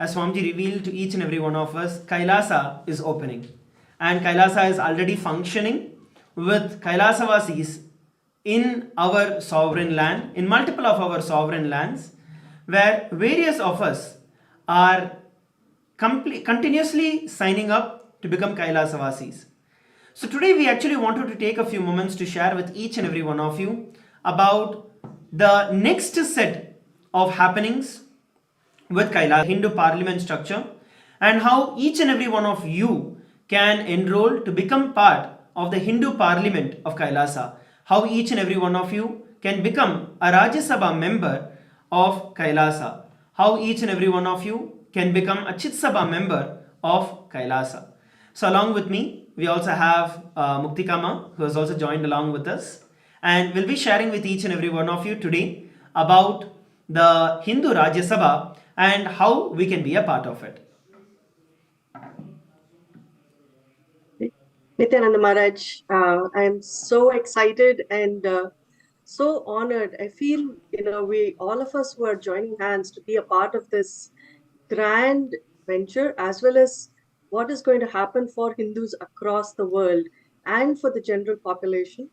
as Swamiji revealed to each and every one of us, Kailasa is opening. And Kailasa is already functioning with Kailasavasis in our sovereign land, in multiple of our sovereign lands, where various of us are continuously signing up to become Kailasavasis. So today we actually wanted to take a few moments to share with each and every one of you about the next set of happenings with Kailasa, Hindu parliament structure, and how each and every one of you can enroll to become part of the Hindu parliament of Kailasa, how each and every one of you can become a Rajya Sabha member of Kailasa, how each and every one of you can become a Chit Sabha member of Kailasa. So along with me, we also have Muktikama, who has also joined along with us, and we'll be sharing with each and every one of you today about the Hindu Rajya Sabha and how we can be a part of it. Nityananda Maharaj, I am so excited and so honored. I feel, we all of us who are joining hands to be a part of this grand venture, as well as what is going to happen for Hindus across the world and for the general population.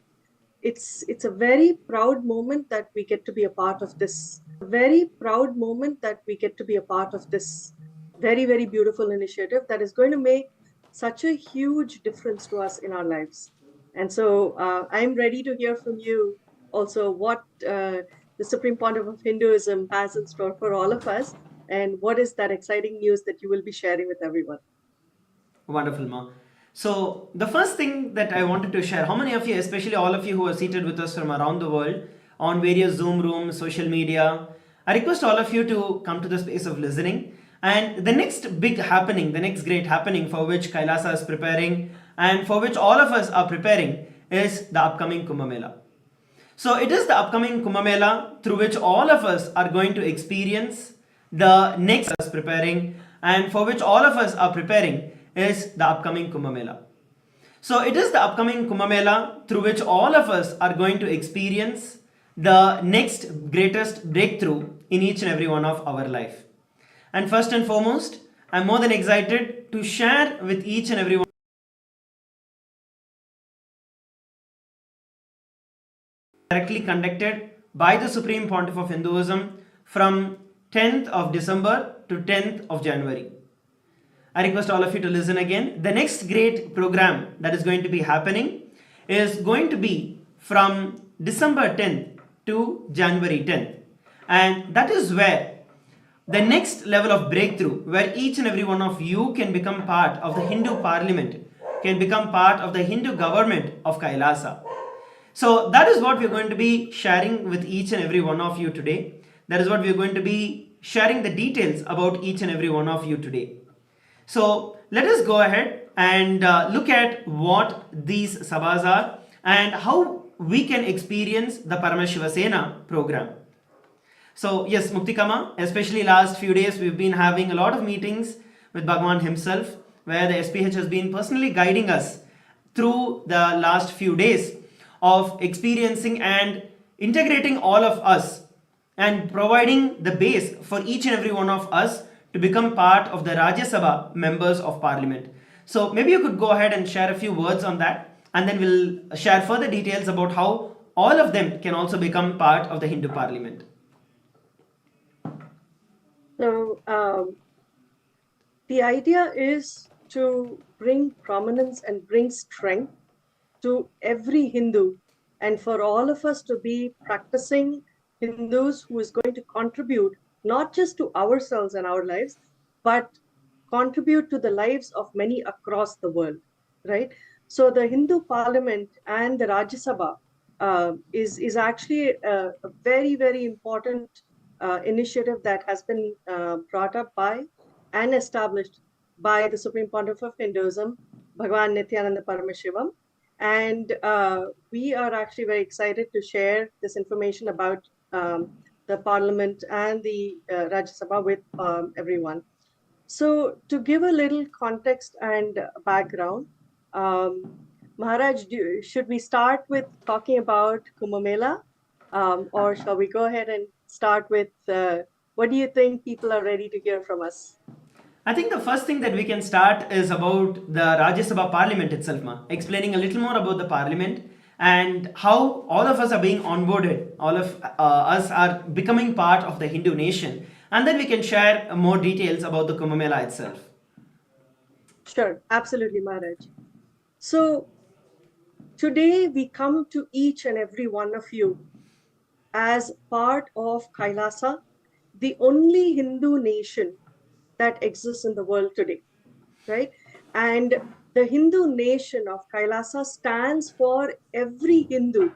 It's a very proud moment that we get to be a part of this. A very proud moment that we get to be a part of this very, very beautiful initiative that is going to make such a huge difference to us in our lives. And so I'm ready to hear from you also what the Supreme Pontiff of Hinduism has in store for all of us, and what is that exciting news that you will be sharing with everyone. Wonderful, Ma. So the first thing that I wanted to share, how many of you, especially all of you who are seated with us from around the world on various Zoom rooms, social media, I request all of you to come to the space of listening. And the next big happening, the next great happening for which Kailasa is preparing and for which all of us are preparing is the upcoming Kumbh Mela. So it is the upcoming Kumbh Mela through which all of us are going to experience the next preparing, and for which all of us are preparing is the upcoming Kumbh Mela. So it is the upcoming Kumbh Mela through which all of us are going to experience the next greatest breakthrough in each and every one of our life. And first and foremost, I'm more than excited to share with each and every one directly conducted by the Supreme Pontiff of Hinduism from 10th of December to 10th of January. I request all of you to listen again. The next great program that is going to be happening is going to be from December 10th to January 10th. And that is where the next level of breakthrough, where each and every one of you can become part of the Hindu parliament, can become part of the Hindu government of Kailasa. So that is what we're going to be sharing with each and every one of you today. That is what we're going to be sharing the details about each and every one of you today. So let us go ahead and look at what these sabhas are and how we can experience the Paramashiva Sena program. So yes, Muktikama, especially last few days we've been having a lot of meetings with Bhagavan himself, where the SPH has been personally guiding us through the last few days of experiencing and integrating all of us and providing the base for each and every one of us to become part of the Rajya Sabha members of parliament. So maybe you could go ahead and share a few words on that, and then we'll share further details about how all of them can also become part of the Hindu parliament. So the idea is to bring prominence and bring strength to every Hindu, and for all of us to be practicing Hindus who is going to contribute not just to ourselves and our lives, but contribute to the lives of many across the world, right? So the Hindu Parliament and the Rajya Sabha is actually a very, very important initiative that has been brought up by and established by the Supreme Pontiff of Hinduism, Bhagavan Nithyananda Paramashivamam. And we are actually very excited to share this information about the Parliament and the Rajya Sabha with everyone. So to give a little context and background, Maharaj, should we start with talking about Kumbh Mela, or shall we go ahead and start with What do you think people are ready to hear from us? I think the first thing that we can start is about the Rajya Sabha Parliament itself, ma. Explaining a little more about the Parliament and how all of us are being onboarded, all of us are becoming part of the Hindu nation, and then we can share more details about the Kumbh Mela itself. Sure, absolutely, Maharaj. So today we come to each and every one of you as part of Kailasa, the only Hindu nation that exists in the world today, right? And the Hindu nation of Kailasa stands for every Hindu.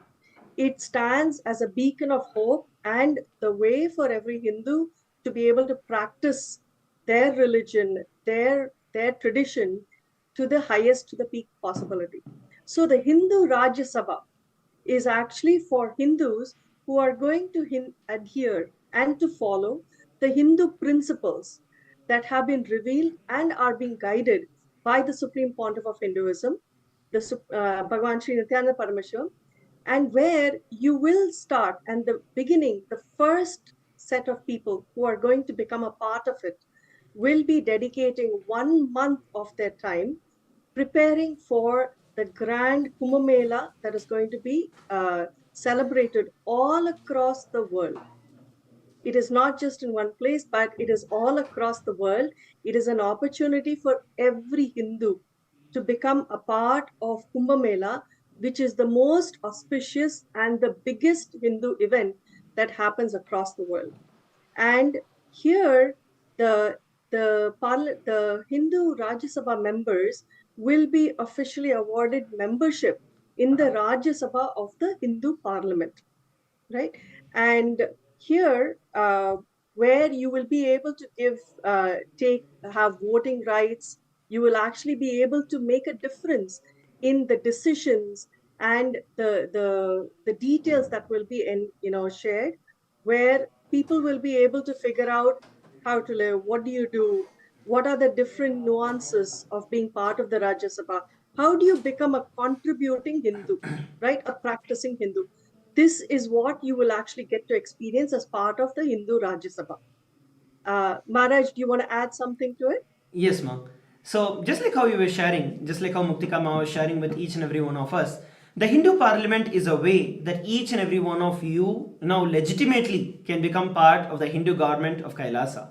It stands as a beacon of hope and the way for every Hindu to be able to practice their religion, their tradition to the highest, to the peak possibility. So the Hindu Rajya Sabha is actually for Hindus who are going to adhere and to follow the Hindu principles that have been revealed and are being guided by the Supreme Pontiff of Hinduism, the Bhagavan Sri Nithyana Paramashivam, and where you will start, and the beginning, the first set of people who are going to become a part of it will be dedicating 1 month of their time preparing for the grand Kumbh Mela that is going to be celebrated all across the world. It is not just in one place, but it is all across the world. It is an opportunity for every Hindu to become a part of Kumbh Mela, which is the most auspicious and the biggest Hindu event that happens across the world. And here, the Hindu Rajya Sabha members will be officially awarded membership in the Rajya Sabha of the Hindu Parliament, right? And here, where you will be able to have voting rights, you will actually be able to make a difference in the decisions and the details that will be shared, where people will be able to figure out how to live, what do you do, what are the different nuances of being part of the Rajya Sabha, how do you become a contributing Hindu, right, a practicing Hindu. This is what you will actually get to experience as part of the Hindu Rajya Sabha. Maharaj, do you want to add something to it? Yes, ma. So, just like how you were sharing, just like how Muktika ma was sharing with each and every one of us, the Hindu Parliament is a way that each and every one of you now legitimately can become part of the Hindu government of Kailasa.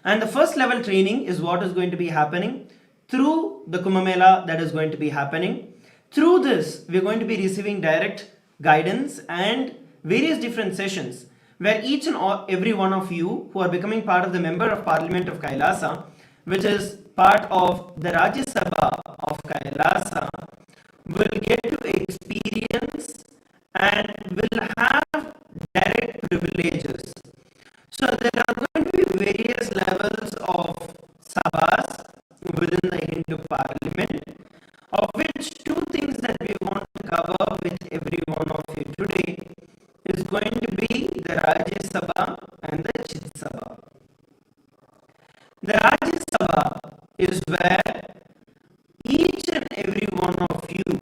And the first level training is what is going to be happening through the Kumbh Mela that is going to be happening. Through this, we are going to be receiving direct guidance and various different sessions where each and every one of you who are becoming part of the Member of Parliament of Kailasa, which is part of the Rajya Sabha of Kailasa, will get to experience and will have direct privileges. So there are going to be various levels of sabhas within the Hindu Parliament, of which two things that we want to cover with every one of you today is going to be the Rajya Sabha and the Chit Sabha. The Rajya Sabha is where each and every one of you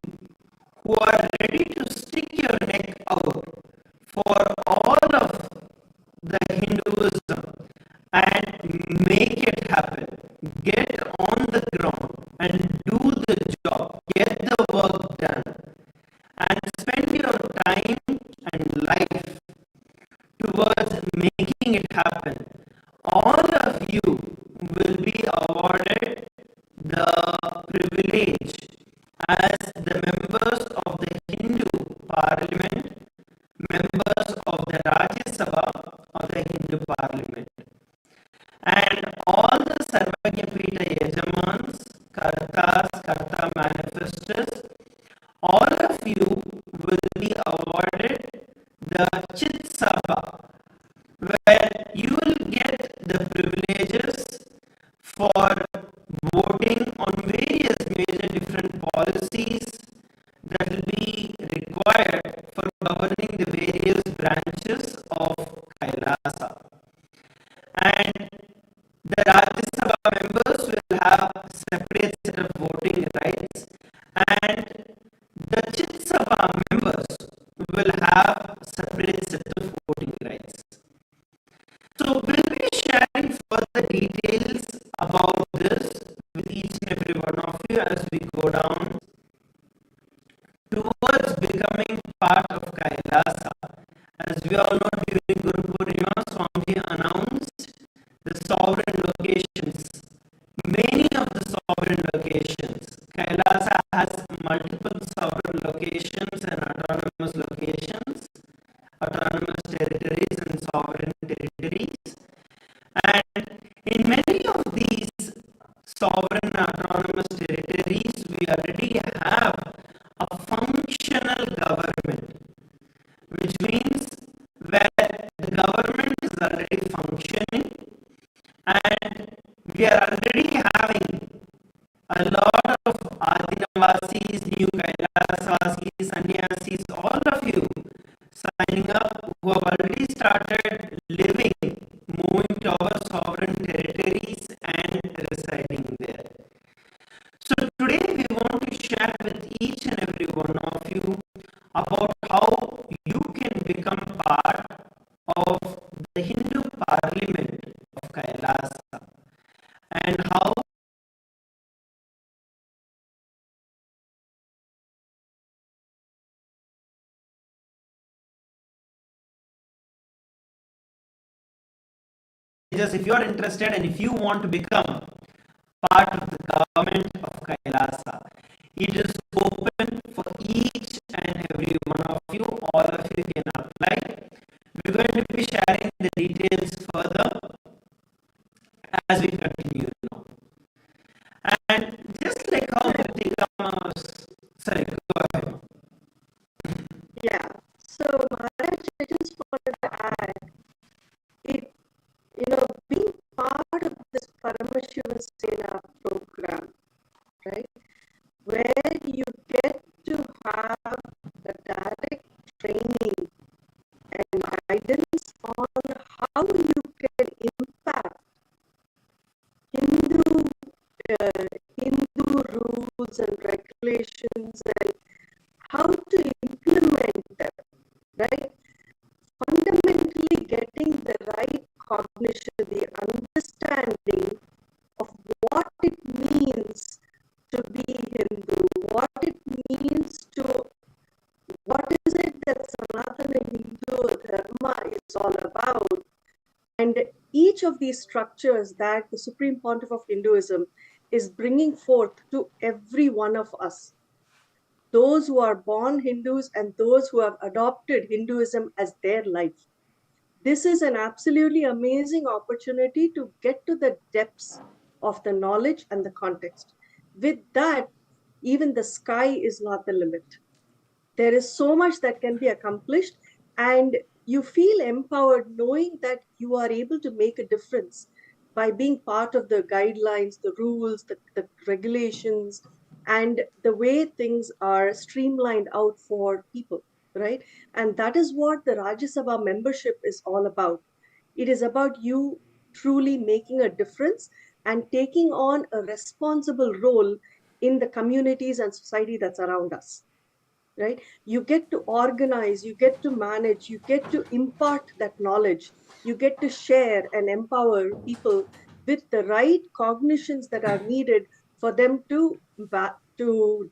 who are ready to stick your neck out for all of the Hinduism and make it happen, get on the ground and do the job, get the work done, and spend your time and life towards making it happen. All of you will be awarded the privilege as the members of the Hindu Parliament, members of the Rajya Sabha of the Hindu Parliament. And all the Sarvajñapita Yajamans, Kartas, Karta manifestors, all of you will be awarded the Chit Sabha, where you will get the privileges for voting on various major different policies that will be required for governing the various branches of Kailasa. And the Rajya Sabha members will have separate set of voting rights, and the Chit Sabha members will have separate set of voting rights. So we'll be sovereign autonomous territories, we already have a functional government, which means where the government is already functioning and we are already having a lot of Adinavasis, new Kailasvasis, Sannyasis, all of you signing up who have already started living, moving to our sovereign territories and residing there. So today we want to share with each and every one of you about how you can become part of the Hindu parliament of Kailasa and how just if you are interested and if you want to become part of the government of Kailasa, it is open for each and every one of you. All of you can apply. We're going to be sharing the details further as we continue now. And just like how sorry, go ahead. Yeah. So Maharaj, I just wanted to add, it, being part of this Paramashiva Sena program, right, where you get to have the direct training and guidance on how you can impact Hindu Hindu rules and regulations and how to implement them, right? Fundamentally getting the right cognition, the understanding of what it means to be Hindu, what it means to, what is it that Sanatana Hindu Dharma is all about. And each of these structures that the Supreme Pontiff of Hinduism is bringing forth to every one of us, those who are born Hindus and those who have adopted Hinduism as their life. This is an absolutely amazing opportunity to get to the depths of the knowledge and the context. With that, even the sky is not the limit. There is so much that can be accomplished, and you feel empowered knowing that you are able to make a difference by being part of the guidelines, the rules, the regulations, and the way things are streamlined out for people, right? And that is what the Rajya Sabha membership is all about. It is about you truly making a difference and taking on a responsible role in the communities and society that's around us, right? You get to organize, you get to manage, you get to impart that knowledge, you get to share and empower people with the right cognitions that are needed for them to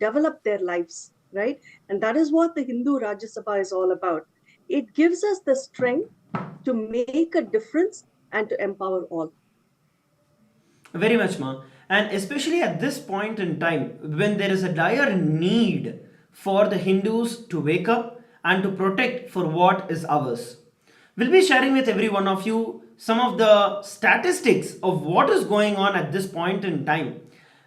develop their lives, right? And that is what the Hindu Rajya Sabha is all about. It gives us the strength to make a difference and to empower all. Very much, ma. And especially at this point in time, when there is a dire need for the Hindus to wake up and to protect for what is ours. We'll be sharing with every one of you some of the statistics of what is going on at this point in time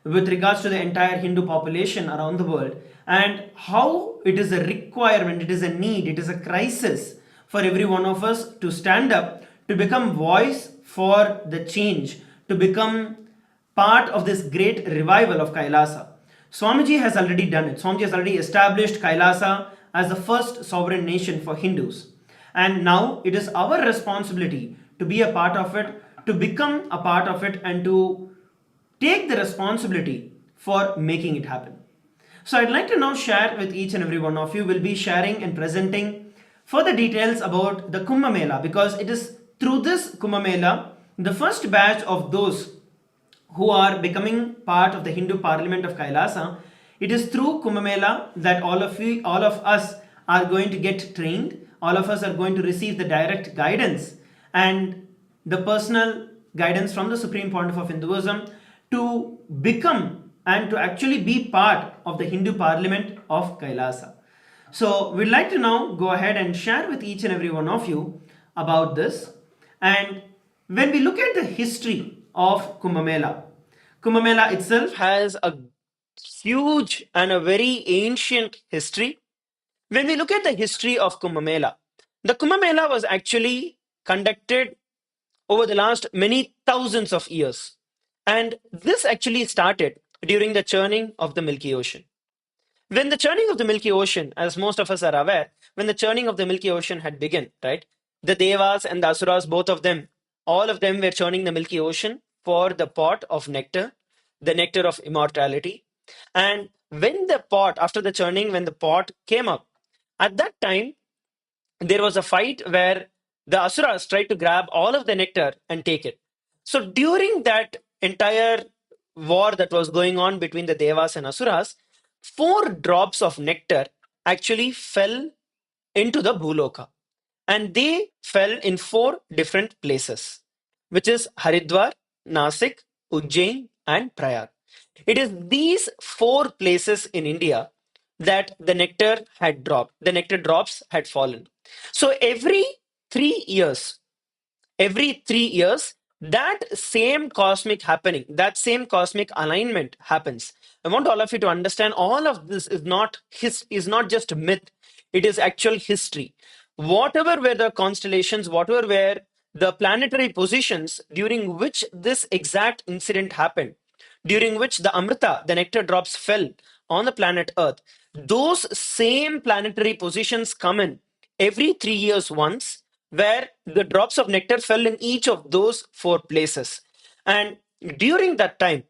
with regards to the entire Hindu population around the world and how it is a requirement, it is a need, it is a crisis for every one of us to stand up, to become voice for the change, to become part of this great revival of Kailasa. Swamiji has already done it. Swamiji has already established Kailasa as the first sovereign nation for Hindus. And now it is our responsibility to be a part of it, to become a part of it, and to take the responsibility for making it happen. So I'd like to now share with each and every one of you. Will be sharing and presenting further details about the Kumbh Mela, because it is through this Kumbh Mela, the first batch of those who are becoming part of the Hindu Parliament of Kailasa, it is through Kumbh Mela that all of us are going to get trained, all of us are going to receive the direct guidance and the personal guidance from the Supreme Pontiff of Hinduism to become and to actually be part of the Hindu Parliament of Kailasa. So we'd like to now go ahead and share with each and every one of you about this. And when we look at the history of Kumbh Mela, Kumbh Mela itself has a huge and a very ancient history. When we look at the history of Kumbh Mela, the Kumbh Mela was actually conducted over the last many thousands of years. And this actually started during the churning of the Milky Ocean. When the churning of the Milky Ocean, as most of us are aware, when the churning of the Milky Ocean had begun, right? The Devas and the Asuras, both of them, all of them were churning the Milky Ocean for the pot of nectar, the nectar of immortality. And when the pot, after the churning, when the pot came up, at that time, there was a fight where the Asuras tried to grab all of the nectar and take it. So during that entire war that was going on between the Devas and Asuras, 4 drops of nectar actually fell into the Bhuloka. And they fell in 4 different places, which is Haridwar, Nasik, Ujjain, and Prayag. It is these 4 places in India that the nectar had dropped, the nectar drops had fallen. So every 3 years, that same cosmic happening, that same cosmic alignment happens. I want all of you to understand all of this is not just myth, it is actual history. Whatever were the constellations, whatever were the planetary positions during which this exact incident happened, during which the Amrita, the nectar drops, fell on the planet Earth, those same planetary positions come in every 3 years once, where the drops of nectar fell in each of those 4 places. And during that time,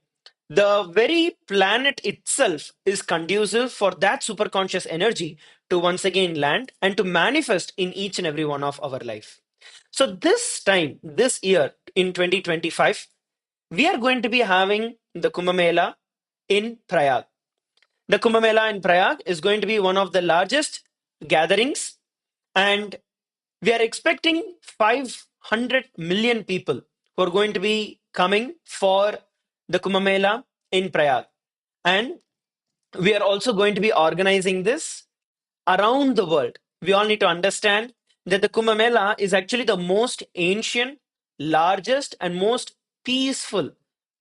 the very planet itself is conducive for that superconscious energy to once again land and to manifest in each and every one of our life. So this time, this year in 2025, we are going to be having the Kumbh Mela in Prayag. The Kumbh Mela in Prayag is going to be one of the largest gatherings, and we are expecting 500 million people who are going to be coming for the Kumbh Mela in Prayag. And we are also going to be organizing this around the world. We all need to understand that the Kumbh Mela is actually the most ancient, largest, and most peaceful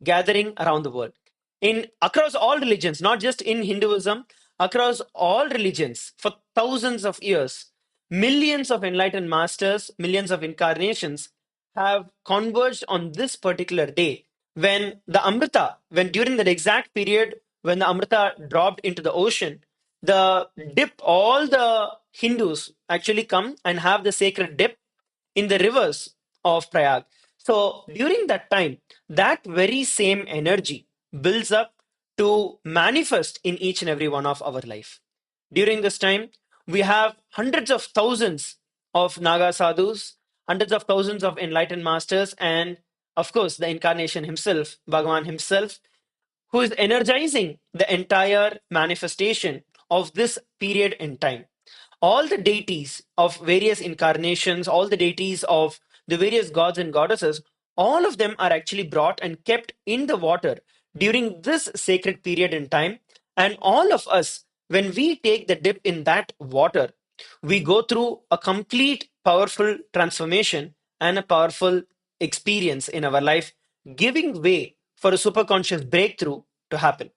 gathering around the world. In across all religions, not just in Hinduism, across all religions for thousands of years, millions of enlightened masters, millions of incarnations have converged on this particular day when the Amrita, when during that exact period when the Amrita dropped into the ocean, the dip, all the Hindus actually come and have the sacred dip in the rivers of Prayag. So during that time, that very same energy builds up to manifest in each and every one of our life. During this time, we have hundreds of thousands of Naga sadhus, hundreds of thousands of enlightened masters, and of course, the incarnation himself, Bhagavan himself, who is energizing the entire manifestation of this period in time. All the deities of various incarnations, all the deities of the various gods and goddesses, all of them are actually brought and kept in the water during this sacred period in time. And all of us, when we take the dip in that water, we go through a complete powerful transformation and a powerful experience in our life, giving way for a superconscious breakthrough to happen.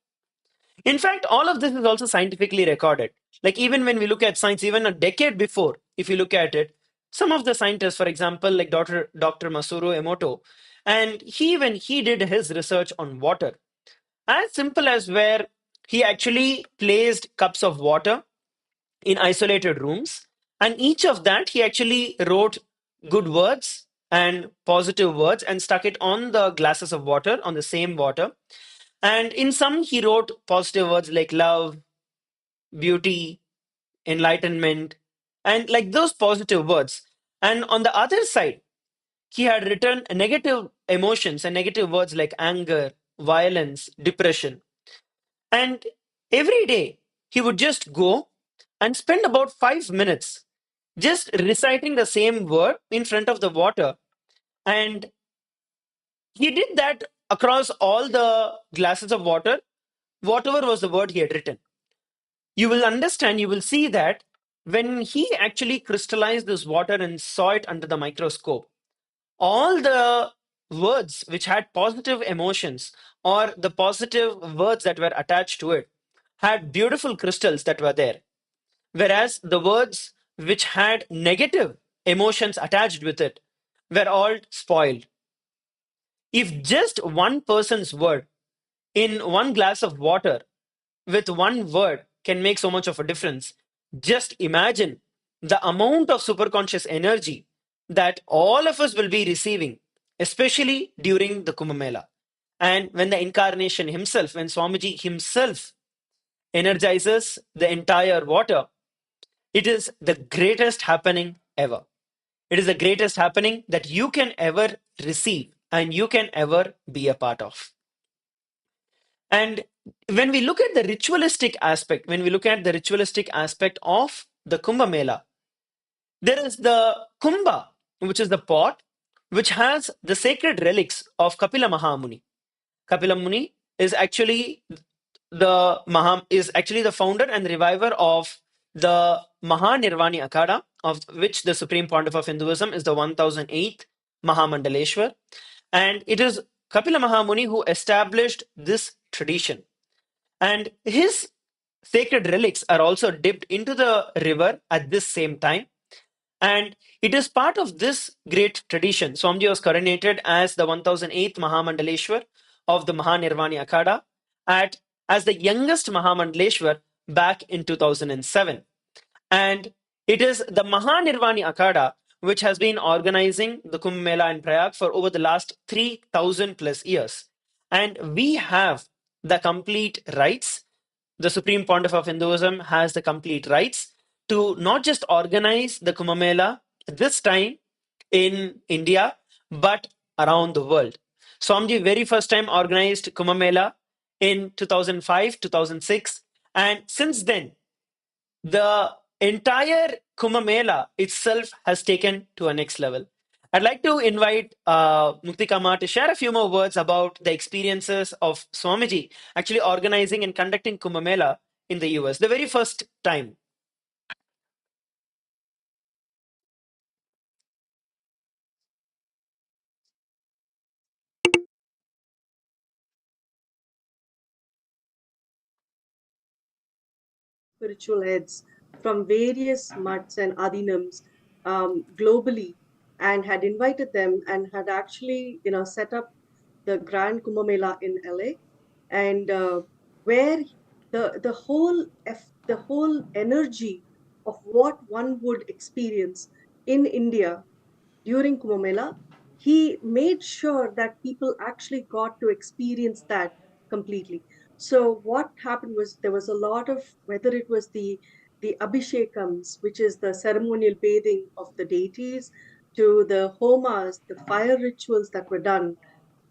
In fact, all of this is also scientifically recorded. Like even when we look at science, even a decade before, if you look at it, some of the scientists, for example, like Dr. Masaru Emoto, and when he did his research on water, as simple as where he actually placed cups of water in isolated rooms, and each of that he actually wrote good words and positive words and stuck it on the glasses of water, on the same water. And in some, he wrote positive words like love, beauty, enlightenment, and like those positive words. And on the other side, he had written negative emotions and negative words like anger, violence, depression. And every day, he would just go and spend about 5 minutes just reciting the same word in front of the water. And he did that across all the glasses of water, whatever was the word he had written. You will understand, you will see that when he actually crystallized this water and saw it under the microscope, all the words which had positive emotions or the positive words that were attached to it had beautiful crystals that were there, whereas the words which had negative emotions attached with it were all spoiled. If just one person's word in one glass of water with one word can make so much of a difference, just imagine the amount of superconscious energy that all of us will be receiving, especially during the Kumbh Mela. And when the incarnation himself, when Swamiji himself energizes the entire water, it is the greatest happening ever. It is the greatest happening that you can ever receive and you can ever be a part of. And when we look at the ritualistic aspect, of the Kumbh Mela, there is the Kumbha, which is the pot, which has the sacred relics of Kapila Mahamuni. Kapila Muni is actually the founder and reviver of the Mahanirvani Akhada, of which the Supreme Pontiff of Hinduism is the 1008th Mahamandaleshwar. And it is Kapila Mahamuni who established this tradition. And his sacred relics are also dipped into the river at this same time. And it is part of this great tradition. Swamiji was coronated as the 1008th Mahamandaleshwar of the Mahanirvani Akhada as the youngest Mahamandaleshwar back in 2007. And it is the Mahanirvani Akhada which has been organizing the Kumbh Mela in Prayag for over the last 3,000 plus years. And we have the complete rights. The Supreme Pontiff of Hinduism has the complete rights to not just organize the Kumbh Mela this time in India, but around the world. Swamiji very first time organized Kumbh Mela in 2005, 2006. And since then, the entire Kumbh Mela itself has taken to a next level. I'd like to invite Mukti Kama to share a few more words about the experiences of Swamiji actually organizing and conducting Kumbh Mela in the US, the very first time. Spiritual heads from various mutts and adinams globally, and had invited them and had actually, set up the Grand Kumbh Mela in LA, and where the whole energy of what one would experience in India during Kumbh Mela, he made sure that people actually got to experience that completely. So what happened was there was a lot of, whether it was the abhishekams, which is the ceremonial bathing of the deities, to the homas, the fire rituals that were done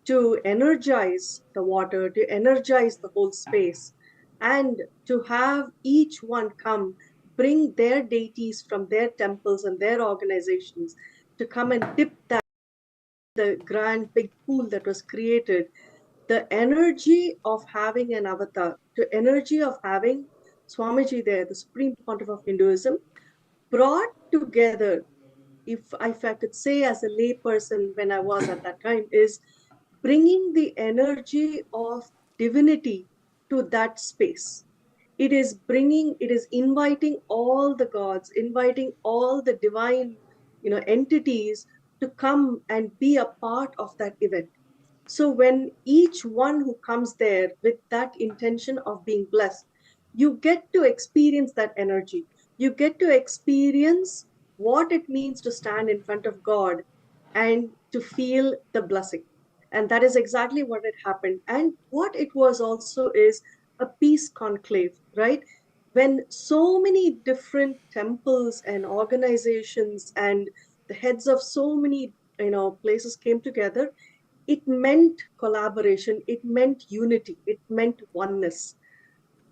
to energize the water, to energize the whole space, and to have each one come, bring their deities from their temples and their organizations to come and dip that the grand big pool that was created. The energy of having an avatar, the energy of having Swamiji there, the Supreme Pontiff of Hinduism, brought together, if I could say as a layperson when I was at that time, is bringing the energy of divinity to that space. It is inviting all the gods, inviting all the divine, entities to come and be a part of that event. So when each one who comes there with that intention of being blessed, you get to experience that energy. You get to experience what it means to stand in front of God and to feel the blessing. And that is exactly what had happened. And what it was also is a peace conclave, right? When so many different temples and organizations and the heads of so many places came together, it meant collaboration, it meant unity, it meant oneness.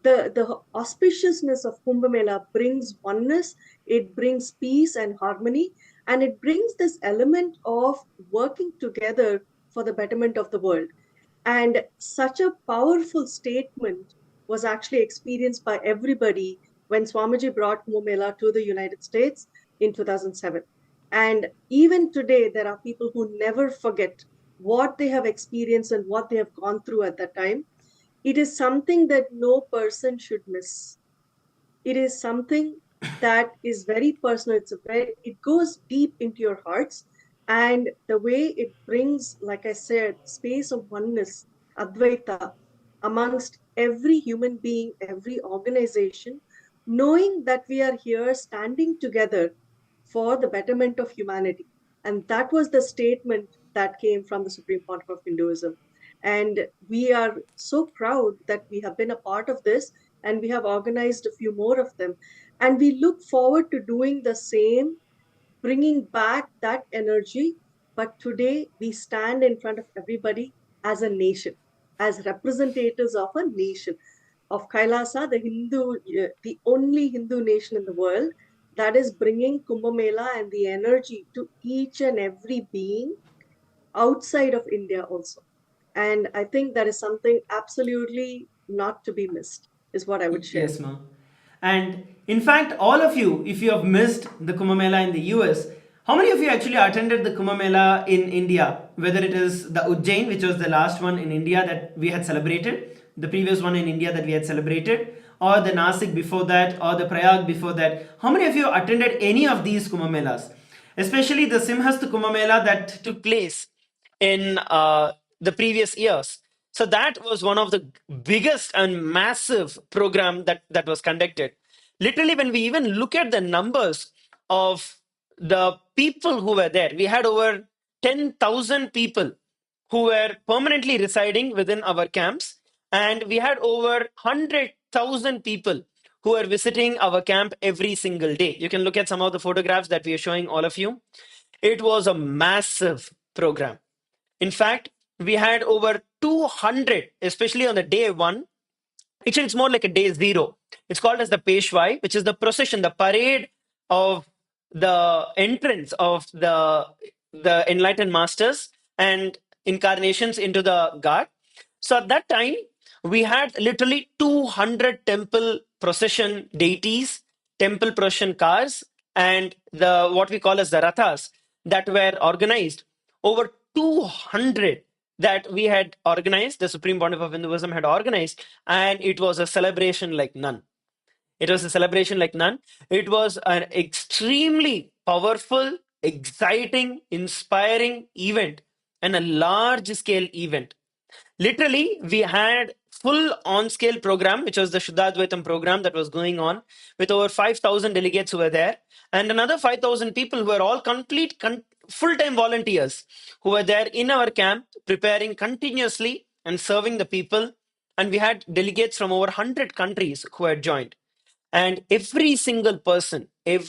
The auspiciousness of Kumbh Mela brings oneness, it brings peace and harmony, and it brings this element of working together for the betterment of the world. And such a powerful statement was actually experienced by everybody when Swamiji brought Kumbh Mela to the United States in 2007. And even today, there are people who never forget what they have experienced and what they have gone through at that time. It is something that no person should miss. It is something that is very personal. It goes deep into your hearts, and the way it brings, like I said, space of oneness, Advaita, amongst every human being, every organization, knowing that we are here standing together for the betterment of humanity. And that was the statement that came from the Supreme Pontiff of Hinduism. And we are so proud that we have been a part of this, and we have organized a few more of them. And we look forward to doing the same, bringing back that energy. But today we stand in front of everybody as a nation, as representatives of a nation, of Kailasa, the only Hindu nation in the world that is bringing Kumbh Mela and the energy to each and every being outside of India also. And I think that is something absolutely not to be missed, is what I would share. Yes, ma'am. And in fact, all of you, if you have missed the Kumbh Mela in the US, how many of you actually attended the Kumbh Mela in India? Whether it is the Ujjain, which was the last one in India that we had celebrated, the previous one in India that we had celebrated, or the Nasik before that, or the Prayag before that. How many of you attended any of these Kumbh Melas? Especially the Simhast Kumbh Mela that took place in the previous years. So that was one of the biggest and massive program that was conducted. Literally, when we even look at the numbers of the people who were there, we had over 10,000 people who were permanently residing within our camps, and we had over 100,000 people who were visiting our camp every single day. You can look at some of the photographs that we are showing all of you. It was a massive program. In fact, we had over 200, especially on the day one. Actually, it's more like a day zero. It's called as the Peshwai, which is the procession, the parade of the entrance of the enlightened masters and incarnations into the Ghat. So at that time, we had literally 200 temple procession deities, temple procession cars, and the what we call as the rathas that were organized. Over 200 that we had organized, the Supreme Pontiff of Hinduism had organized, and it was a celebration like none. It was a celebration like none. It was an extremely powerful, exciting, inspiring event and a large scale event. Literally, we had full on-scale program, which was the Shuddhadvaitam program that was going on with over 5,000 delegates who were there and another 5,000 people who were all full-time volunteers who were there in our camp preparing continuously and serving the people. And we had delegates from over 100 countries who had joined. And every single person, over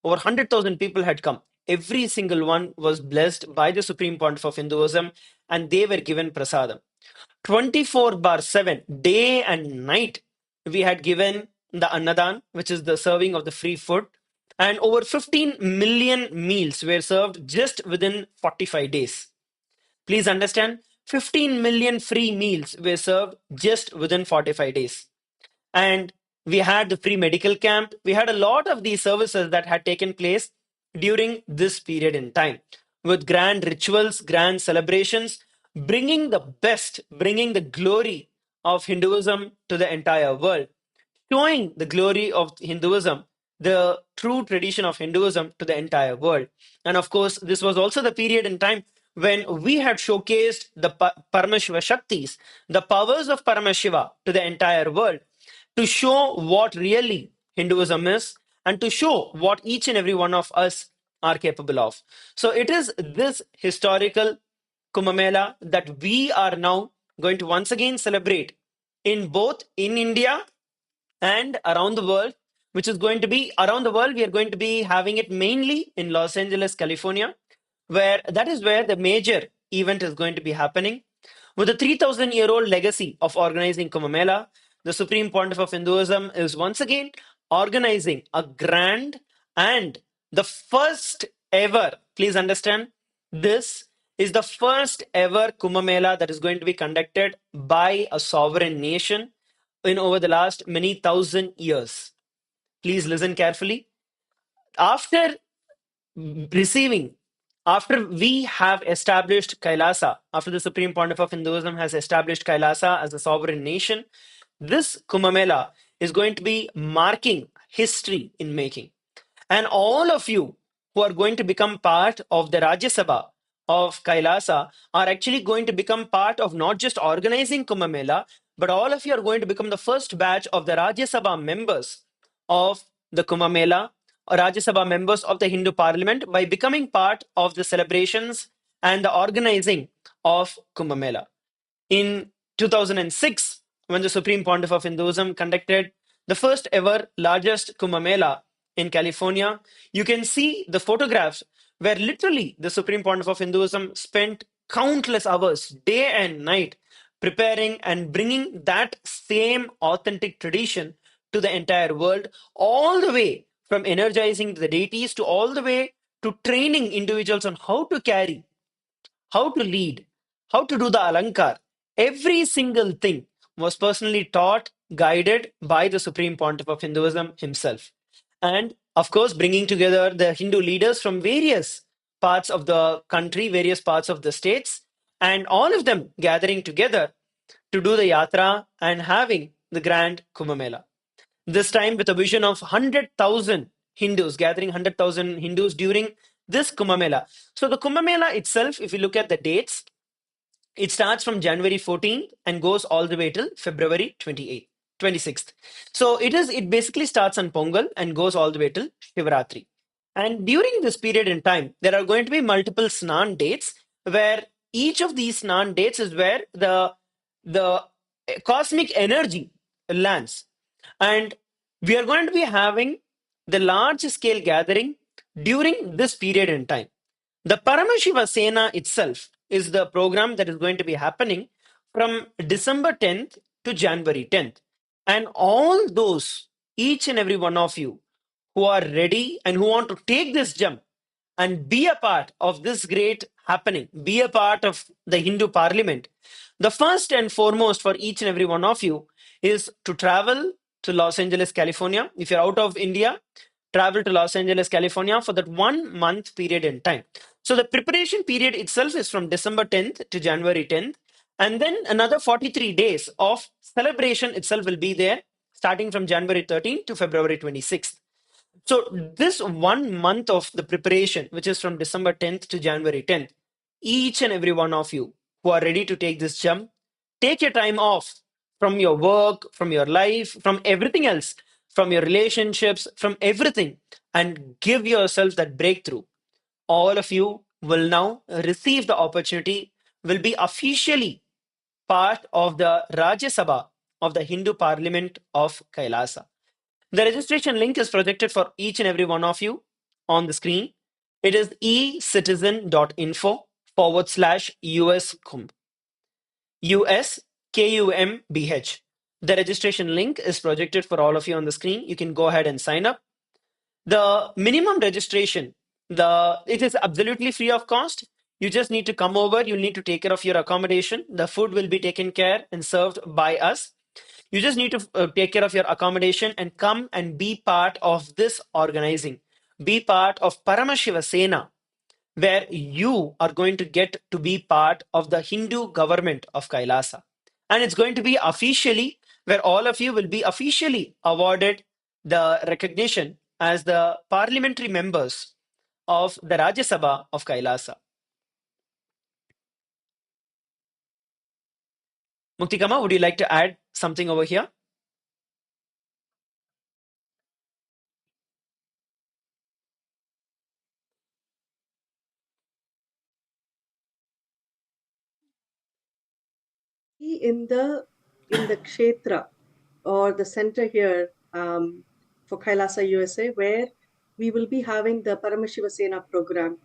100,000 people had come. Every single one was blessed by the Supreme Pontiff of Hinduism, and they were given prasadam. 24 bar 7, day and night, we had given the annadan, which is the serving of the free food, and over 15 million meals were served just within 45 days. Please understand, 15 million free meals were served just within 45 days. And we had the free medical camp. We had a lot of these services that had taken place during this period in time with grand rituals, grand celebrations, bringing the best, bringing the glory of Hinduism to the entire world, showing the glory of Hinduism, the true tradition of Hinduism to the entire world. And of course, this was also the period in time when we had showcased the Paramashiva Shaktis, the powers of Paramashiva to the entire world, to show what really Hinduism is and to show what each and every one of us are capable of. So it is this historical Kumbh Mela that we are now going to once again celebrate in both in India and around the world, which is going to be around the world. We are going to be having it mainly in Los Angeles, California, where that is where the major event is going to be happening. With a 3,000-year-old legacy of organizing Kumbh Mela, the Supreme Pontiff of Hinduism is once again organizing a grand and the first ever, please understand, this is the first ever Kumbh Mela that is going to be conducted by a sovereign nation in over the last many thousand years. Please listen carefully. After receiving After we have established Kailasa, after the Supreme Pontiff of Hinduism has established Kailasa as a sovereign nation, this Kumbh Mela is going to be marking history in making. And all of you who are going to become part of the Rajya Sabha of Kailasa are actually going to become part of not just organizing Kumbh Mela, but all of you are going to become the first batch of the Rajya Sabha members of the Kumbh Mela, or Rajya Sabha members of the Hindu Parliament, by becoming part of the celebrations and the organizing of Kumbh Mela. In 2006, when the Supreme Pontiff of Hinduism conducted the first ever largest Kumbh Mela in California, you can see the photographs where literally the Supreme Pontiff of Hinduism spent countless hours, day and night, preparing and bringing that same authentic tradition to the entire world, all the way from energizing the deities to all the way to training individuals on how to carry, how to lead, how to do the alankar. Every single thing was personally taught, guided by the Supreme Pontiff of Hinduism himself. And of course, bringing together the Hindu leaders from various parts of the country, various parts of the states, and all of them gathering together to do the yatra and having the grand Kumbh Mela. This time with a vision of 100,000 Hindus, gathering 100,000 Hindus during this Kumbh Mela. So the Kumbh Mela itself, if you look at the dates, it starts from January 14th and goes all the way till February 28th, 26th. So it basically starts on Pongal and goes all the way till Shivratri. And during this period in time, there are going to be multiple Snan dates where each of these Snan dates is where the cosmic energy lands. And we are going to be having the large scale gathering during this period in time. The Paramashiva Sena itself is the program that is going to be happening from December 10th to January 10th. And all those, each and every one of you who are ready and who want to take this jump and be a part of this great happening, be a part of the Hindu Parliament, the first and foremost for each and every one of you is to travel to Los Angeles, California. If you're out of India, travel to Los Angeles, California for that 1 month period in time. So the preparation period itself is from December 10th to January 10th. And then another 43 days of celebration itself will be there, starting from January 13th to February 26th. So this 1 month of the preparation, which is from December 10th to January 10th, each and every one of you who are ready to take this jump, take your time off from your work, from your life, from everything else, from your relationships, from everything, and give yourself that breakthrough. All of you will now receive the opportunity, will be officially part of the Rajya Sabha of the Hindu Parliament of Kailasa. The registration link is projected for each and every one of you on the screen. It is ecitizen.info /US Kumbh. US KUMBH. The registration link is projected for all of you on the screen. You can go ahead and sign up. The minimum registration, it is absolutely free of cost. You just need to come over. You need to take care of your accommodation. The food will be taken care and served by us. You just need to take care of your accommodation and come and be part of this organizing. Be part of Paramashiva Sena, where you are going to get to be part of the Hindu government of Kailasa. And it's going to be officially where all of you will be officially awarded the recognition as the parliamentary members of the Rajya Sabha of Kailasa. Muktikama, would you like to add something over here? In the kshetra or the center here for Kailasa USA, where we will be having the Paramashiva Sena program.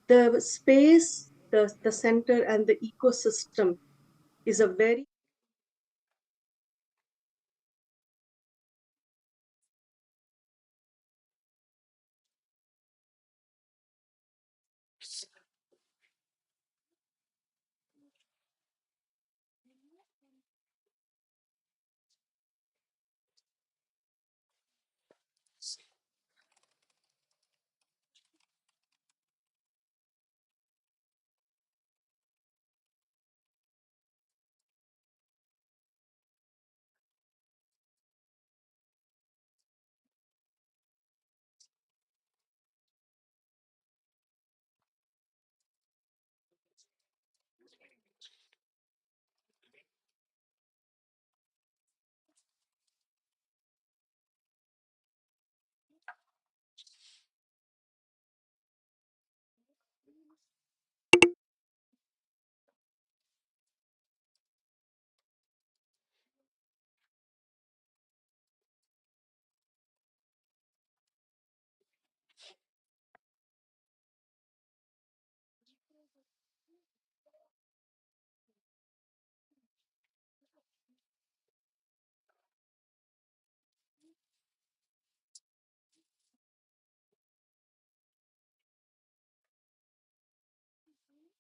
The space, the center, and the ecosystem is a very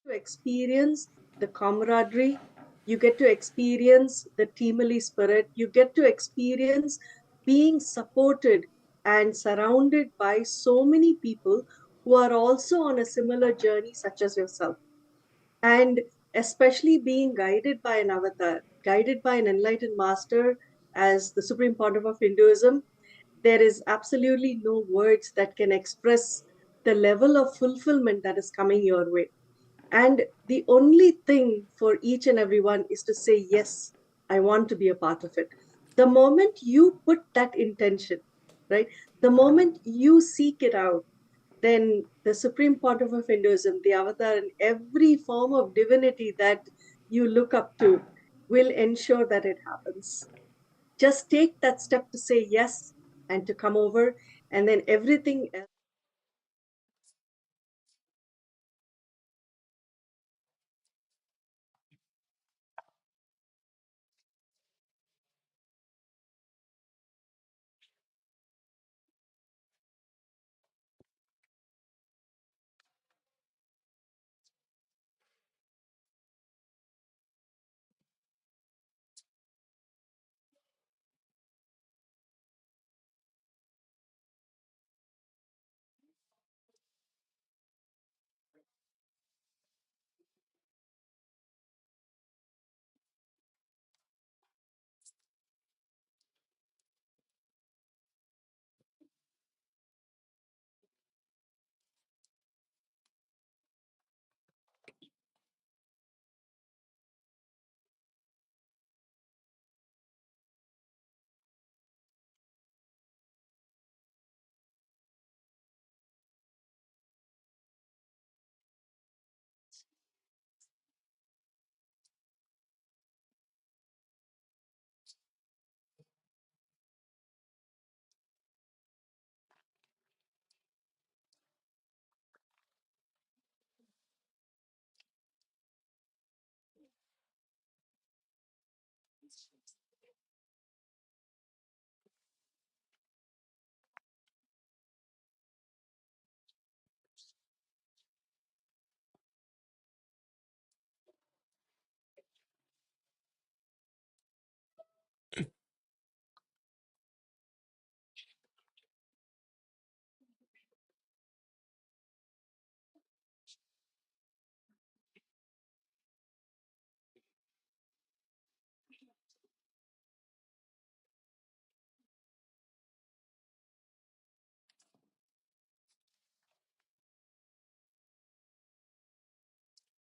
to experience the camaraderie, you get to experience the teamly spirit, you get to experience being supported and surrounded by so many people who are also on a similar journey, such as yourself. And especially being guided by an avatar, guided by an enlightened master as the Supreme Pontiff of Hinduism, there is absolutely no words that can express the level of fulfillment that is coming your way. And the only thing for each and everyone is to say, yes, I want to be a part of it. The moment you put that intention, right? The moment you seek it out, then the Supreme Pontiff of Hinduism, the avatar, and every form of divinity that you look up to will ensure that it happens. Just take that step to say yes and to come over, and then everything else.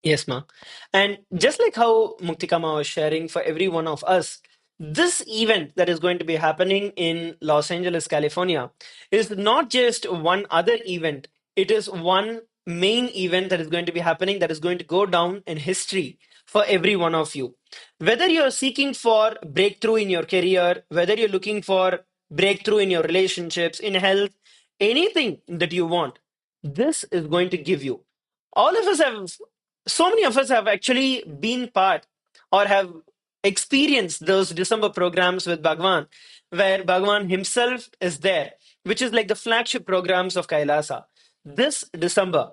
Yes, ma. And just like how Muktikama was sharing for every one of us, this event that is going to be happening in Los Angeles, California, is not just one other event. It is one main event that is going to be happening that is going to go down in history for every one of you. Whether you're seeking for breakthrough in your career, whether you're looking for breakthrough in your relationships, in health, anything that you want, this is going to give you. All of us have, so many of us have actually been part or have experienced those December programs with Bhagavan, where Bhagavan himself is there, which is like the flagship programs of Kailasa. This December,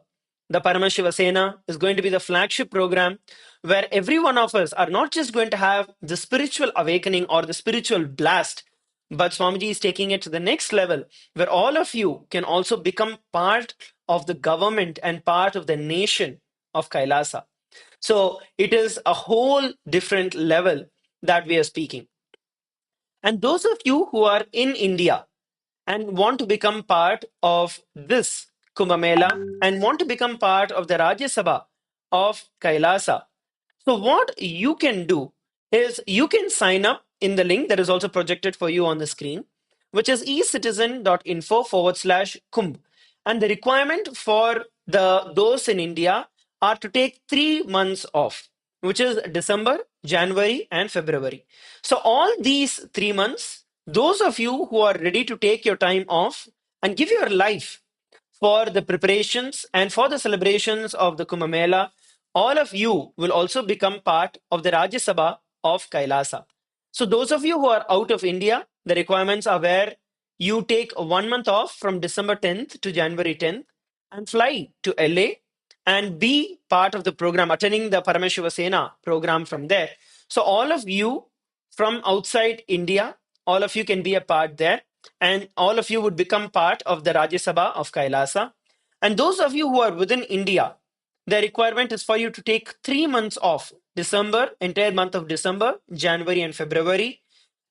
the Paramashiva Sena is going to be the flagship program where every one of us are not just going to have the spiritual awakening or the spiritual blast, but Swamiji is taking it to the next level where all of you can also become part of the government and part of the nation of Kailasa. So it is a whole different level that we are speaking. And those of you who are in India and want to become part of this Kumbh Mela and want to become part of the Rajya Sabha of Kailasa, so what you can do is you can sign up in the link that is also projected for you on the screen, which is ecitizen.info/Kumbh. And the requirement for those in India are to take 3 months off, which is December, January, and February. So all these 3 months, those of you who are ready to take your time off and give your life for the preparations and for the celebrations of the Kumbh Mela, all of you will also become part of the Rajya Sabha of Kailasa. So those of you who are out of India, the requirements are where you take 1 month off from December 10th to January 10th and fly to LA and be part of the program, attending the Paramashiva Sena program from there. So all of you from outside India, all of you can be a part there, and all of you would become part of the Rajya Sabha of Kailasa. And those of you who are within India, the requirement is for you to take 3 months off, December, entire month of December, January and February,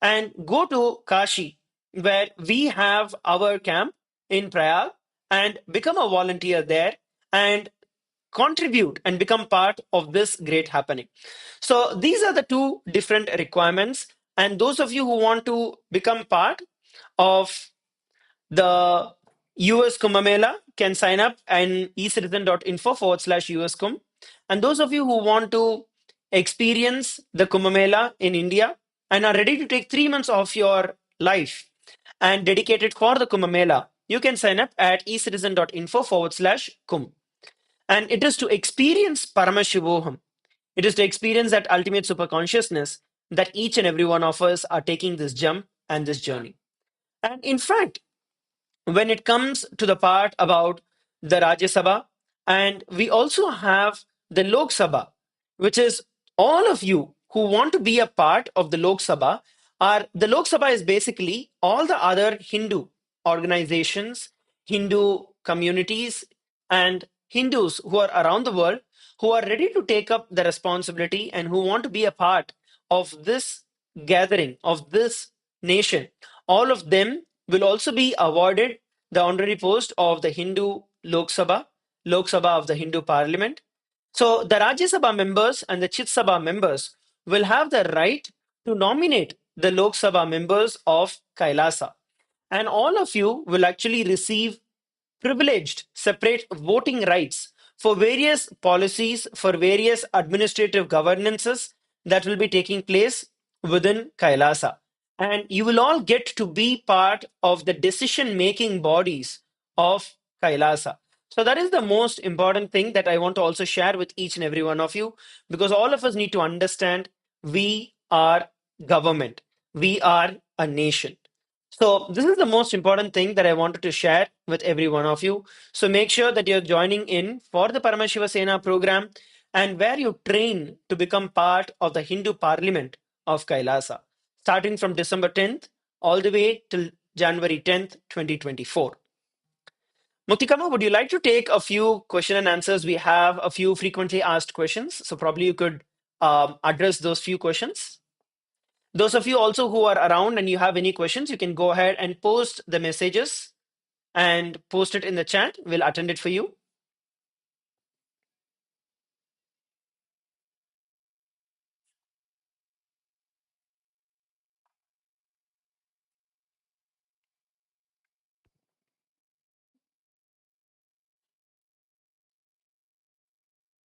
and go to Kashi, where we have our camp in Prayag, and become a volunteer there and contribute and become part of this great happening. So these are the two different requirements. And those of you who want to become part of the US Kumbh Mela can sign up and ecitizen.info/US Kumbh. And those of you who want to experience the Kumbh Mela in India and are ready to take 3 months of your life and dedicate it for the Kumbh Mela, you can sign up at ecitizen.info/Kumbh. And it is to experience Paramashivoham. It is to experience that ultimate superconsciousness that each and every one of us are taking this jump and this journey. And in fact, when it comes to the part about the Rajya Sabha, and we also have the Lok Sabha, which is all of you who want to be a part of the Lok Sabha. Are the Lok Sabha is basically all the other Hindu organizations, Hindu communities, and Hindus who are around the world who are ready to take up the responsibility and who want to be a part of this gathering, of this nation. All of them will also be awarded the honorary post of the Hindu Lok Sabha of the Hindu Parliament. So the Rajya Sabha members and the Chit Sabha members will have the right to nominate the Lok Sabha members of Kailasa. And all of you will actually receive privileged separate voting rights for various policies, for various administrative governances that will be taking place within Kailasa. And you will all get to be part of the decision making bodies of Kailasa. So, that is the most important thing that I want to also share with each and every one of you, because all of us need to understand we are government, we are a nation. So, this is the most important thing that I wanted to share with every one of you. So, make sure that you're joining in for the Paramashiva Sena program and where you train to become part of the Hindu Parliament of Kailasa, starting from December 10th all the way till January 10th, 2024. Muktikama, would you like to take a few question and answers? We have a few frequently asked questions. So, probably you could address those few questions. Those of you also who are around and you have any questions, you can go ahead and post the messages and post it in the chat. We'll attend it for you.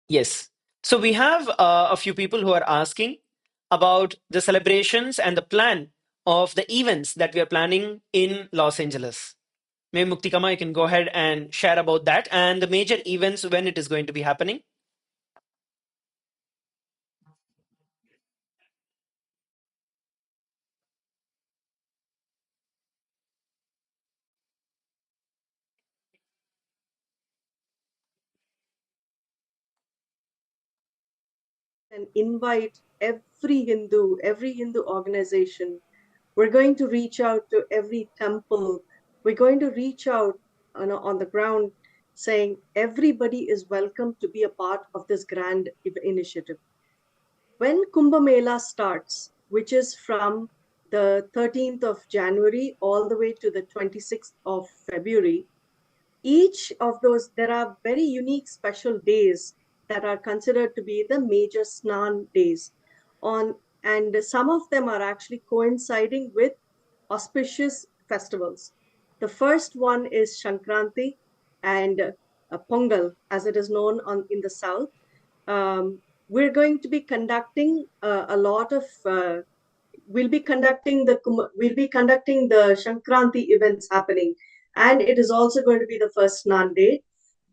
Yes. So we have a few people who are asking about the celebrations and the plan of the events that we are planning in Los Angeles. Maybe Muktikama, you can go ahead and share about that and the major events when it is going to be happening. And invite every Hindu organization. We're going to reach out to every temple. We're going to reach out on the ground saying everybody is welcome to be a part of this grand initiative. When Kumbh Mela starts, which is from the 13th of January all the way to the 26th of February, each of those, there are very unique special days that are considered to be the major Snan days. And some of them are actually coinciding with auspicious festivals. The first one is Shankranti and Pongal, as it is known in the south. We're going to be conducting a lot of we'll be conducting the Shankranti events happening, and it is also going to be the first Snan day.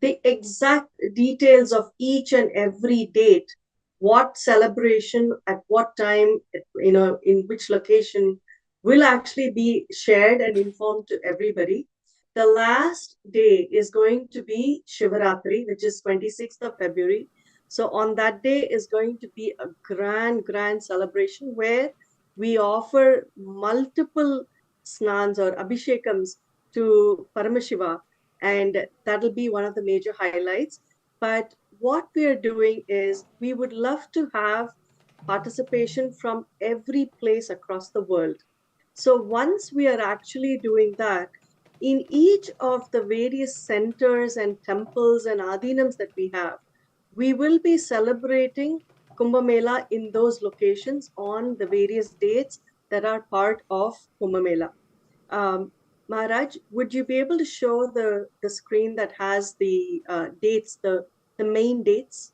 The exact details of each and every date, what celebration at what time, in which location, will actually be shared and informed to everybody. The last day is going to be Shivaratri, which is 26th of February. So on that day is going to be a grand celebration where we offer multiple snans or abhishekams to Paramashiva, and that'll be one of the major highlights. But what we are doing is we would love to have participation from every place across the world. So once we are actually doing that, in each of the various centers and temples and adinams that we have, we will be celebrating Kumbh Mela in those locations on the various dates that are part of Kumbh Mela. Maharaj, would you be able to show the screen that has the dates, the main dates?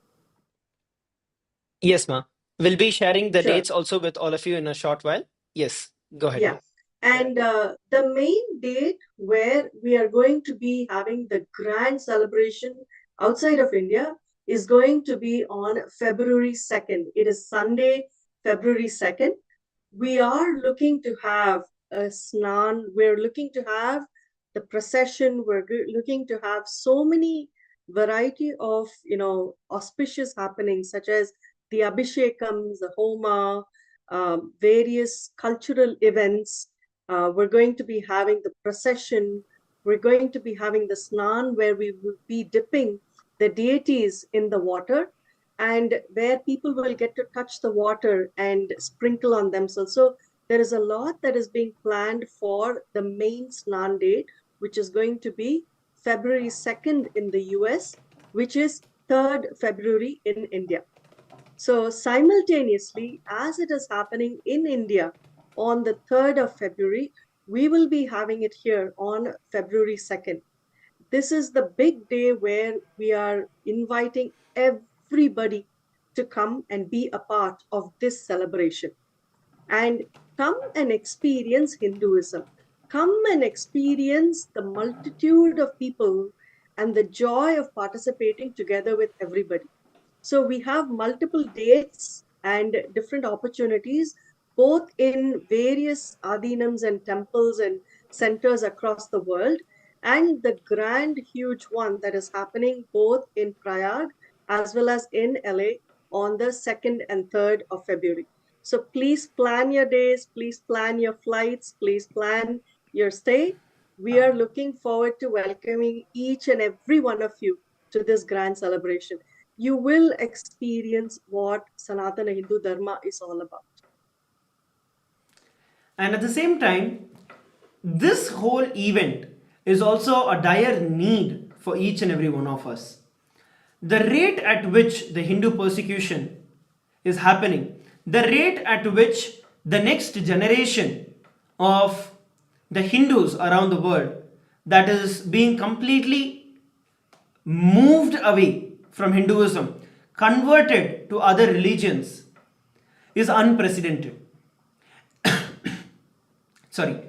Yes, ma. We'll be sharing the Sure. dates also with all of you in a short while. Yes, go ahead, Yeah. ma. And the main date where we are going to be having the grand celebration outside of India is going to be on February 2nd. It is Sunday, February 2nd. We are looking to have a snan. We're looking to have the procession. We're looking to have so many variety of, auspicious happenings, such as the Abhishekams, the Homa, various cultural events. We're going to be having the procession. We're going to be having the snan where we will be dipping the deities in the water, and where people will get to touch the water and sprinkle on themselves. So there is a lot that is being planned for the main snan date, which is going to be February 2nd in the US, which is 3rd February in India. So simultaneously, as it is happening in India on the 3rd of February, we will be having it here on February 2nd. This is the big day where we are inviting everybody to come and be a part of this celebration. And come and experience Hinduism. Come and experience the multitude of people and the joy of participating together with everybody. So we have multiple dates and different opportunities, both in various adinams and temples and centers across the world, and the grand, huge one that is happening both in Prayag as well as in LA on the 2nd and 3rd of February. So please plan your days, please plan your flights, please plan your stay. We are looking forward to welcoming each and every one of you to this grand celebration. You will experience what Sanatana Hindu Dharma is all about. And at the same time, this whole event is also a dire need for each and every one of us. The rate at which the Hindu persecution is happening, the rate at which the next generation of the Hindus around the world that is being completely moved away from Hinduism, converted to other religions, is unprecedented. Sorry.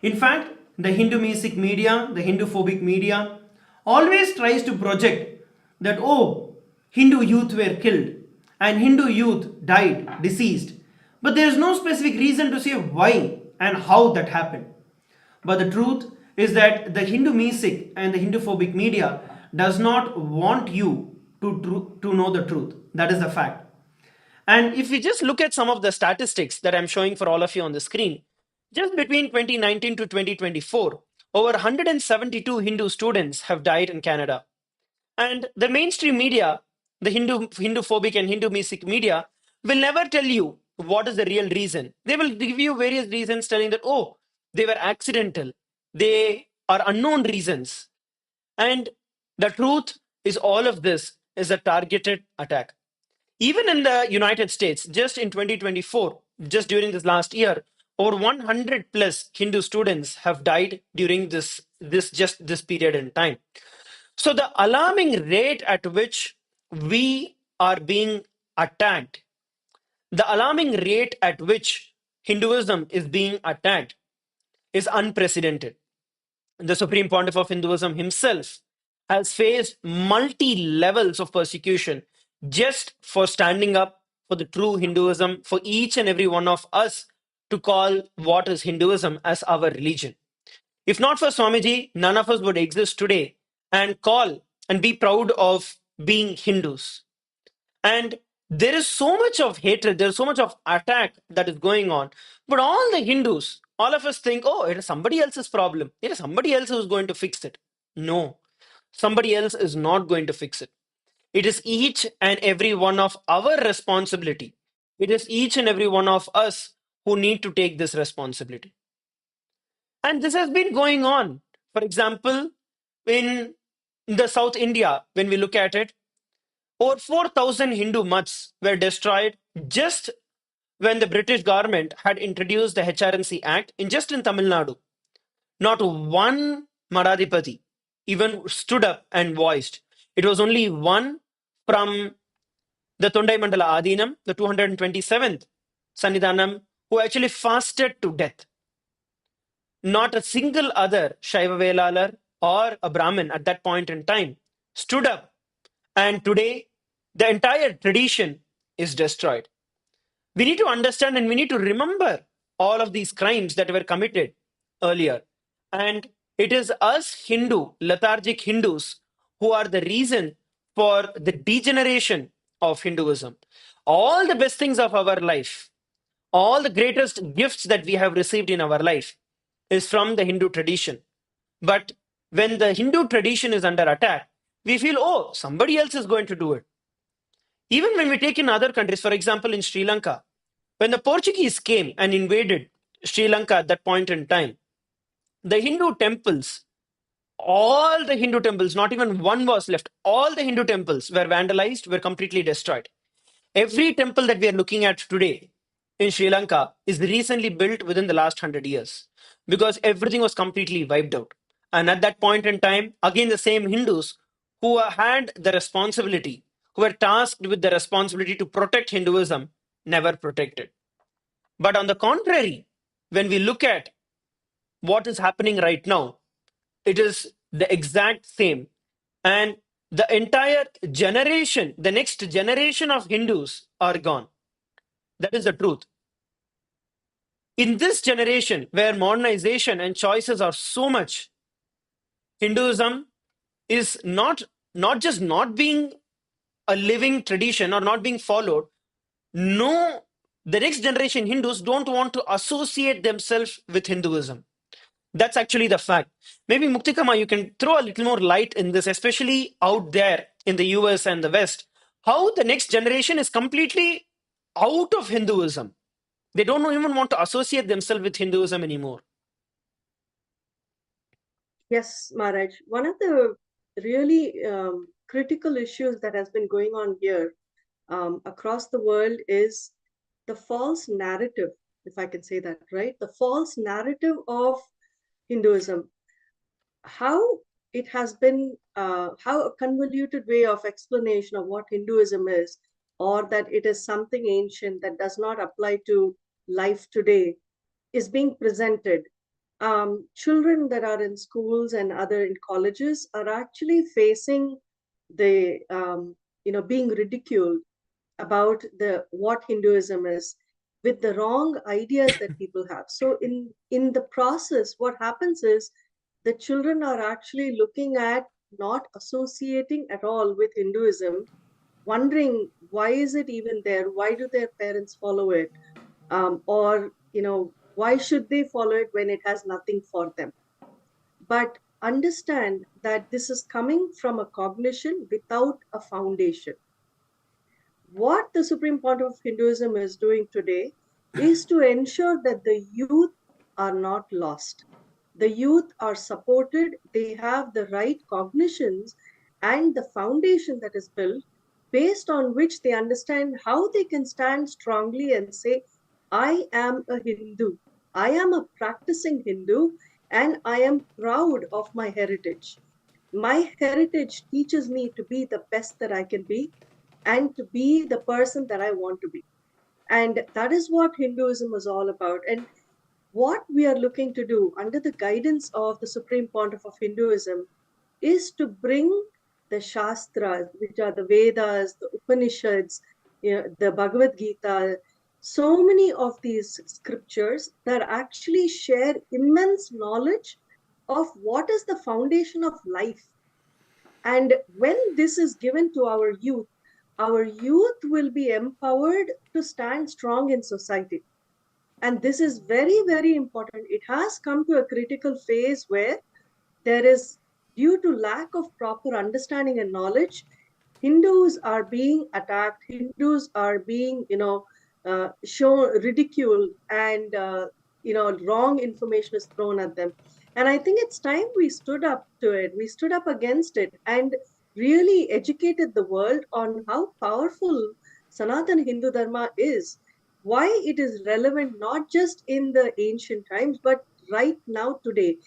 In fact, the Hindu music media, the Hindu phobic media, always tries to project that, oh, Hindu youth were killed and Hindu youth died, deceased. But there is no specific reason to say why and how that happened. But the truth is that the Hindu music and the Hindu phobic media does not want you to know the truth. That is the fact. And if we just look at some of the statistics that I'm showing for all of you on the screen, just between 2019 to 2024, over 172 Hindu students have died in Canada. And the mainstream media, the Hindu phobic and Hindu music media, will never tell you what is the real reason. They will give you various reasons telling that, oh, they were accidental. They are unknown reasons. And the truth is all of this is a targeted attack. Even in the United States, just in 2024, just during this last year, over 100 plus Hindu students have died during this period in time. So the alarming rate at which we are being attacked, the alarming rate at which Hinduism is being attacked is unprecedented. The Supreme Pontiff of Hinduism himself has faced multi levels of persecution just for standing up for the true Hinduism, for each and every one of us to call what is Hinduism as our religion. If not for Swamiji, none of us would exist today and call and be proud of being Hindus. And there is so much of hatred, there is so much of attack that is going on. But all the Hindus, all of us think, oh, it is somebody else's problem. It is somebody else who is going to fix it. No, somebody else is not going to fix it. It is each and every one of our responsibility. It is each and every one of us who need to take this responsibility. And this has been going on. For example, in the South India, when we look at it, over 4,000 Hindu mutts were destroyed just when the British government had introduced the HRNC Act just in Tamil Nadu. Not one Madhadipati even stood up and voiced. It was only one from the Tondai Mandala Adinam, the 227th Sannidhanam, who actually fasted to death. Not a single other Shaiva Velalar or a Brahmin at that point in time stood up. And today, the entire tradition is destroyed. We need to understand and we need to remember all of these crimes that were committed earlier. And it is us Hindu, lethargic Hindus, who are the reason for the degeneration of Hinduism. All the best things of our life, all the greatest gifts that we have received in our life is from the Hindu tradition. But when the Hindu tradition is under attack, we feel, oh, somebody else is going to do it. Even when we take in other countries, for example, in Sri Lanka, when the Portuguese came and invaded Sri Lanka at that point in time, the Hindu temples, all the Hindu temples, not even one was left, all the Hindu temples were vandalized, were completely destroyed. Every temple that we are looking at today in Sri Lanka is recently built within the last 100 years because everything was completely wiped out. And at that point in time, again, the same Hindus who had the responsibility, who were tasked with the responsibility to protect Hinduism, never protected. But on the contrary, when we look at what is happening right now, it is the exact same. And the entire generation, the next generation of Hindus are gone. That is the truth. In this generation, where modernization and choices are so much, Hinduism is not just not being a living tradition or not being followed. No, the next generation Hindus don't want to associate themselves with Hinduism. That's actually the fact. Maybe Muktikama, you can throw a little more light in this, especially out there in the US and the West, how the next generation is completely out of Hinduism. They don't even want to associate themselves with Hinduism anymore. Yes, Maharaj. One of the really critical issues that has been going on here across the world is the false narrative, if I can say that, right? The false narrative of Hinduism. How it has been, how a convoluted way of explanation of what Hinduism is, or that it is something ancient that does not apply to life today, is being presented. Children that are in schools and other in colleges are actually facing the being ridiculed about the what Hinduism is with the wrong ideas that people have. So in the process, what happens is the children are actually looking at not associating at all with Hinduism, wondering why is it even there? Why do their parents follow it? Or why should they follow it when it has nothing for them? But understand that this is coming from a cognition without a foundation. What the Supreme Pontiff of Hinduism is doing today is to ensure that the youth are not lost. The youth are supported, they have the right cognitions and the foundation that is built based on which they understand how they can stand strongly and say, I am a Hindu, I am a practicing Hindu, and I am proud of my heritage. My heritage teaches me to be the best that I can be and to be the person that I want to be. And that is what Hinduism is all about. And what we are looking to do under the guidance of the Supreme Pontiff of Hinduism is to bring the Shastras, which are the Vedas, the Upanishads, the Bhagavad Gita, so many of these scriptures that actually share immense knowledge of what is the foundation of life. And when this is given to our youth will be empowered to stand strong in society. And this is very, very important. It has come to a critical phase where there is, due to lack of proper understanding and knowledge, Hindus are being attacked. Hindus are being, shown ridiculed, and wrong information is thrown at them. And I think it's time we stood up to it. We stood up against it and really educated the world on how powerful Sanatana Hindu Dharma is, why it is relevant not just in the ancient times, but right now today.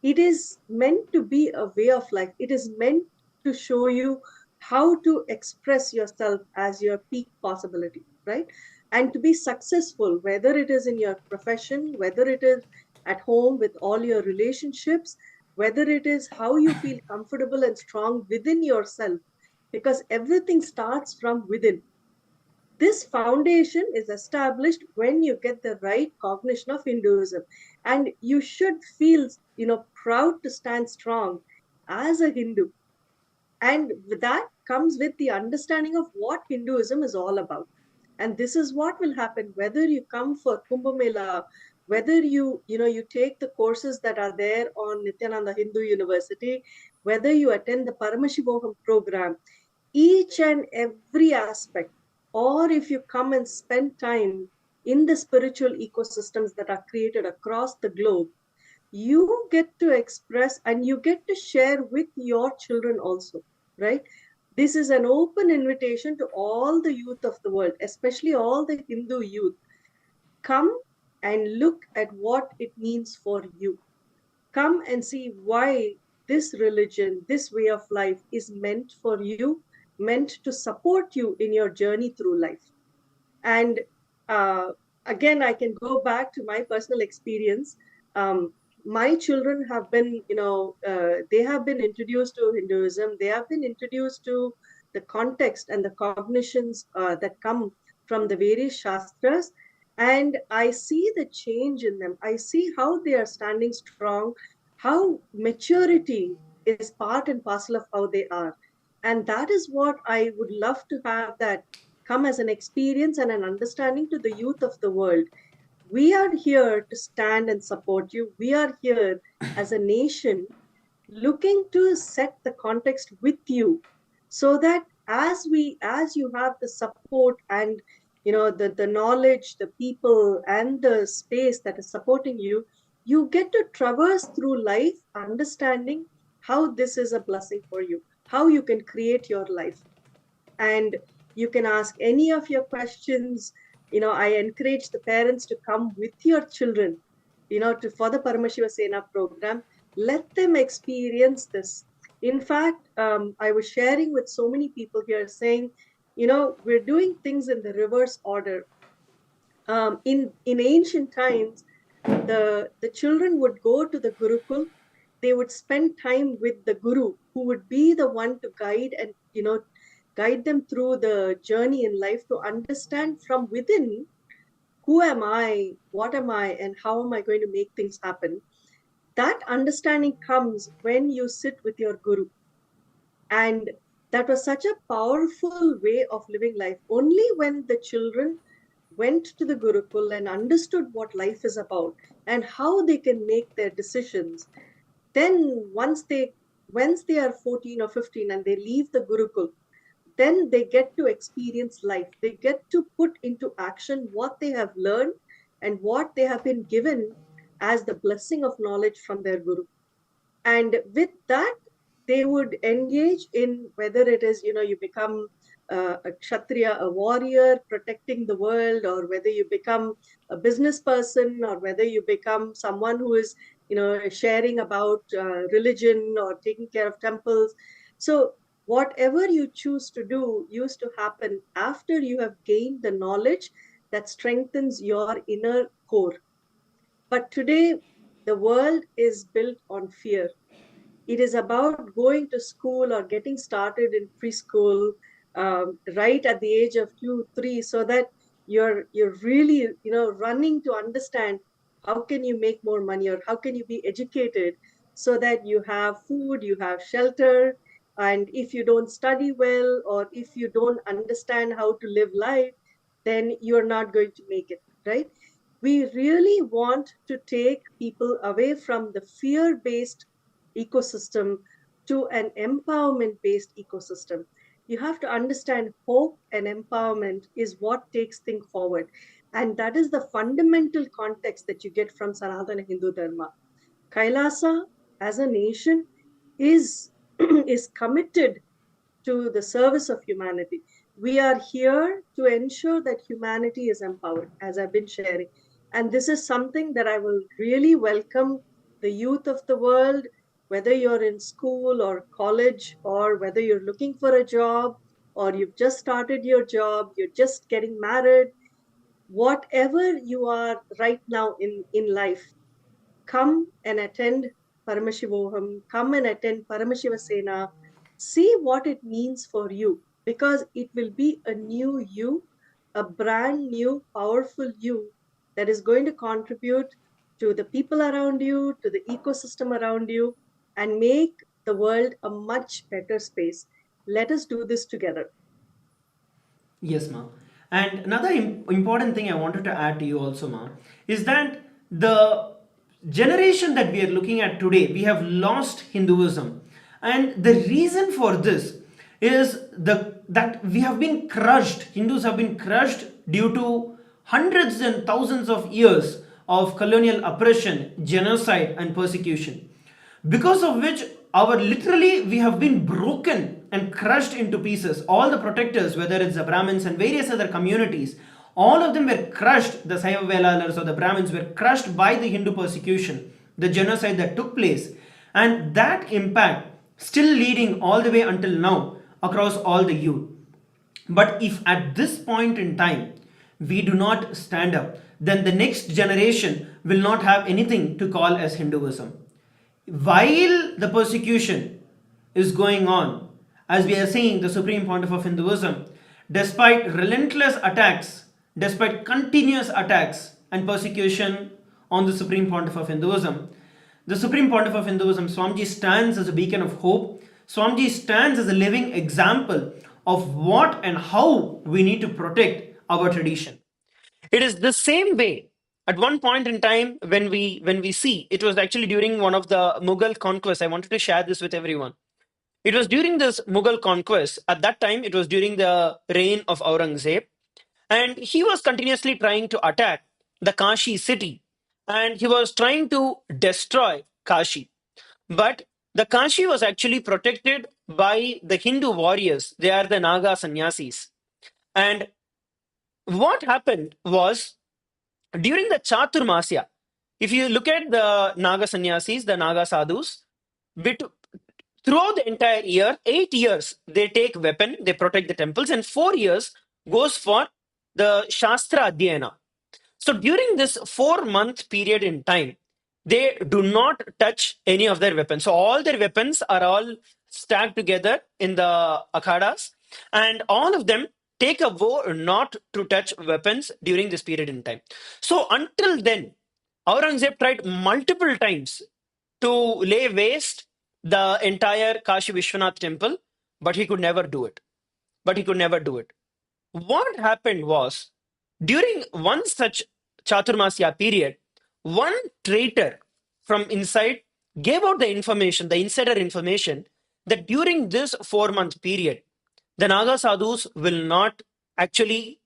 It is meant to be a way of life. It is meant to show you how to express yourself as your peak possibility, right? And to be successful, whether it is in your profession, whether it is at home with all your relationships, whether it is how you feel comfortable and strong within yourself, because everything starts from within. This foundation is established when you get the right cognition of Hinduism, and you should feel, proud to stand strong as a Hindu. And that comes with the understanding of what Hinduism is all about. And this is what will happen whether you come for Kumbh Mela, whether you take the courses that are there on Nityananda Hindu University, whether you attend the Paramashiva program, each and every aspect, or if you come and spend time in the spiritual ecosystems that are created across the globe, you get to express and you get to share with your children also, right? This is an open invitation to all the youth of the world, especially all the Hindu youth. Come and look at what it means for you. Come and see why this religion, this way of life is meant for you, meant to support you in your journey through life. And uh, again, I can go back to my personal experience. My children have been, they have been introduced to Hinduism. They have been introduced to the context and the cognitions that come from the various shastras. And I see the change in them. I see how they are standing strong, how maturity is part and parcel of how they are. And that is what I would love to have, that come as an experience and an understanding to the youth of the world. We are here to stand and support you. We are here as a nation looking to set the context with you, so that as you have the support and the knowledge, the people and the space that is supporting you, you get to traverse through life understanding how this is a blessing for you, how you can create your life. And you can ask any of your questions. I encourage the parents to come with your children, for the Paramashiva Sena program. Let them experience this. In fact, I was sharing with so many people here saying, we're doing things in the reverse order. In ancient times, the children would go to the Gurukul. They would spend time with the Guru, who would be the one to guide and guide them through the journey in life, to understand from within, who am I, what am I, and how am I going to make things happen. That understanding comes when you sit with your Guru. And that was such a powerful way of living life. Only when the children went to the Gurukul and understood what life is about and how they can make their decisions, then once they are 14 or 15 and they leave the Gurukul, then they get to experience life. They get to put into action what they have learned and what they have been given as the blessing of knowledge from their Guru. And with that, they would engage in, whether it is, you become a kshatriya, a warrior protecting the world, or whether you become a business person, or whether you become someone who is, sharing about religion or taking care of temples. So whatever you choose to do used to happen after you have gained the knowledge that strengthens your inner core. But today, the world is built on fear. It is about going to school or getting started in preschool right at the age of 2 3, so that you're really running to understand how can you make more money, or how can you be educated, so that you have food, you have shelter. And if you don't study well, or if you don't understand how to live life, then you're not going to make it, right? We really want to take people away from the fear-based ecosystem to an empowerment-based ecosystem. You have to understand hope and empowerment is what takes things forward. And that is the fundamental context that you get from Sanatana Hindu Dharma. Kailasa as a nation is, is committed to the service of humanity. We are here to ensure that humanity is empowered, as I've been sharing. And this is something that I will really welcome the youth of the world, whether you're in school or college, or whether you're looking for a job, or you've just started your job, you're just getting married, whatever you are right now in life, come and attend Paramashivoham, come and attend Paramashiva Sena, see what it means for you, because it will be a new you, a brand new, powerful you that is going to contribute to the people around you, to the ecosystem around you, and make the world a much better space. Let us do this together. Yes, ma. And another important thing I wanted to add to you also, ma, is that the generation that we are looking at today, we have lost Hinduism. And the reason for this is that we have been crushed, Hindus have been crushed due to hundreds and thousands of years of colonial oppression, genocide, and persecution, because of which our literally we have been broken and crushed into pieces. All the protectors, whether it's the Brahmins and various other communities, all of them were crushed. The Saiva Velalars or the Brahmins were crushed by the Hindu persecution, the genocide that took place, and that impact still leading all the way until now across all the youth. But if at this point in time we do not stand up, then the next generation will not have anything to call as Hinduism. While the persecution is going on, as we are seeing the Supreme Pontiff of Hinduism, despite relentless attacks, despite continuous attacks and persecution on the Supreme Pontiff of Hinduism, the Supreme Pontiff of Hinduism, Swamiji, stands as a beacon of hope. Swamiji stands as a living example of what and how we need to protect our tradition. It is the same way. At one point in time, when we see, it was actually during one of the Mughal conquests. I wanted to share this with everyone. It was during this Mughal conquest. At that time, it was during the reign of Aurangzeb, and he was continuously trying to attack the Kashi city, and he was trying to destroy Kashi. But the Kashi was actually protected by the Hindu warriors. They are the Naga sannyasis. And what happened was, during the Chaturmasya, if you look at the Naga sannyasis, the Naga sadhus, throughout the entire year, 8 years, they take weapon, they protect the temples, and 4 years goes for the Shastra Adhyayana. So during this 4 month period in time, they do not touch any of their weapons. So all their weapons are all stacked together in the akhadas, and all of them take a vow not to touch weapons during this period in time. So until then, Aurangzeb tried multiple times to lay waste the entire Kashi Vishwanath temple, but he could never do it. What happened was, during one such Chaturmasya period, one traitor from inside gave out the information, the insider information, that during this 4 month period, the Naga sadhus will not actually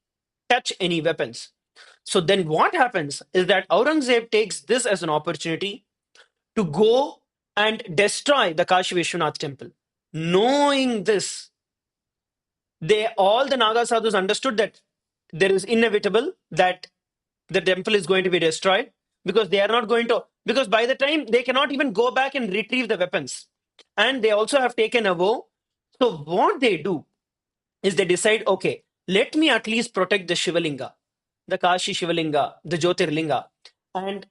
touch any weapons. So then what happens is that Aurangzeb takes this as an opportunity to go and destroy the Kashi Vishwanath temple. Knowing this, all the Naga sadhus understood that there is inevitable that the temple is going to be destroyed, because they are not going to, because by the time they cannot even go back and retrieve the weapons, and they also have taken a vow. So what they do is they decide, okay, let me at least protect the Shivalinga, the Kashi Shivalinga, the Jyotirlinga. And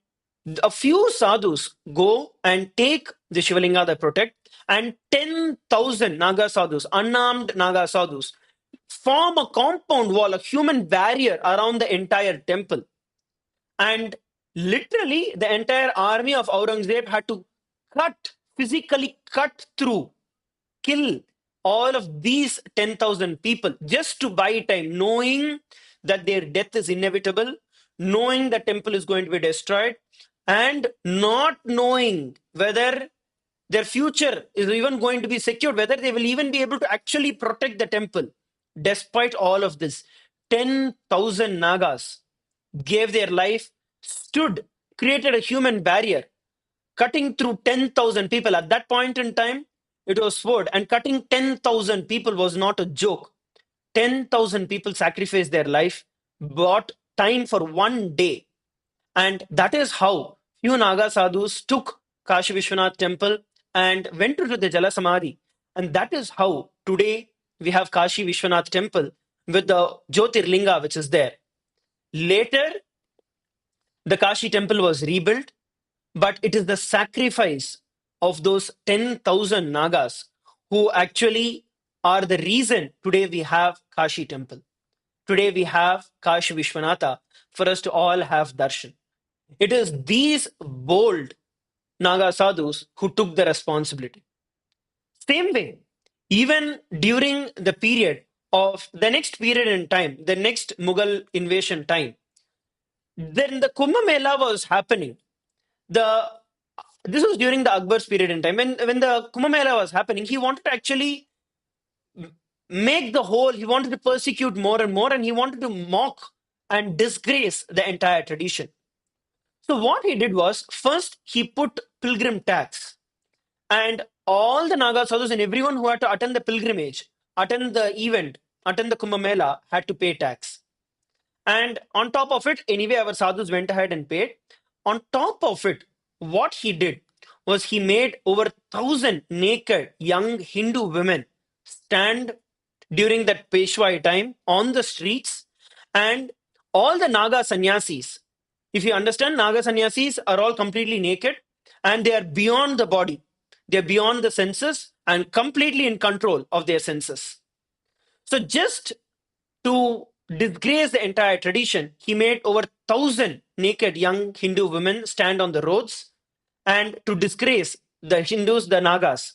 a few sadhus go and take the Shivalinga they protect, and 10,000 Naga sadhus, unarmed Naga sadhus, form a compound wall, a human barrier around the entire temple. And literally, the entire army of Aurangzeb had to physically cut through, kill all of these 10,000 people just to buy time, knowing that their death is inevitable, knowing the temple is going to be destroyed, and not knowing whether their future is even going to be secured, whether they will even be able to actually protect the temple. Despite all of this, 10,000 Nagas gave their life, stood, created a human barrier, cutting through 10,000 people. At that point in time, it was sword, and cutting 10,000 people was not a joke. 10,000 people sacrificed their life, bought time for one day. And that is how few Naga sadhus took Kashi Vishwanath temple and went to the Jala Samadhi. And that is how today we have Kashi Vishwanath temple with the Jyotirlinga which is there. Later, the Kashi temple was rebuilt, but it is the sacrifice of those 10,000 Nagas who actually are the reason today we have Kashi temple. Today we have Kashi Vishwanatha for us to all have darshan. It is these bold Naga sadhus who took the responsibility. Same way, even during the period of the next period in time, the next Mughal invasion time, then the Kumbh Mela was happening. This was during the Akbar's period in time. When the Kumbh Mela was happening, he wanted to actually he wanted to persecute more and more, and he wanted to mock and disgrace the entire tradition. So what he did was, first he put pilgrim tax, and all the Naga sadhus and everyone who had to attend the pilgrimage, attend the event, attend the Kumbh Mela had to pay tax. And on top of it, anyway, our sadhus went ahead and paid. On top of it, what he did was he made over 1,000 naked young Hindu women stand during that Peshwai time on the streets, and all the Naga sannyasis. If you understand, Naga sannyasis are all completely naked and they are beyond the body. They are beyond the senses and completely in control of their senses. So just to disgrace the entire tradition, he made over 1,000 naked young Hindu women stand on the roads, and to disgrace the Hindus, the Nagas.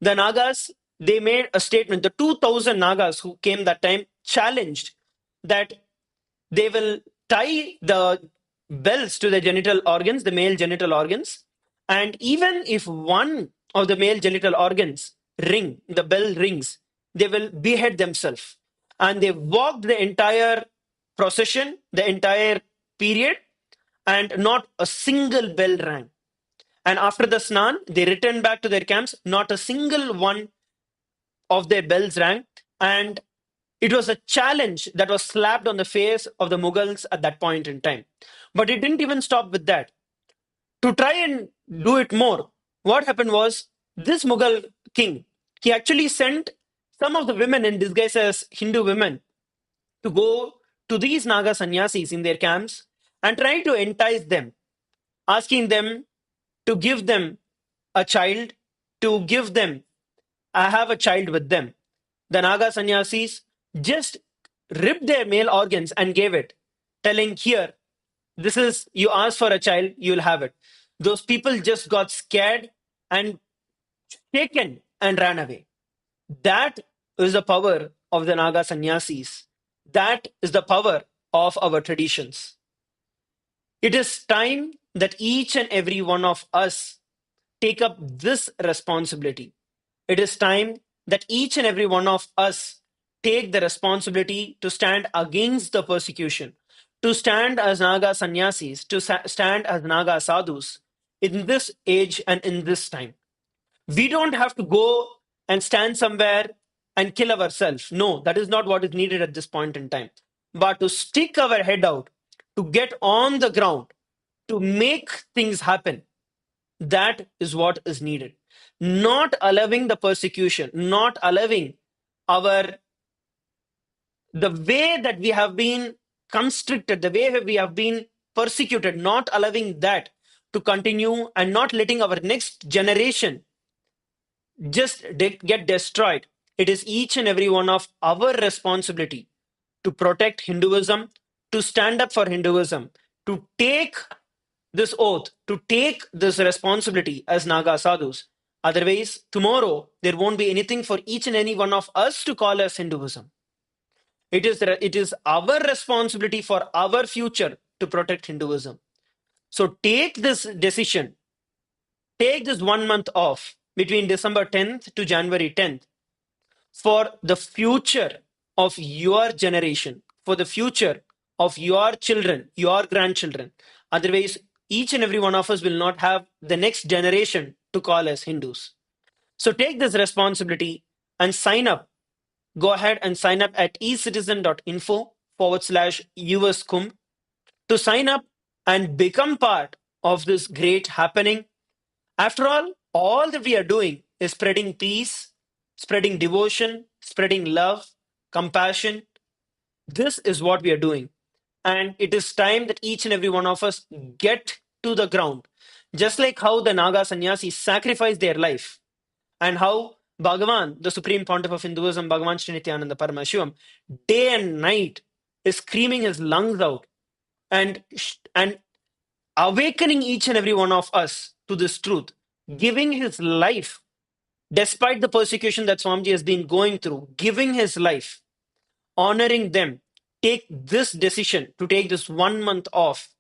The Nagas, they made a statement. The 2,000 Nagas who came that time challenged that they will tie the bells to the genital organs, the male genital organs, and even if one of the male genital organs the bell rings, they will behead themselves. And they walked the entire procession, the entire period, and not a single bell rang. And after the snan, they returned back to their camps. Not a single one of their bells rang. And it was a challenge that was slapped on the face of the Mughals at that point in time. But it didn't even stop with that. To try and do it more, what happened was, this Mughal king, he actually sent some of the women in disguise as Hindu women to go to these Naga sannyasis in their camps and try to entice them, asking them to give them a child, I have a child with them. The Naga sannyasis just ripped their male organs and gave it, telling, here, this is, you ask for a child, you'll have it. Those people just got scared and taken and ran away. That is the power of the Naga sannyasis. That is the power of our traditions. It is time that each and every one of us take up this responsibility. It is time that each and every one of us take the responsibility to stand against the persecution, to stand as Naga sannyasis, to stand as Naga sadhus in this age and in this time. We don't have to go and stand somewhere and kill ourselves. No, that is not what is needed at this point in time. But to stick our head out, to get on the ground, to make things happen, that is what is needed. Not allowing the persecution, not allowing the way that we have been constricted, the way we have been persecuted, not allowing that to continue and not letting our next generation just get destroyed. It is each and every one of our responsibility to protect Hinduism, to stand up for Hinduism, to take this oath, to take this responsibility as Naga sadhus. Otherwise, tomorrow there won't be anything for each and any one of us to call as Hinduism. It is our responsibility for our future to protect Hinduism. So take this decision, take this 1 month off between December 10th to January 10th for the future of your generation, for the future of your children, your grandchildren. Otherwise, each and every one of us will not have the next generation to call as Hindus. So take this responsibility and sign up. Go ahead and sign up at ecitizen.info/US Kumbh to sign up and become part of this great happening. After all that we are doing is spreading peace, spreading devotion, spreading love, compassion. This is what we are doing. And it is time that each and every one of us get to the ground. Just like how the Naga sannyasis sacrificed their life, and how Bhagavan, the Supreme Pontiff of Hinduism, Bhagavan Sri Nithyānanda Paramashivām, day and night is screaming his lungs out and awakening each and every one of us to this truth, giving his life, despite the persecution that Swamiji has been going through, giving his life, honoring them. Take this decision to take this 1 month off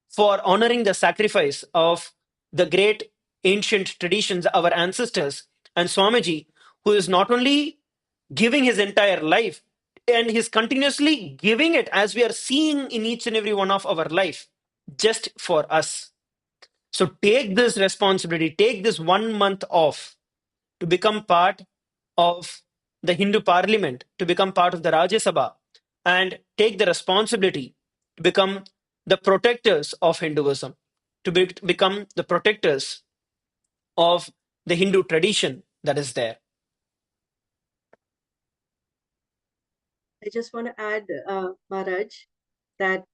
for honoring the sacrifice of the great ancient traditions, our ancestors, and Swamiji, who is not only giving his entire life, and he's continuously giving it as we are seeing in each and every one of our life, just for us. So take this responsibility, take this 1 month off to become part of the Hindu parliament, to become part of the Rajya Sabha, and take the responsibility to become the protectors of Hinduism, to become the protectors of the Hindu tradition that is there. I just want to add, Maharaj, that,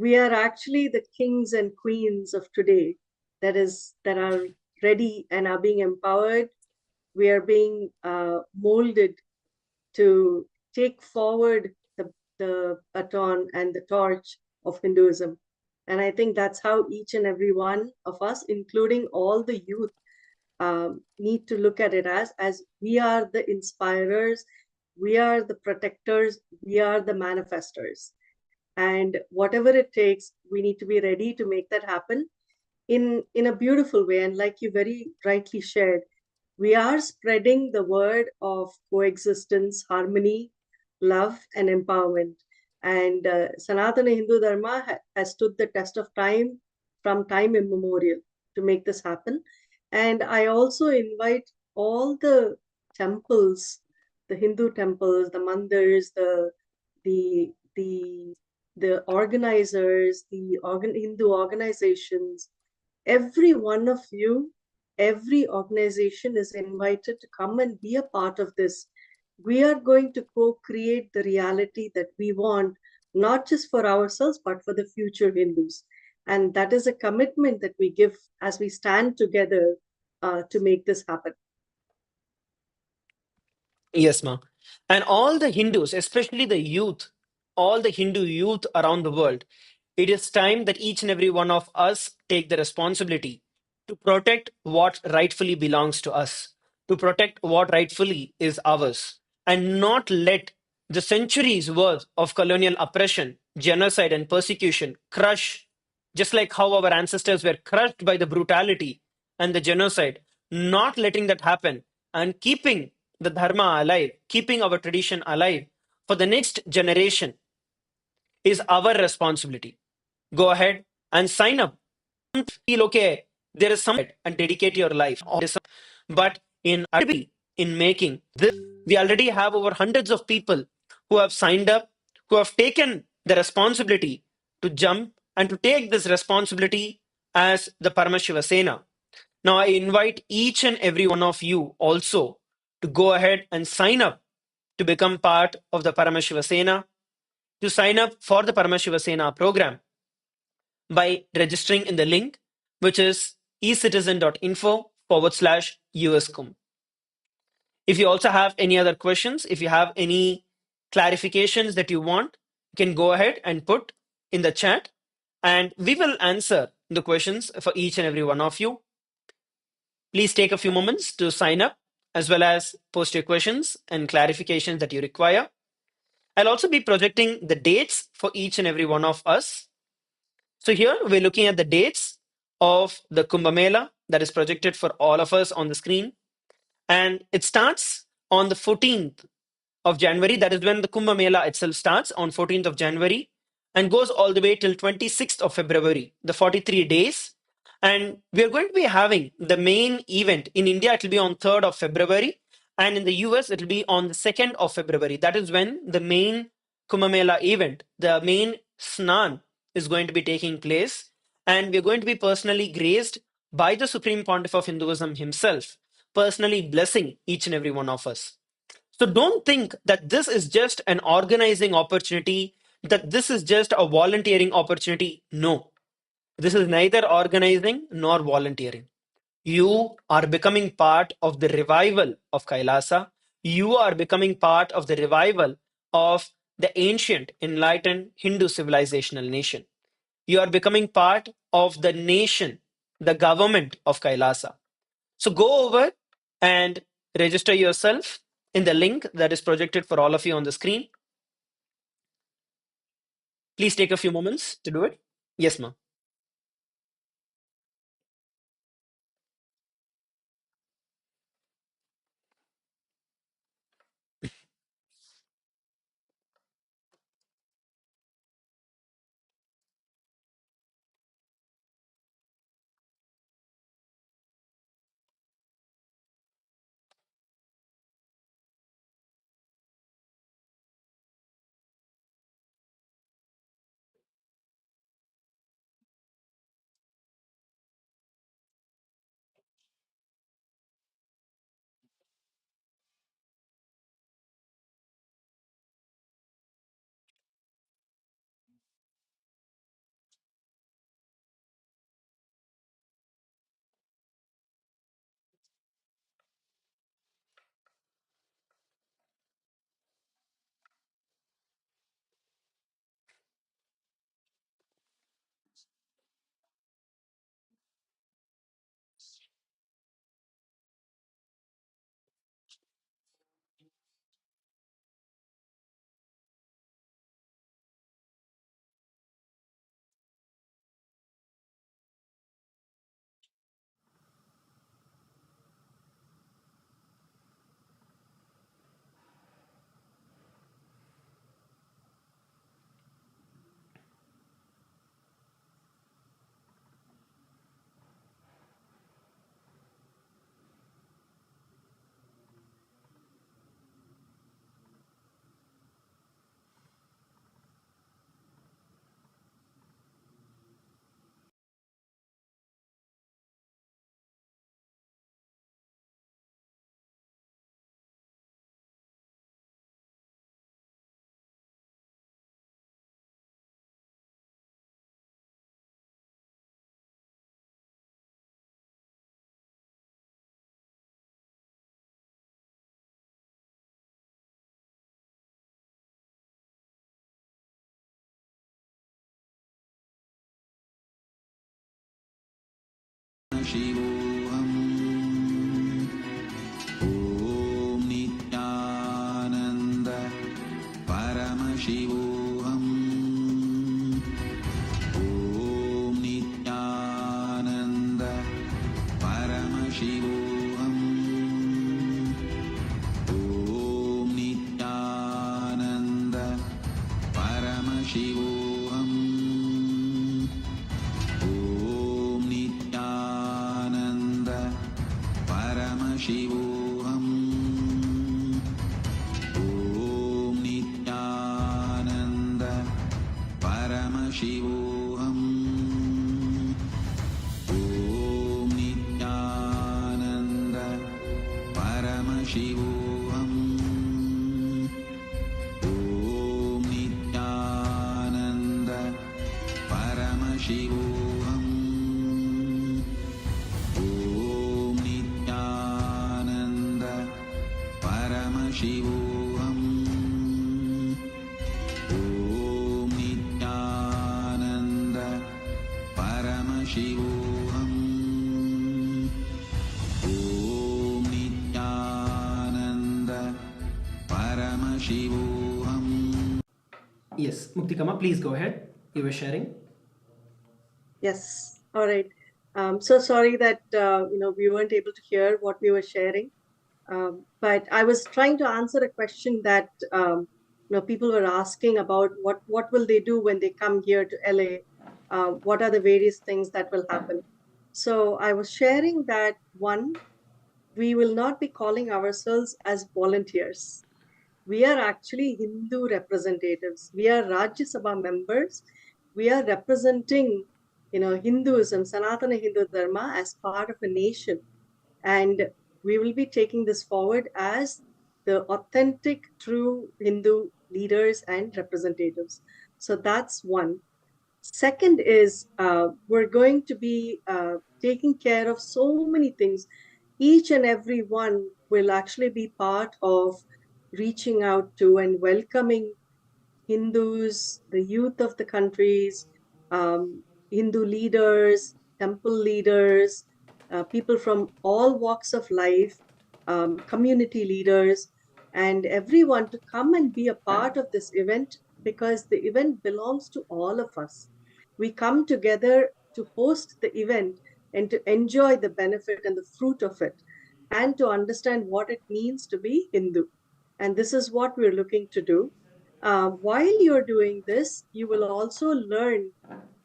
we are actually the kings and queens of today that are ready and are being empowered. We are being molded to take forward the baton and the torch of Hinduism. And I think that's how each and every one of us, including all the youth, need to look at it as we are the inspirers, we are the protectors, we are the manifestors. And whatever it takes, we need to be ready to make that happen in a beautiful way. And like you very rightly shared, we are spreading the word of coexistence, harmony, love, and empowerment. And Sanatana Hindu Dharma has stood the test of time from time immemorial to make this happen. And I also invite all the temples, the Hindu temples, the mandirs, the organizers, the Hindu organizations, every one of you, every organization is invited to come and be a part of this. We are going to co-create the reality that we want, not just for ourselves, but for the future Hindus. And that is a commitment that we give as we stand together to make this happen. Yes, ma. And all the Hindus, especially the youth, all the Hindu youth around the world, it is time that each and every one of us take the responsibility to protect what rightfully belongs to us, to protect what rightfully is ours, and not let the centuries worth of colonial oppression, genocide, and persecution crush, just like how our ancestors were crushed by the brutality and the genocide, not letting that happen and keeping the dharma alive, keeping our tradition alive for the next generation is our responsibility. Go ahead and sign up. Feel okay, there is some and dedicate your life. But in making this, we already have over hundreds of people who have signed up, who have taken the responsibility to jump and to take this responsibility as the Paramashiva Sena. Now I invite each and every one of you also to go ahead and sign up to become part of the Paramashiva Sena, to sign up for the Paramashiva Sena program by registering in the link, which is ecitizen.info/US Kumbh. If you also have any other questions, if you have any clarifications that you want, you can go ahead and put in the chat, and we will answer the questions for each and every one of you. Please take a few moments to sign up as well as post your questions and clarifications that you require. I'll also be projecting the dates for each and every one of us. So here we're looking at the dates of the Kumbh Mela that is projected for all of us on the screen. And it starts on the 14th of January. That is when the Kumbh Mela itself starts on 14th of January and goes all the way till 26th of February, the 43 days. And we are going to be having the main event in India. It will be on 3rd of February. And in the US, it will be on the 2nd of February. That is when the main Kumbh Mela event, the main Snan, is going to be taking place. And we're going to be personally graced by the Supreme Pontiff of Hinduism himself, personally blessing each and every one of us. So don't think that this is just an organizing opportunity, that this is just a volunteering opportunity. No, this is neither organizing nor volunteering. You are becoming part of the revival of Kailasa. You are becoming part of the revival of the ancient, enlightened Hindu civilizational nation. You are becoming part of the nation, the government of Kailasa. So go over and register yourself in the link that is projected for all of you on the screen. Please take a few moments to do it. Yes, ma'am. शिवोऽहम् ॐ नित्यानन्द परमशिवोऽहम् ॐ नित्यानन्द परमशिवोऽहम् ॐ नित्यानन्द परमशिवोऽहम् शिवोऽहम् ॐ नित्यानन्द परमशिवोऽहम् ॐ नित्यानन्द परमशिवोऽहम् ॐ नित्यानन्द परमशिवोऽहम् शिवोऽहम् ॐ Nityanand Paramashivoham. Om Nityananda Paramashivoham. Yes, Muktikama, please go ahead. You were sharing. Yes. All right. So sorry that we weren't able to hear what we were sharing. But I was trying to answer a question that people were asking about what will they do when they come here to LA? What are the various things that will happen? So I was sharing that one, we will not be calling ourselves as volunteers. We are actually Hindu representatives. We are Rajya Sabha members. We are representing, Hinduism, Sanatana Hindu Dharma as part of a nation. And we will be taking this forward as the authentic, true Hindu leaders and representatives. So that's one. Second is we're going to be taking care of so many things. Each and every one will actually be part of reaching out to and welcoming Hindus, the youth of the countries, Hindu leaders, temple leaders, people from all walks of life, community leaders, and everyone to come and be a part of this event, because the event belongs to all of us. We come together to host the event and to enjoy the benefit and the fruit of it, and to understand what it means to be Hindu. And this is what we're looking to do. While you're doing this, you will also learn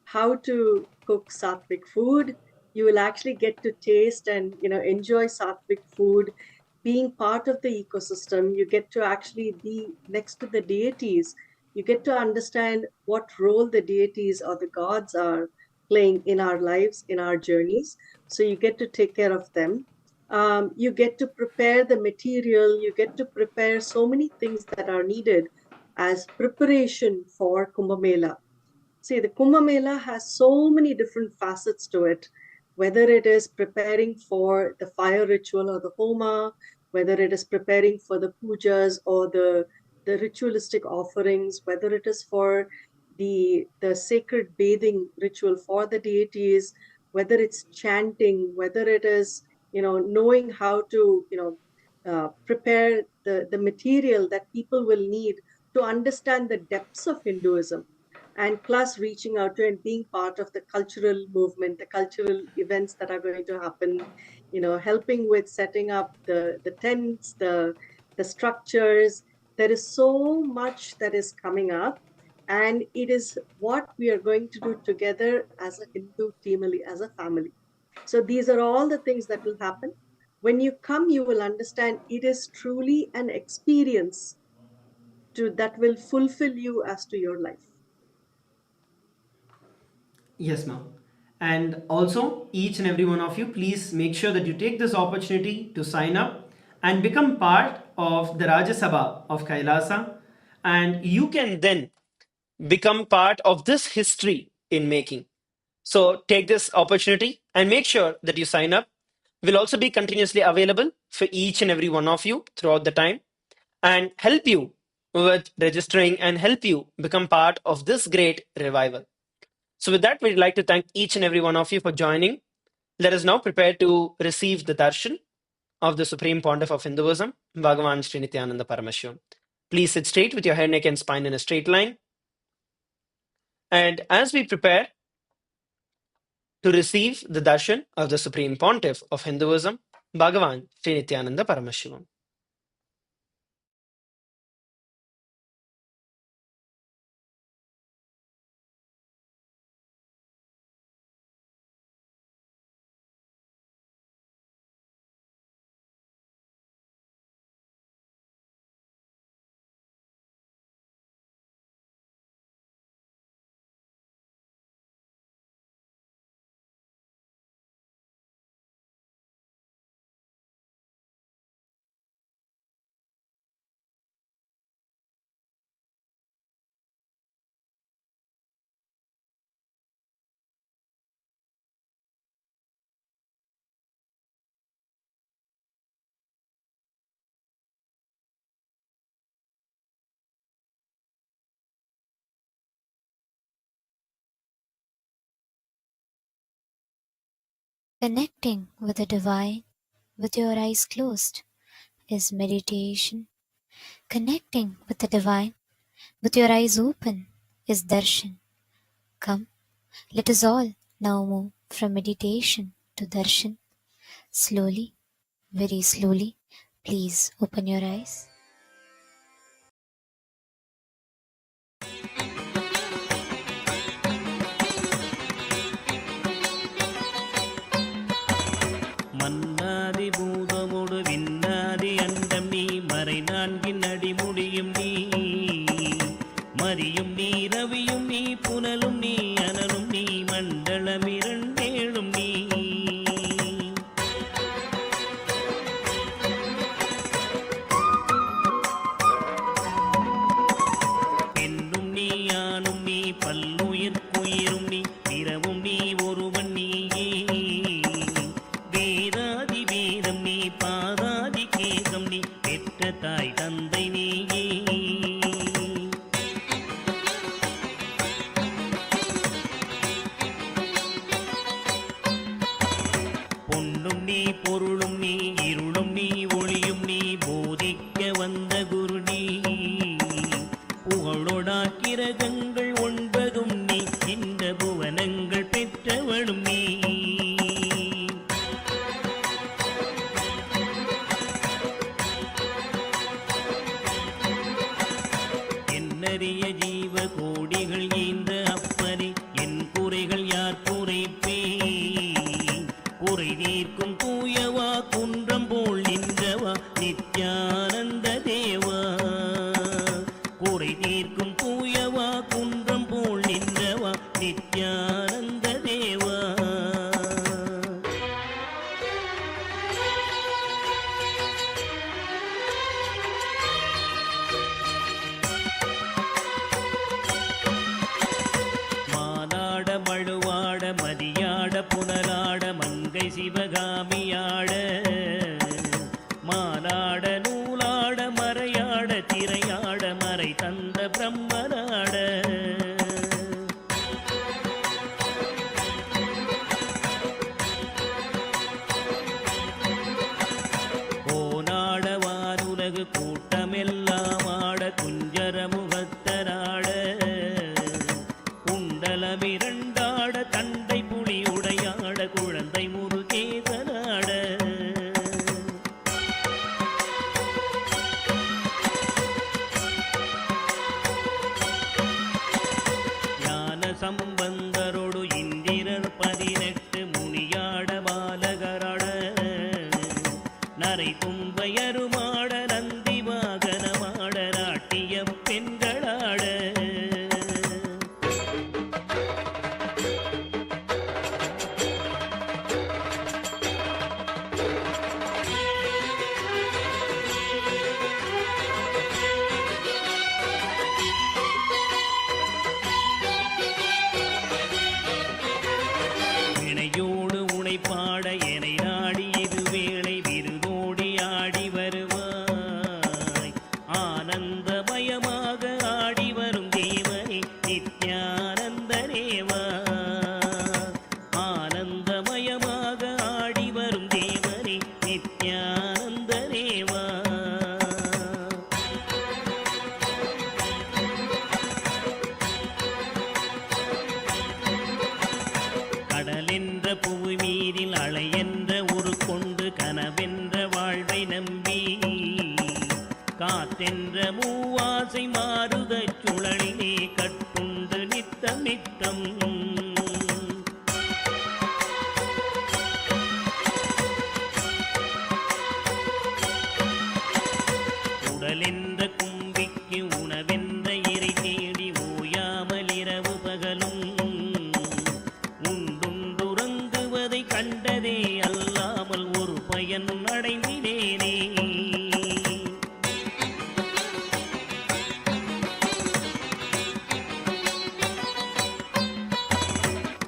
how to cook sattvic food. You will actually get to taste and enjoy sattvic food. Being part of the ecosystem, you get to actually be next to the deities. You get to understand what role the deities or the gods are playing in our lives, in our journeys. So you get to take care of them. You get to prepare the material. You get to prepare so many things that are needed as preparation for Kumbh Mela. See, the Kumbh Mela has so many different facets to it, whether it is preparing for the fire ritual or the homa, whether it is preparing for the pujas or the ritualistic offerings, whether it is for the sacred bathing ritual for the deities, whether it's chanting, whether it is, knowing how to, prepare the material that people will need to understand the depths of Hinduism, and plus reaching out to and being part of the cultural movement, the cultural events that are going to happen, helping with setting up the tents, the structures. There is so much that is coming up, and it is what we are going to do together as a Hindu team, as a family. So these are all the things that will happen. When you come, you will understand it is truly an experience that will fulfill you as to your life. Yes, ma'am. And also, each and every one of you, please make sure that you take this opportunity to sign up and become part of the Rajya Sabha of Kailasa. And you can then become part of this history in making. So take this opportunity and make sure that you sign up. We'll also be continuously available for each and every one of you throughout the time and help you with registering and help you become part of this great revival. So with that, we'd like to thank each and every one of you for joining. Let us now prepare to receive the darshan of the Supreme Pontiff of Hinduism, Bhagavan Sri Nithyananda Paramashivam. Please sit straight with your head, neck, and spine in a straight line. And as we prepare to receive the darshan of the Supreme Pontiff of Hinduism, Bhagavan Sri Nithyananda Paramashivam. Connecting with the divine with your eyes closed is meditation. Connecting with the divine with your eyes open is darshan. Come, let us all now move from meditation to darshan. Slowly, very slowly, please open your eyes. மன்னாதி பூதமோடு விண்ணாதி அண்டம் நீ மறை நான்கின் அடிமுடியும் நீ மரியும் நீ ரவியும் நீ புனலும் நீ அனலும் நீ மண்டலம் இரண்டேழும் நீ பெண்ணும் நீ ஆணும் நீ பல்லுயிர்க்குயிரும் நீ பிறவும் நீ ஒருவன் நீயே வேதாதி வேதம் நீ பாதாதி கேதம் நீ பெற்ற தாய் தந்தை நீயே பொன்னும் நீ பொருளும் நீ இருளும் நீ ஒளியும் நீ போதிக்க வந்த குரு நீ புகழோடா கிரகங்கள் ஒன்பதும் நீ இந்த புவனங்கள் பெற்றவளும் நீ என்னறிய ஜீவ கோடிகள் ஈந்த அப்பனே என் குறைகள் யார் குறைப்பே குறை நீர்க்கும் தூயவா குன்றம் போல் நின்றவா நித்யானந்த தேவா குறை தீர்க்கும் தூயவா குன்றம் போல் நின்றவா நித்யானந்த தேவா மானாட மழுவாட மதியாட புனலாட மங்கை சிவகாமியாட மானாட நூலாட மறையாட திரையாட மறை தந்த பிரம்மனாட கோனாட வானுலகு கூட்டமெல்லாம் ஆட குஞ்சர முகத்தராட குண்டலமிரண்டாட தண்டை புலி உடையாட குழந்தை முருகேசனாட ஞான சம்பந்தரோடு இந்திரர் 18 முனியாட பாலகராட நரை தும்பையருமாட நந்தி வாகனமாட நாட்டிய பெண்களாட இணையோடு உனைப்பாட எனை நாடி இது வேளை விருதோடி ஆடி வருவாய் ஆனந்தமயமாக ஆடி வரும் தேவனே நித்யானந்த தேவா ஆனந்தமயமாக ஆடி வரும் தேவனே நித்யானந்த தேவா கடலென்ற புவி மீதில் அலையென்ற ஒரு கொண்டு கனவென்ற வாழ்வை நம்பி காத்தென்ற மூவாசை மாறுதச் சுழலிலே கட்டுண்டு நித்தம் நித்தம் உடலென்ற கும்பிக்கு உணவென்ற இறை தேடி ஓயாமல் இரவு பகலும் உண்டுறங்குவதை கண்டதே அல்லாமல் ஒரு பயன் அடைந்தினேனே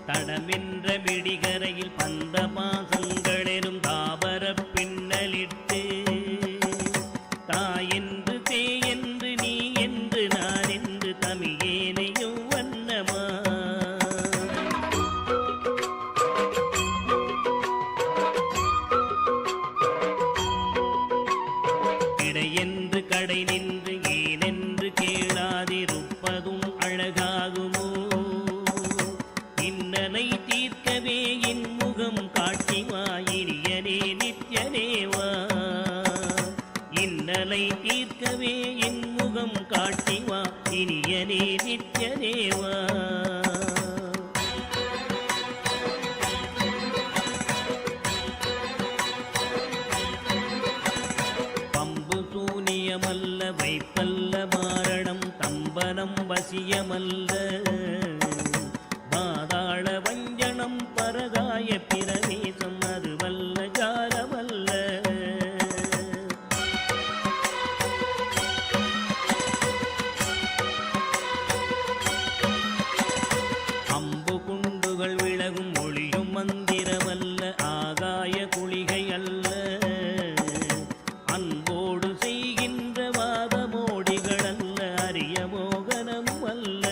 தடமென்ற விடிகரையில் பந்த மாசங்களெனும் தாவர பின்னலிட்டு தாயென்று தேயென்று நீ என்று நான் என்று தமிழேனையும் வண்ணமா சத்தியமல்ல. பாதாள வஞ்சனம் பரகாய பிரவேசம் அதுவல்ல ஜாலமல்ல. அம்பு குண்டுகள் விலகும் ஒளியும் மந்திரமல்ல ஆகாய குளிகை அல்ல. அன்போடு செய்கின்ற வாதமோடிகள் அல்ல அரிய மோகனம் அல்ல.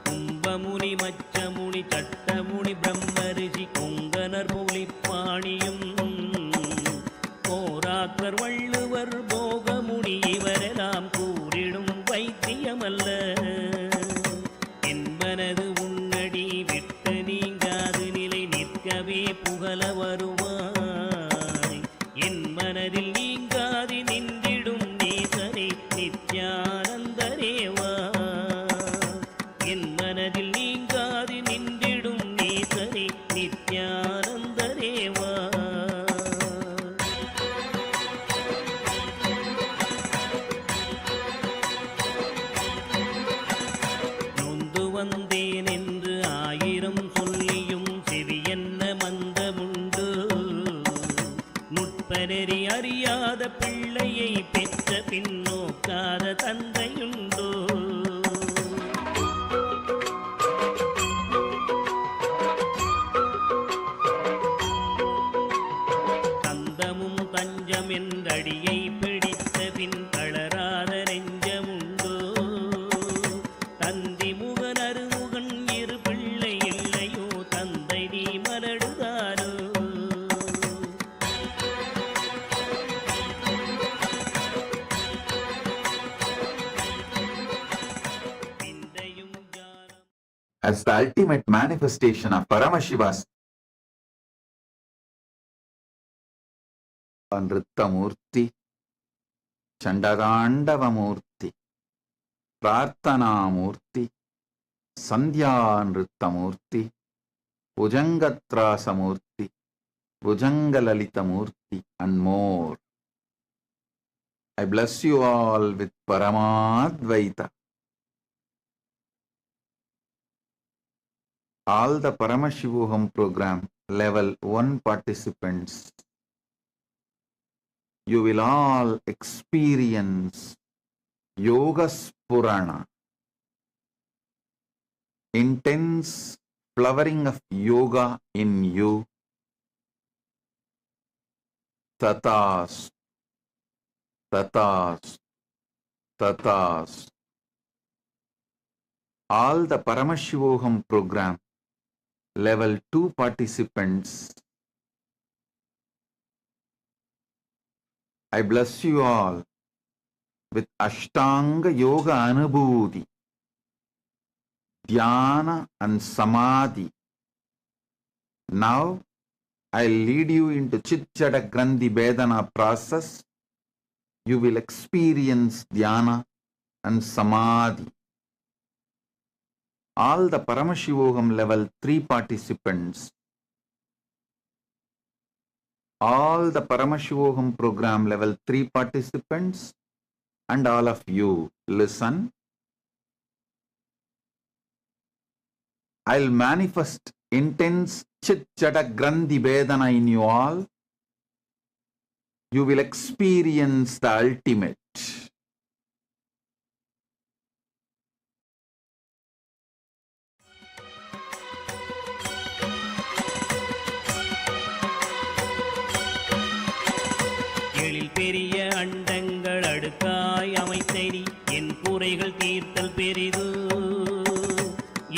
கும்பமுனி மச்சமுனி தட்டமுனி பிரம்மரிஷி கொங்கனர் புலிப்பாணியும் போராக்கர் வள்ளுவர் போகமுனி இவரெல்லாம் கூறிடும் வைத்தியமல்ல. என்பனது உன்னடி விட்டு நீங்காது நிலை நிற்கவே புகழ வருவாய். என் மனதில் நீங்காது நின்றிடும் நேசரே நித்யானந்தரேவா. என் மனதில் நீங்காது நின்றிடும் நேசரே நித்யானந்தரேவா. நொந்து வந்தேன் என்று ஆயிரம் சொல்லியும் செவியென்ன மந்தமுண்டு. நுட்பநெறி அறியாத பிள்ளையை பெற்ற பின்னோக்காத தந்தையுண்டோ. தந்தமும் தஞ்சம் என்றடியை பிடித்த பின் தளராத நெஞ்சமுண்டோ. தந்தி முகன் அருமுகன் இரு பிள்ளை இல்லையோ தந்தை நீ மலடுதாரோ. விந்தையும் ஞானம் as the ultimate manifestation of Paramashiva's Nritta Murthy, Chandagandava Murthy, Prarthana Murthy, Sandhya Nritta Murthy, Bhujangatrasa Murthy, Bhujangalalita Murthy, and more. I bless you all with Paramadvaita. All the Paramashivoham program level 1 participants, you will all experience Yoga Spurana, intense flowering of yoga in you. Tatas, tatas, tatas. All the Paramashivoham program level 2 participants, I bless you all with Ashtanga Yoga Anubhuti, Dhyana and Samadhi. Now, I'll lead you into Chit-Jada Grandhi Vedana process. You will experience Dhyana and Samadhi. All the Paramashivoham level 3 participants, all the Paramashivoham program level 3 participants, and all of you, listen. I'll manifest intense Chit-Jada Grandhi Vedana in you all. You will experience the ultimate. எழில் பெரிய அண்டங்கள் அடுக்காய் அமைத்தடி என் குறைகள் தீர்த்தல் பெரிது.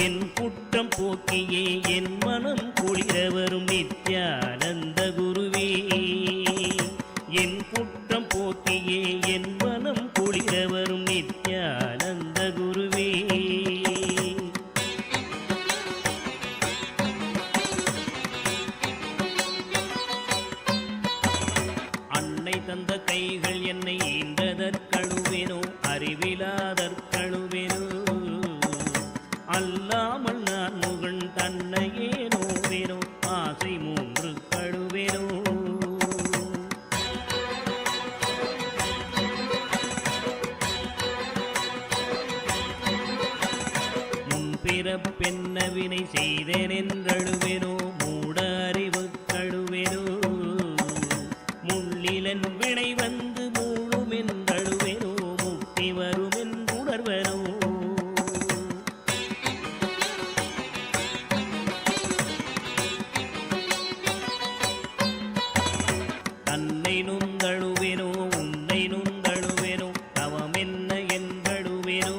என் குற்றம் போக்கியே என் மனம் குளிர வரும் நித்யானந்த குருவே. என் குற்றம் போக்கியே என் மனம் குளிர வரும் நித்யானந்த குருவே. அன்னை தந்த கைகள் என்னை ஈன்றதற்கழுவேனோ அறிவிலாதற்கழுவேனோ. அல்லாமல் நான் முகன் தன்னையே நோவேனோ ஆசை மூன்று கழுவேனோ. பிறப்பென்ன வினை செய்தேன் என்றழுவேனோ மூட அறிவு கழுவேனோ முள்ளிலன் வினை வந்து மூழும் என்றழுவேனோ முக்தி வரும் என்றுணர்வனோ தன்னை நுந்தழுவேனோ உன்னை நுந்தழுவேனோ தவமென்ன என்றழுவேனோ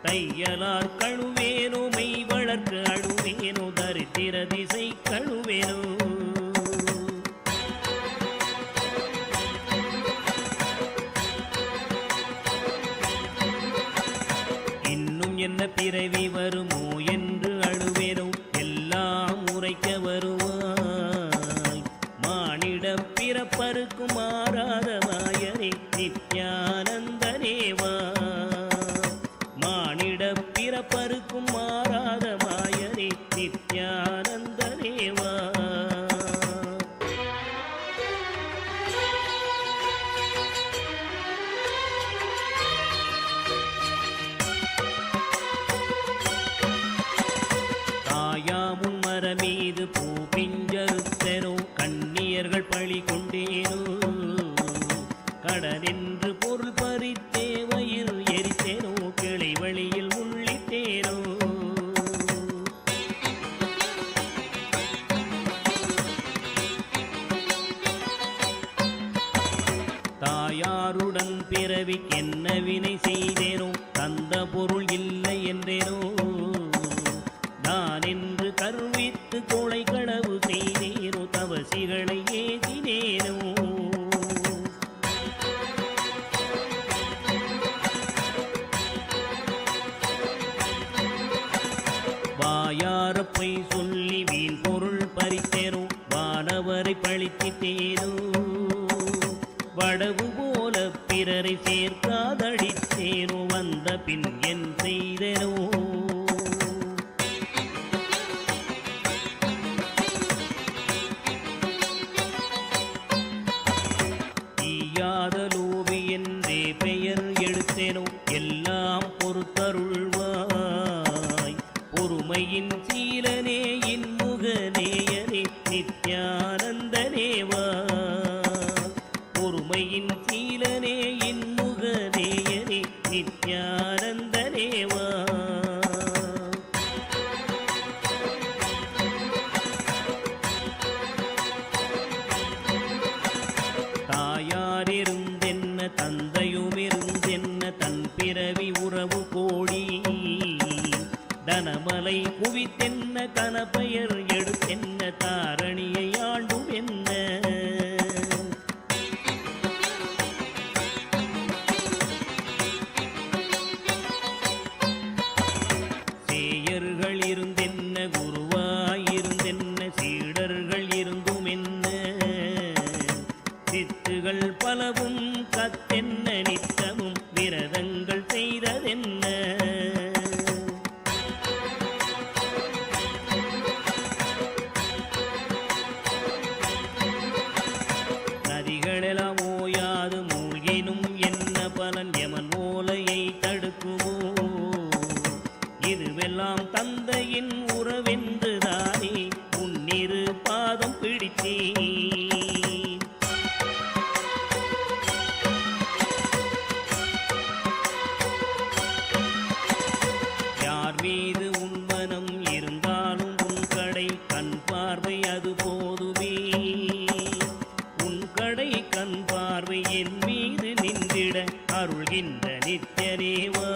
தையலார் கழுவேனோ மெய் வளர்க்கு அழுவேனோ தரித்திர திசை கழுவேனோ இன்னும் என்ன பிறவி வருமோ என்று அழுவேனோ எல்லாம் உரைக்க வருவாய் மானிட பிறப்பருக்கும் மாறாத வாயனே நித்யானந்தனேவா மானிட பிறப்பருக்கும் மாறாத மாயனே நித்யானந்தனேவா தாயாமுன் மரமீது பூ பிஞ்சறுத்தனோ கண்ணியர்கள் பழி கொண்டேனோ கடனென்று பொருள் பறித்தே வயிறு எரித்தேனோ கிளை வழியில் முள்ளிட்டேனோ தாயாருடன் பிறவிக்கென்ன வினை செய்தேனோ தந்த பொருள் இல்லை என்றேனோ நான் என்று கருவித்து கொலை களவு செய்தேனோ தவசிகளை ஏதினேனோ வாயாரப்பை சொல்லி வீண் பொருள் பறித்தேனோ வானவரை பழித்திட்டேனோ வடவு போல பிறரை சேர்க்காதடித்தேனோ வந்த பின் என் செய்தேனோ ஈயாத லோபி என்றே பெயர் எடுத்தேனோ எல்லாம் பொறுத்தருள்வாய் பொறுமையின் சீலனே இன்முகநேயனே நித்யானந்தனேவா பொறுமையின் சீலனே இன்முகநேயனே நித்யானந்தனேவா தாயாரிருந்தென்ன தந்தையுமிருந்தென்ன தன் பிறவி உறவு கோடி தனமலை குவித்தென்ன கனப்பெயர் எடுத்தென்ன தாரணியை ஆண்டும் என்ன சேயர்கள் இருந்தென்ன குருவாயிருந்தென்ன சீடர்கள் இருந்தும் என்ன சித்துகள் பலவும் கத்தென்ன நித்தமும் விரதங்கள் செய்ததென்ன நதிகளெல்லாம் ஓயாது மூழ்கினும் என்ன பலன் யமன் ஓலையை தடுக்குமோ இதுவெல்லாம் தந்தையின் உறவென்றுதானே உன்னிரு பாதம் பிடித்தேன் யார் மீது உன் மனம் இருந்தாலும் உன் கடை கண் பார்வை அது போதுமே உன் கடை கண் பார்வை என் மீது நின்றிட அருள்கின்ற நித்யனேவா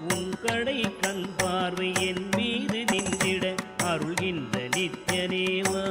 உன் கடை கண் பார்வை என் மீது நின்றிட அருள்கின்ற நித்யனேவா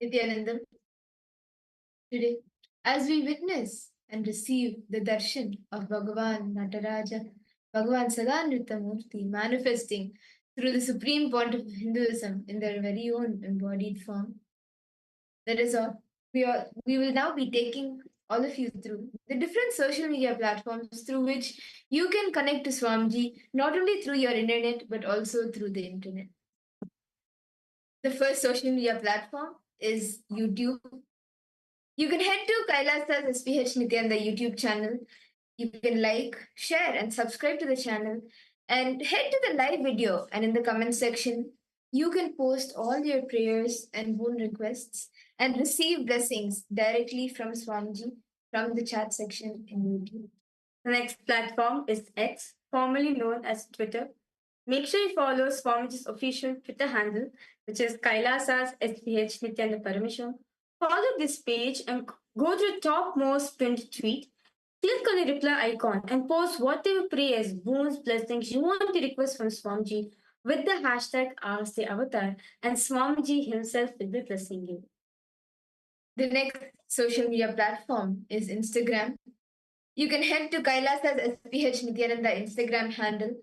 Nithyanandam, today, as we witness and receive the darshan of Bhagavan Nataraja, Bhagavan Sada Nritta Murthy manifesting through the Supreme Pontiff of Hinduism in their very own embodied form, that is all. We will now be taking all of you through the different social media platforms through which you can connect to Swamiji, not only through your internet, but also through the internet. The first social media platform is YouTube. You can head to Kailasa's SPH Nityananda YouTube channel. You can like, share, and subscribe to the channel. And head to the live video, and in the comment section, you can post all your prayers and boon requests and receive blessings directly from Swamiji from the chat section in YouTube. The next platform is X, formerly known as Twitter. Make sure you follow Swamiji's official Twitter handle, which is Kailasa's SPH Nityananda Paramasham. Follow this page and go to the topmost pinned tweet. Click on the reply icon and post whatever prayers, boons, blessings you want to request from Swamiji with the hashtag Ask the Avatar, and Swamiji himself will be blessing you. The next social media platform is Instagram. You can head to Kailasa's SPH Nityananda Instagram handle,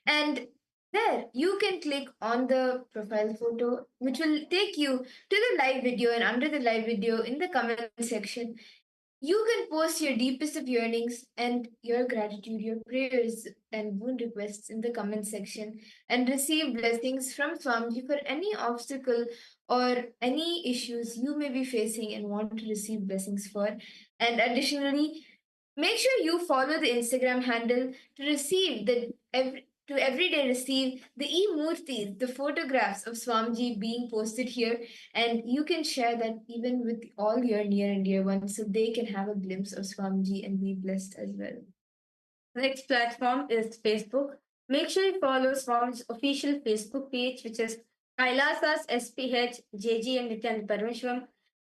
and there you can click on the profile photo, which will take you to the live video. And under the live video, in the comment section, you can post your deepest of yearnings and your gratitude, your prayers and boon requests in the comment section and receive blessings from Swamiji for any obstacle or any issues you may be facing and want to receive blessings for. And additionally, make sure you follow the Instagram handle to receive to every day receive the e-murtis, the photographs of Swamiji being posted here, and you can share that even with all your near and dear ones so they can have a glimpse of Swamiji and be blessed as well. The next platform is Facebook. Make sure you follow Swamiji's official Facebook page, which is Kailasa's SPH JG and Nityananda Paramashvam.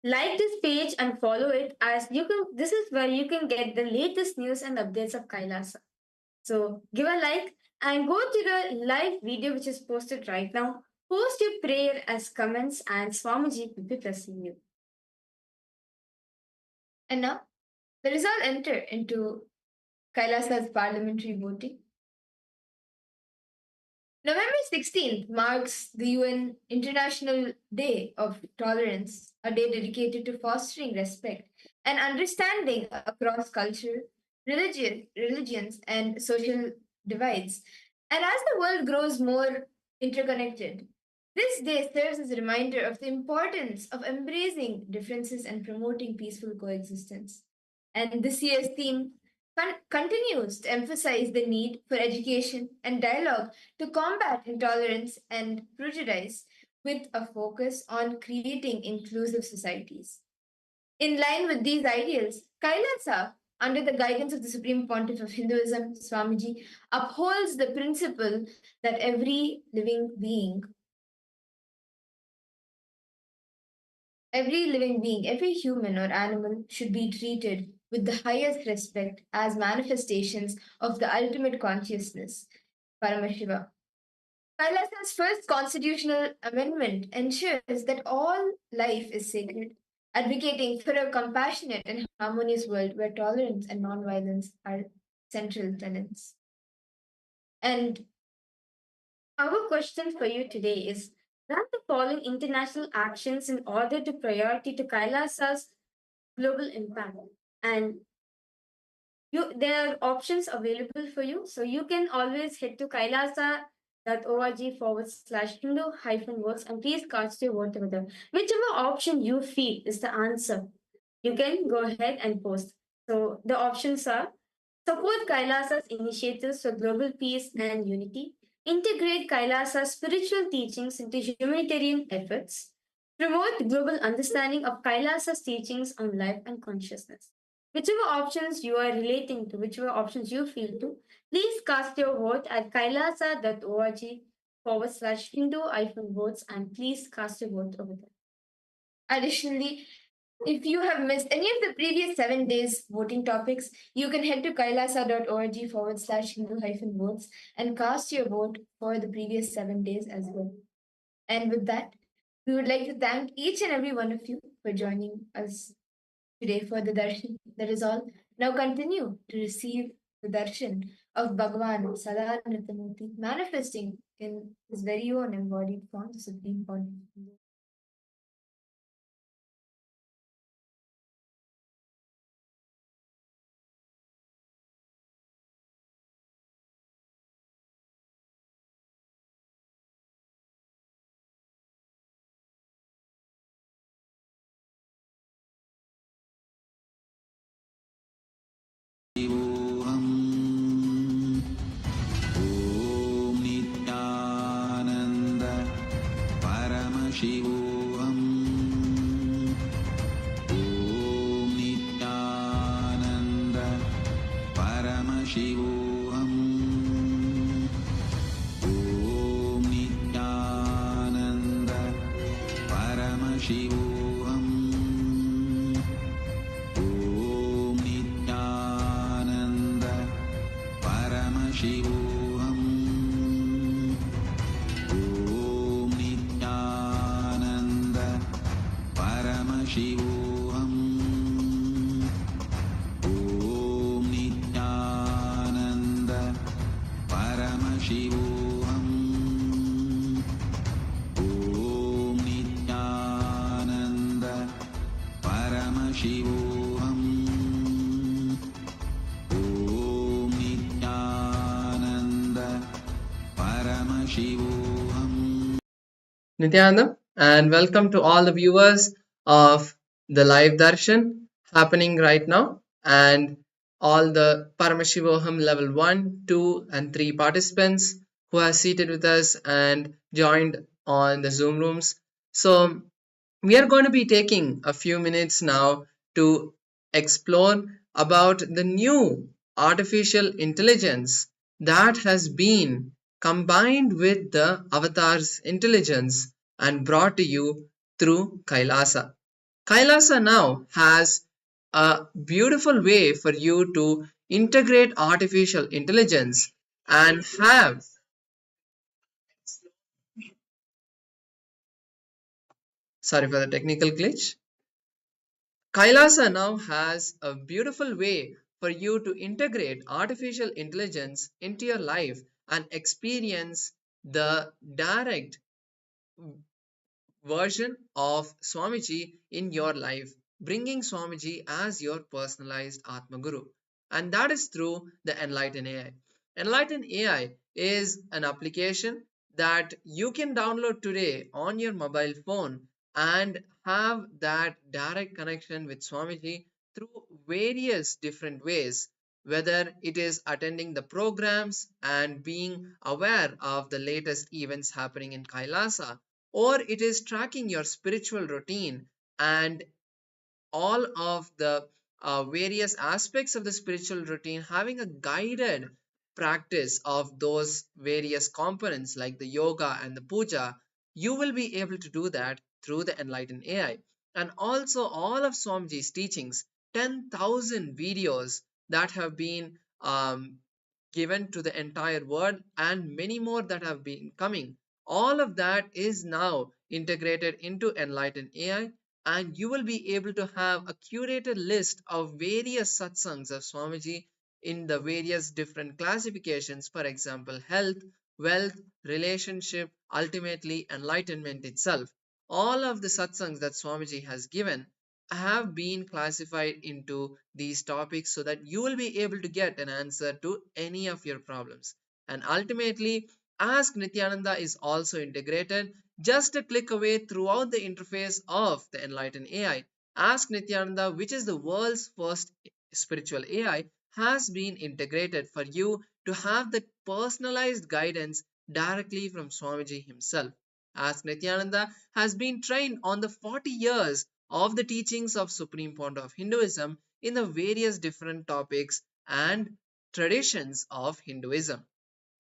Like this page and follow it, as you can. This is where you can get the latest news and updates of Kailasa. So give a like and go to the live video which is posted right now. Post your prayer as comments and Swamiji will be blessing you. And now, the result enter into Kailasa's parliamentary voting. November 16th marks the UN International Day of Tolerance, a day dedicated to fostering respect and understanding across culture, religions, and social divides. And as the world grows more interconnected, this day serves as a reminder of the importance of embracing differences and promoting peaceful coexistence. And this year's theme continues to emphasize the need for education and dialogue to combat intolerance and prejudice with a focus on creating inclusive societies. In line with these ideals, Kailasa, under the guidance of the Supreme Pontiff of Hinduism, Swamiji, upholds the principle that every human or animal should be treated with the highest respect as manifestations of the ultimate consciousness, Paramashiva. Kailasa's first constitutional amendment ensures that all life is sacred, advocating for a compassionate and harmonious world where tolerance and nonviolence are central tenets. And our question for you today is: rank the following international actions in order to priority to Kailasa's global impact. And there are options available for you. So you can always head to kailasa.org/Hindu-words and please cast your vote over there. Whichever option you feel is the answer, you can go ahead and post. So the options are: support Kailasa's initiatives for global peace and unity, integrate Kailasa's spiritual teachings into humanitarian efforts, promote global understanding of Kailasa's teachings on life and consciousness. Whichever options you are relating to, whichever options you feel to, please cast your vote at kailasa.org/Hindu-votes and please cast your vote over there. additionally, if you have missed any of the previous 7 days voting topics, you can head to kailasa.org/Hindu-votes and cast your vote for the previous 7 days as well. And with that, We would like to thank each and every one of you for joining us today for the darshan. That is all. Now continue to receive the darshan of Bhagavan Sada Nritta Murthy, manifesting in his very own embodied form, the Supreme Pontiff. शिवोऽहम् ॐ नित्यानन्द परमशिवोऽहम् ॐ नित्यानन्द परमशिवोऽहम् ॐ नित्यानन्द परमशिवोऽहम् ॐ नित्यानन्द परमशिवोऽहम् ॐ नित्यानन्द परमशिवोऽहम् ॐ नित्यानन्द परमशिवोऽहम् ॐ नित्यानन्द परमशिवोऽहम् ॐ नित्यानन्द परमशिवोऽहम् Nityananda, and welcome to all the viewers of the live darshan happening right now, and all the Paramashivoham level 1, 2, and 3 participants who are seated with us and joined on the Zoom rooms. So, we are going to be taking a few minutes now to explore about the new artificial intelligence that has been combined with the avatar's intelligence and brought to you through Kailasa. Kailasa now has a beautiful way for you to integrate artificial intelligence and have, sorry for the technical glitch. Kailasa now has a beautiful way for you to integrate artificial intelligence into your life and experience the direct version of Swamiji in your life, bringing Swamiji as your personalized Atma Guru. And that is through the Enlighten AI. Enlighten AI is an application that you can download today on your mobile phone and have that direct connection with Swamiji through various different ways, whether it is attending the programs and being aware of the latest events happening in Kailasa, or it is tracking your spiritual routine and all of the various aspects of the spiritual routine, having a guided practice of those various components like the yoga and the puja. You will be able to do that through the Enlightened AI. And also all of Swamiji's teachings, 10,000 videos that have been given to the entire world, and many more that have been coming. All of that is now integrated into Enlightened AI, and you will be able to have a curated list of various satsangs of Swamiji in the various different classifications, for example, health, wealth, relationship, ultimately enlightenment itself. All of the satsangs that Swamiji has given have been classified into these topics so that you will be able to get an answer to any of your problems. And ultimately, Ask Nityananda is also integrated just a click away throughout the interface of the Enlightened AI. Ask Nityananda, which is the world's first spiritual AI, has been integrated for you to have that personalized guidance directly from Swamiji himself. Ask Nityananda has been trained on the 40 years of the teachings of Supreme Pontiff of Hinduism in the various different topics and traditions of Hinduism.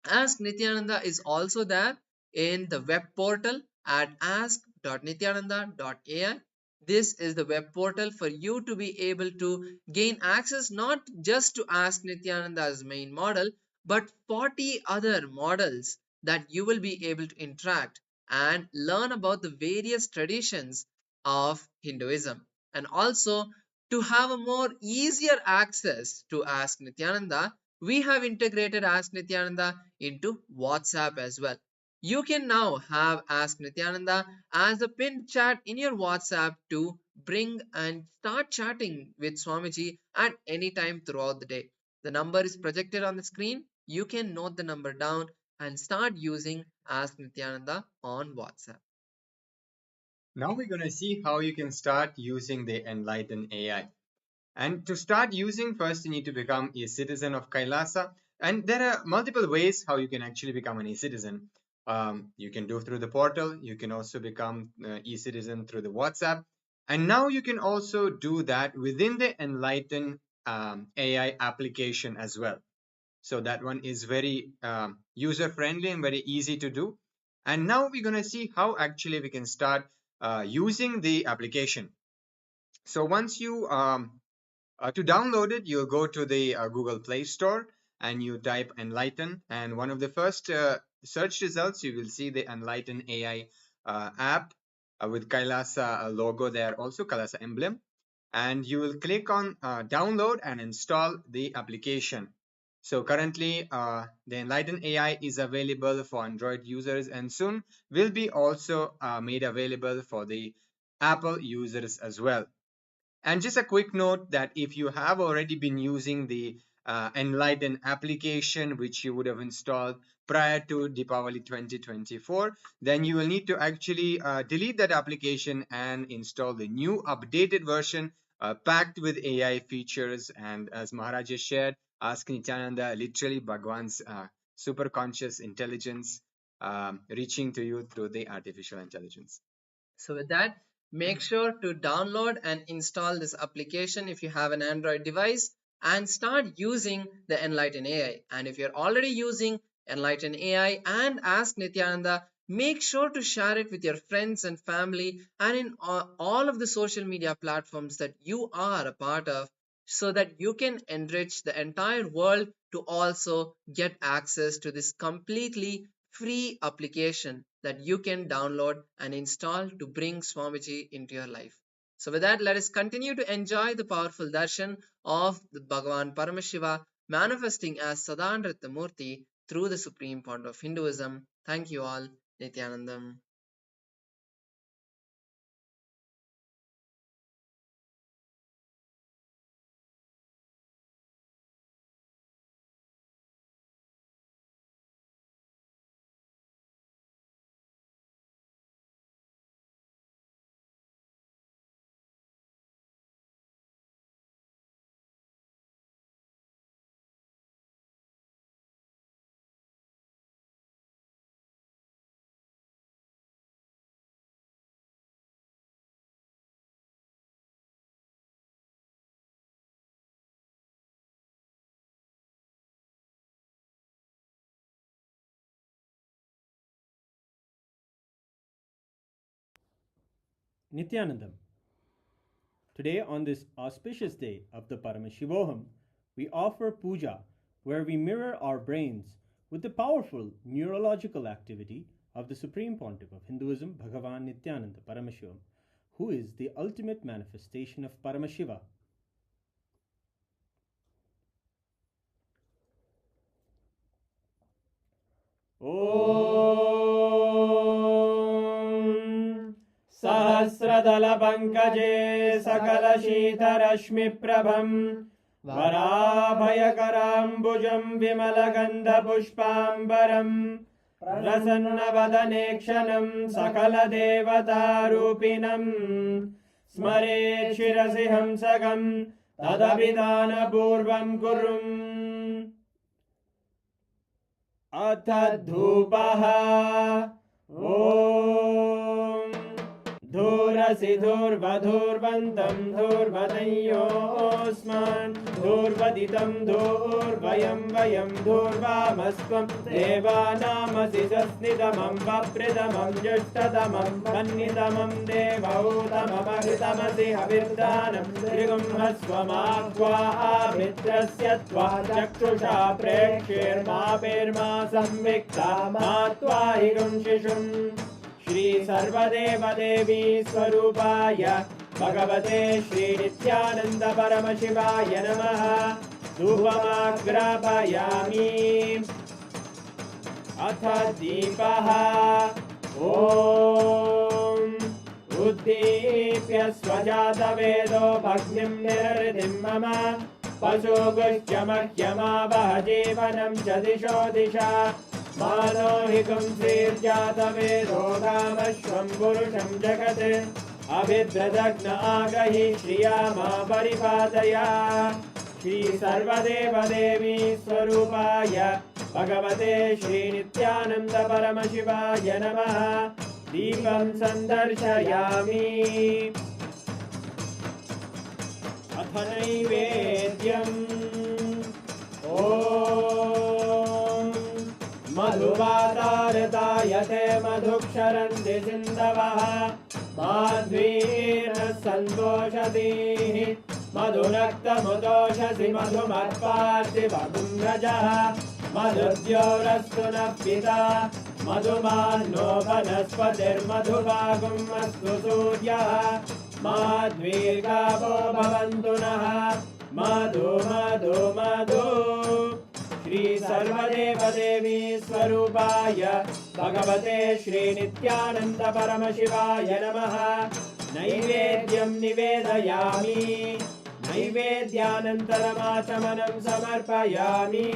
Ask Nityananda is also there in the web portal at ask.nityananda.ai. This is the web portal for you to be able to gain access not just to Ask Nityananda's main model, but 40 other models that you will be able to interact and learn about the various traditions of Hinduism, and also to have a more easier access to Ask Nityananda, we have integrated Ask Nityananda into WhatsApp as well. You can now have Ask Nityananda as a pinned chat in your WhatsApp to bring and start chatting with Swamiji at any time throughout the day. The number is projected on the screen. You can note the number down and start using Ask Nityananda on WhatsApp. Now we're going to see how you can start using the Enlighten AI. And to start using, first you need to become a citizen of Kailasa. And there are multiple ways how you can actually become an e-citizen. You can do through the portal. You can also become e-citizen through the WhatsApp. And now you can also do that within the Enlighten AI application as well. So that one is very user-friendly and very easy to do. And now we're going to see how actually we can start using the application. So once you to download it, you'll go to the Google Play Store and you type Enlighten, and one of the first search results, you will see the Enlighten AI app with Kailasa logo there, also Kailasa emblem, and you will click on download and install the application. So currently the Enlighten AI is available for Android users and soon will be also made available for the Apple users as well. And just a quick note that if you have already been using the Enlighten application, which you would have installed prior to Deepavali 2024, then you will need to actually delete that application and install the new updated version packed with AI features. And as Maharaj has shared, Ask Nityananda, literally Bhagavan's super conscious intelligence reaching to you through the artificial intelligence. So with that, make sure to download and install this application if you have an Android device and start using the Enlighten AI. And if you're already using Enlighten AI and Ask Nityananda, make sure to share it with your friends and family and in all of the social media platforms that you are a part of, so that you can enrich the entire world to also get access to this completely free application that you can download and install to bring Swamiji into your life. So with that, let us continue to enjoy the powerful darshan of the Bhagavan Paramashiva manifesting as Sada Nritta Murthy through the Supreme Pontiff of Hinduism. Thank you all. Nityanandam. Nityanandam. Today, on this auspicious day of the Paramashivoham, we offer puja where we mirror our brains with the powerful neurological activity of the Supreme Pontiff of Hinduism, Bhagavan Nityananda Paramashivamam, who is the ultimate manifestation of Paramashiva. Om Sahasradala Pankaje Sakala Shita Rashmi Prabham Varabhayakarambujam Vimalagandha Pushpambaram Prasanna Sakala Devata Rupinam Smare Shirasi Hamsagam Tadabhidana Purvam Kurum Atadhupaha Om Dhurasi Dhurvadhurvantam Dhurvadanyosman Dhurvaditam Dhurvayam Vayam Dhurvamasvam Devanamasi Sasnidamam Vapridamam Jashtadamam Kannidamam Devautamamahritamasi Havirdanam Trigumhasvamakva Avitrasyatva Chakshusha Prekshirma Pirma Samvikta Matva Higum Shishum Shri सर्वदेवदेवी स्वरूपाय भगवते श्री नित्यानंद परमशिवाय नमः। धूपमाग्रापयामि। अथ दीपः। ॐ उद्दीप्य स्वजातवेदो भग्निं निरृतिं मम पशुगुह्यमह्यमावह जीवनं च दिशो दिशा मानो हि पुंसीर्जातवेदो गामश्वं पुरुषं जगत् अभिद्रदग्न आगहि श्रिया मा परिपादया। श्री सर्वदेवदेवी स्वरूपाय भगवते श्री नित्यानंद परमशिवाय नमः। दीपं संदर्शयामि। अथ नैवेद्यम्। ॐ मधुवातारतायते मधुक्षरन्ति सिन्धवः माध्वीर्न सन्तोषतीः मधुरक्तमुदोषसि मधुमत्पार्ति मधुम्रजः मधुद्योरस्तु नः पिता मधुमान्नो वनस्पतिर्मधुभागुम् अस्तु सूर्यः माध्वीर्गावो भवन्तु नः। मधु मधु मधु। श्री सर्वदेवदेवी स्वरूपाय भगवते श्री नित्यानंद परमशिवाय नमः। नैवेद्यं निवेदयामि। नैवेद्यानन्तरमाचमनं समर्पयामि।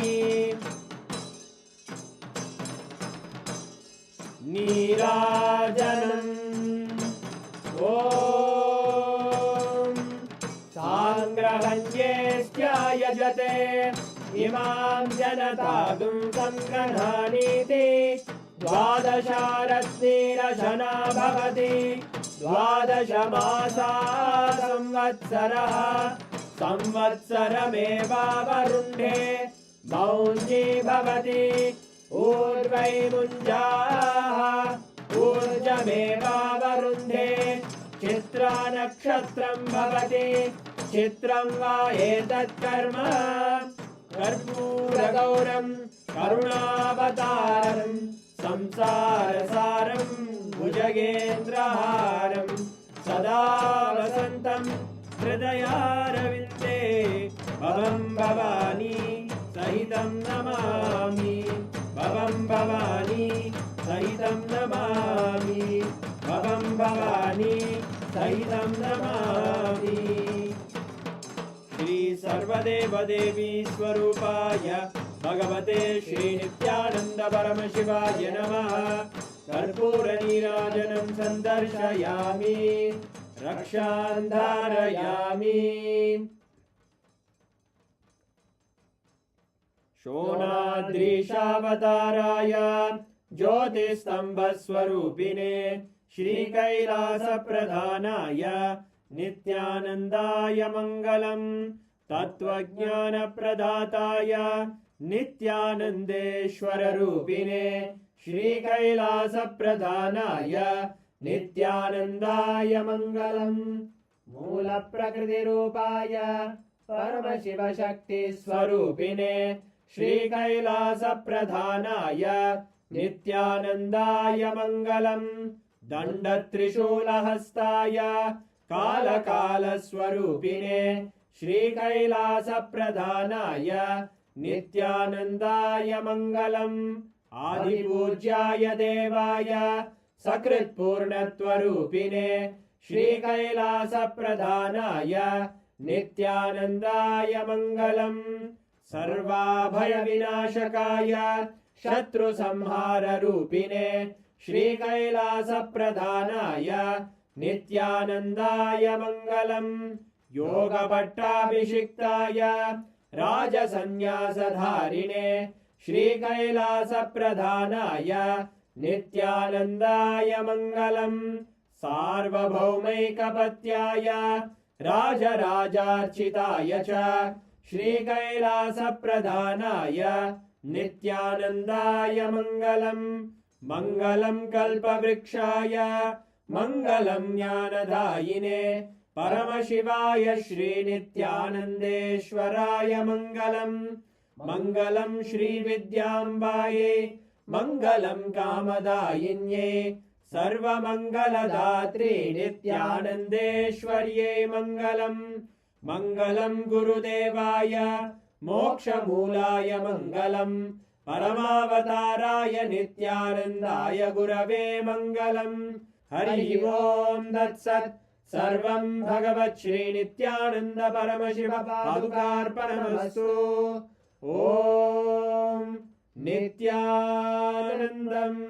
नीराजनम्। ॐ साङ्ग्रहण्येऽस्त्यायजते इमां जनतागुं सङ्ग्रहाणीति द्वादशारत्नीरशना भवति 12 मासा संवत्सरः संवत्सरमेवावरुण्ढे मौञ्जी भवति ऊर्वैमुञ्जाः ऊर्जमेवावरुन्धे चित्रा नक्षत्रं भवति चित्रं वा एतत् कर्म कर्पूरगौरं करुणावतारं संसारसारं भुजगेन्द्रहारं सदा वसन्तं हृदयारविन्दे भवं भवानी सहितं नमामि भवं भवानी सहितं नमामि भवं भवानी सहितं नमामि। श्री सर्वदेवदेवी स्वरूपाय भगवते श्री नित्यानंद परमशिवाय नमः। कर्पूर नीराजनं संदर्शयामि रक्षां धारयामि। शोणाद्रीशावताराय ज्योतिस्तंभस्वरूपिणे श्रीकैलासप्रधानाय नित्यानन्दाय मङ्गलम्। तत्त्वज्ञानप्रदाताय नित्यानन्देश्वररूपिणे श्रीकैलासप्रधानाय नित्यानन्दाय मङ्गलम्। मूलप्रकृतिरूपाय परमशिवशक्तिस्वरूपिणे श्रीकैलासप्रधानाय नित्यानन्दाय मङ्गलम्। दण्डत्रिशूलहस्ताय कालकालस्वरूपिणे श्रीकैलासप्रधानाय नित्यानन्दाय मङ्गलम्। आदिपूज्याय देवाय सकृत्पूर्णत्वरूपिणे श्रीकैलासप्रधानाय नित्यानन्दाय मङ्गलम्। सर्वाभयविनाशकाय शत्रुसंहाररूपिणे श्रीकैलासप्रधानाय नित्यानन्दाय मङ्गलम्। योगपट्टाभिषिक्ताय राजसन्न्यासधारिणे श्रीकैलासप्रधानाय नित्यानन्दाय मङ्गलम्। सार्वभौमैकपत्याय राजराजार्चिताय च श्रीकैलासप्रधानाय नित्यानन्दाय मङ्गलम्। मङ्गलं कल्पवृक्षाय मङ्गलं ज्ञानदायिने परमशिवाय श्रीनित्यानन्देश्वराय मङ्गलम्। मङ्गलं श्रीविद्याम्बायै मङ्गलं कामदायिन्यै सर्वमङ्गलदात्री नित्यानन्देश्वर्यै मङ्गलम् मङ्गलं गुरुदेवाय मोक्षमूलाय मङ्गलम् परमावताराय नित्यानन्दाय गुरवे मङ्गलम् हरि ओम् तत्सत् सर्वं भगवत् श्री नित्यानन्द परमशिव पादुकार्पणमस्तु ॐ नित्यानन्दम्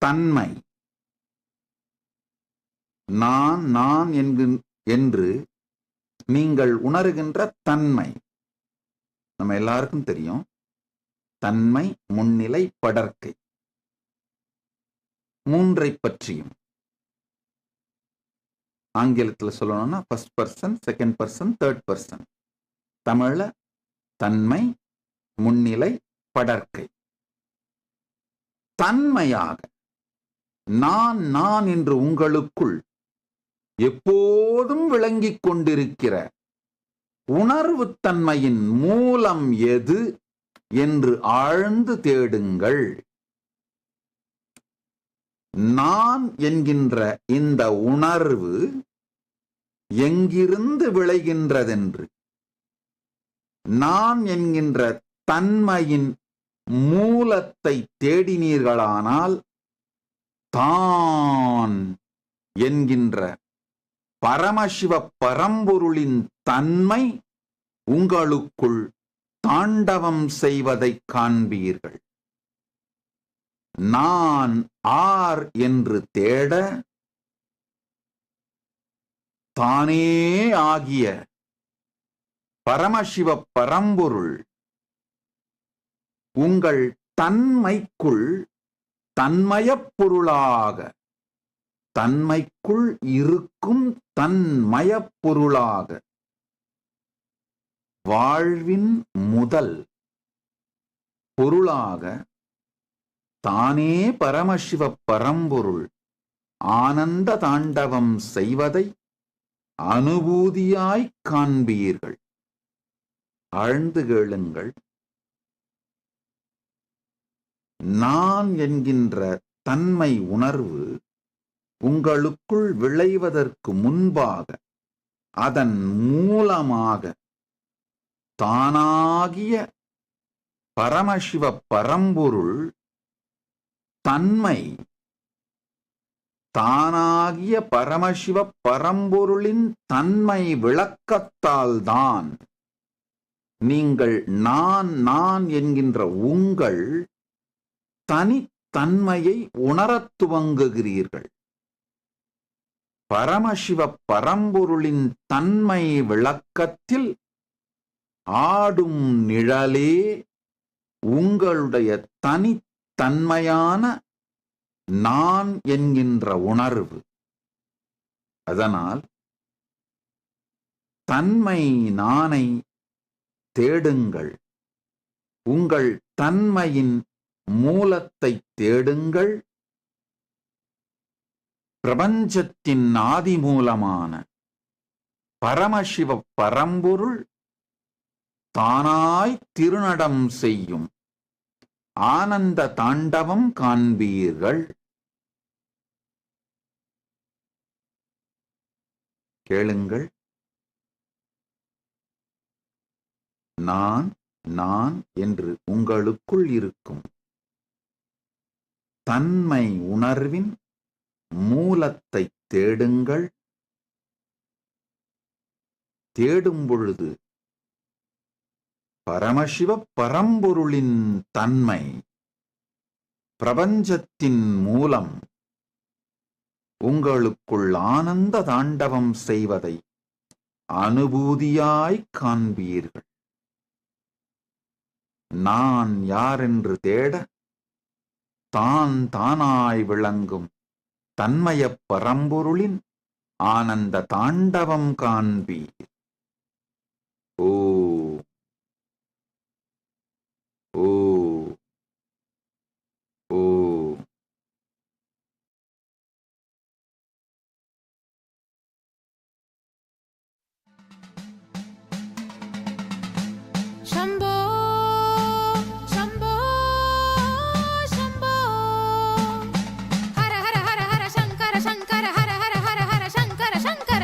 தன்மை நான் நான் என்று நீங்கள் உணர்கின்ற தன்மை நம்ம எல்லாருக்கும் தெரியும். தன்மை, முன்னிலை, படர்க்கை மூன்றை பற்றியும் ஆங்கிலத்தில் சொல்லணும்னா first person, second person, third person. தமிழ்ல தன்மை, முன்னிலை, படர்க்கை. தன்மையாக நான் நான் என்று உங்களுக்குள் எப்போதும் விளங்கிக் கொண்டிருக்கிற உணர்வு தன்மையின் மூலம் எது என்று ஆழ்ந்து தேடுங்கள். நான் என்கின்ற இந்த உணர்வு எங்கிருந்து விளைகின்றதென்று, நான் என்கின்ற தன்மையின் மூலத்தை தேடினீர்களானால் தான் என்கின்ற பரமசிவ பரம்பொருளின் தன்மை உங்களுக்குள் தாண்டவம் செய்வதை காண்பீர்கள். நான் ஆர் என்று தேட தானே ஆகிய பரமசிவ பரம்பொருள் உங்கள் தன்மைக்குள் தன்மயப் பொருளாக, தன்மைக்குள் இருக்கும் தன்மயப் பொருளாக, வாழ்வின் முதல் பொருளாக தானே பரமசிவ பரம்பொருள் ஆனந்த தாண்டவம் செய்வதை அனுபூதியாய்க் காண்பீர்கள். ஆழ்ந்து கேளுங்கள். நான் என்கின்ற தன்மை உணர்வு உங்களுக்குள் விளைவதற்கு முன்பாக, அதன் மூலமாக தானாகிய பரமசிவ பரம்பொருள் தன்மை, தானாகிய பரமசிவ பரம்பொருளின் தன்மை விளக்கத்தால்தான் நீங்கள் நான் என்கின்ற உங்கள் தனித்தன்மையை உணரத் துவங்குகிறீர்கள். பரமசிவ பரம்பொருளின் தன்மை விளக்கத்தில் ஆடும் நிழலே உங்களுடைய தனித்தன்மையான நான் என்கின்ற உணர்வு. அதனால் தன்மை நானை தேடுங்கள். உங்கள் தன்மையின் மூலத்தை தேடுங்கள். பிரபஞ்சத்தின் ஆதி மூலமான பரமசிவ பரம்பொருள் தானாய் திருநடம் செய்யும் ஆனந்த தாண்டவம் காண்பீர்கள். கேளுங்கள். நான் என்று உங்களுக்குள் இருக்கும் தன்மை உணர்வின் மூலத்தை தேடுங்கள். தேடும் பொழுது பரமசிவ பரம்பொருளின் தன்மை, பிரபஞ்சத்தின் மூலம் உங்களுக்குள் ஆனந்த தாண்டவம் செய்வதை அனுபூதியாய்க் காண்பீர்கள். நான் யாரென்று தேட தானாய் விளங்கும் தன்மயப் பரம்பொருளின் ஆனந்த தாண்டவம் காண்பீர். ஓ ஓ ஓ शम्भो शम्भो शम्भो हर हर हर हर शङ्कर शङ्कर हर हर हर हर शङ्कर शङ्कर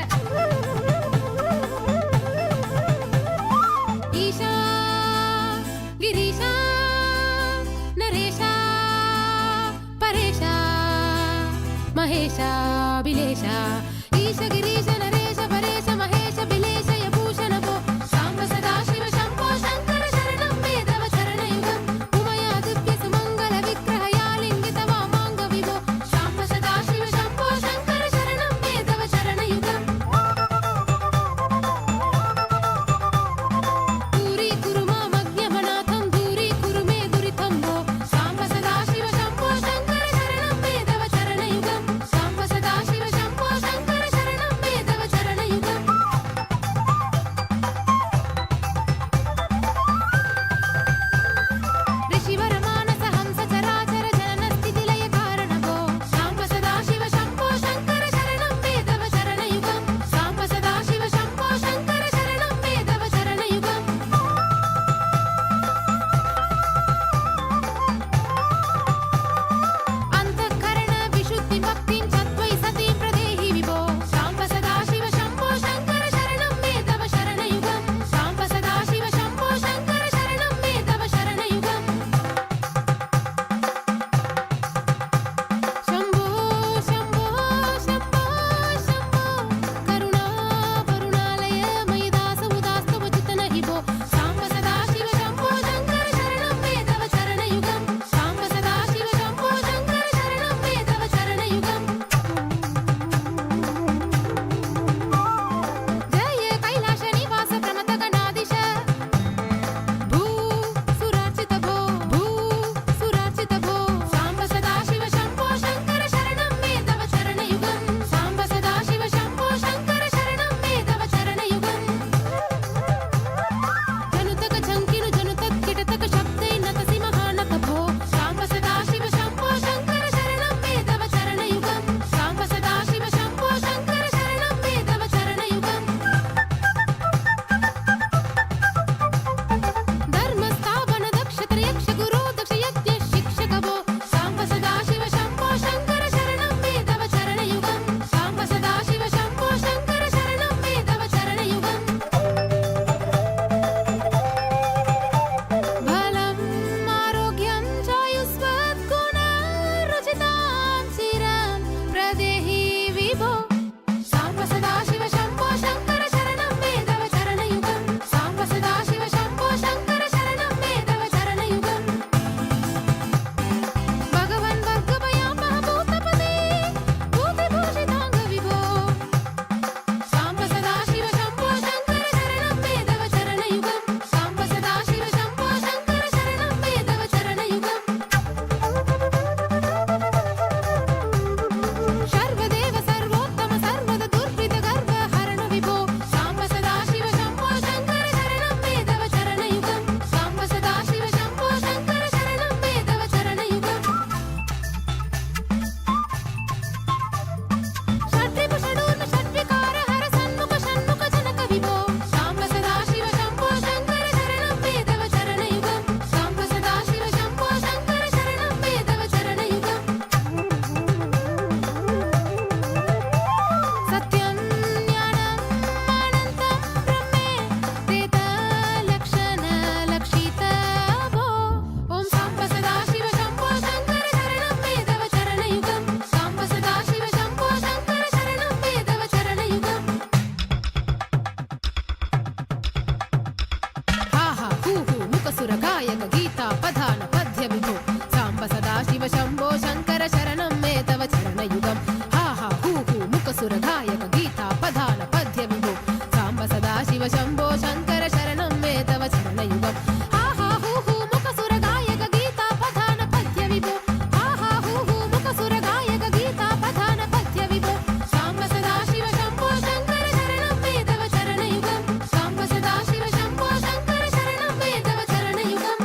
मुकसुरगायक गीता पधान पद्य विभो साम्ब सदा शिव शम्भो शङ्कर शरणं मे तव चरणयुगम् हा हा हू हू मुकसुरगायक गीता पधान पद्य विभो साम्ब सदा शिव शम्भो शङ्कर शरणं मे तव चरणयुगम् हा हा हू हू मुकसुरगायक गीता पधान पद्य विभो हा हा हू हू मुकसुरगायक गीता पधान पद्य विभो साम्ब सदा शिव शम्भो शङ्कर शरणं मे तव चरणयुगम् साम्ब सदा शिव शम्भो शङ्कर शरणं मे तव चरणयुगम्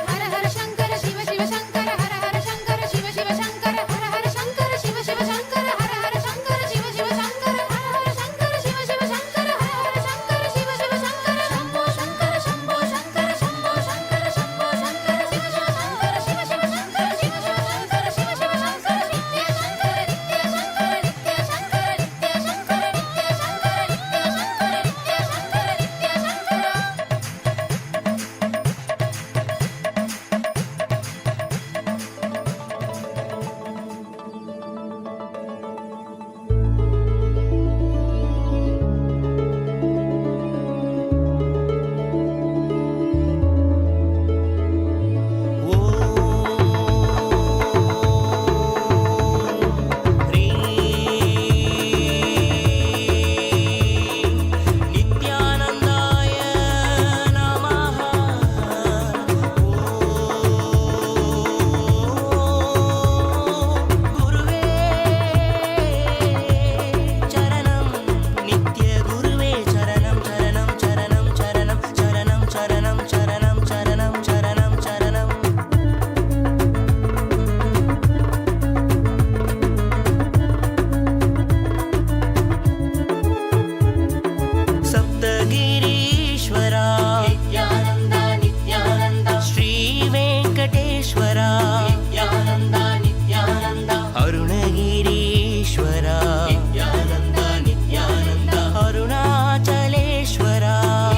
हर हर शङ्कर शिव शिव शङ्कर हर हर शङ्कर शिव शिव शङ्कर हर हर शङ्कर शिव शिव शङ्कर हर हर शङ्कर शिव शिव शङ्कर हर हर शङ्कर शिव शिव शङ्कर हर हर शङ्कर शिव शिव शङ्कर शम्भो शङ्कर शम्भो शङ्कर शम्भो शङ्कर शम्भो शङ्कर शिव शिव शङ्कर शिव शिव शङ्कर शिव शिव शङ्कर शिव शिव शङ्कर नित्य शङ्कर नित्य शङ्कर नित्य शङ्कर नित्य शङ्कर नित्य शङ्कर नित्य शङ्कर नित्य शङ्कर नित्य शङ्कर नित्यानन्दाय नमः गुरुवे चरणं नित्य गुरुवे चरणं चरणं चरणं चरणं चरणं चरणं चरणं चरणं चरणं चरणं सप्तगिरीश्वरा नित्यानन्द नित्यानन्द श्री वेङ्कटेश्वरा नित्यानन्द नित्यानन्द अरुणगिरीश्वरा नित्यानन्द नित्यानन्द अरुणाचलेश्वरा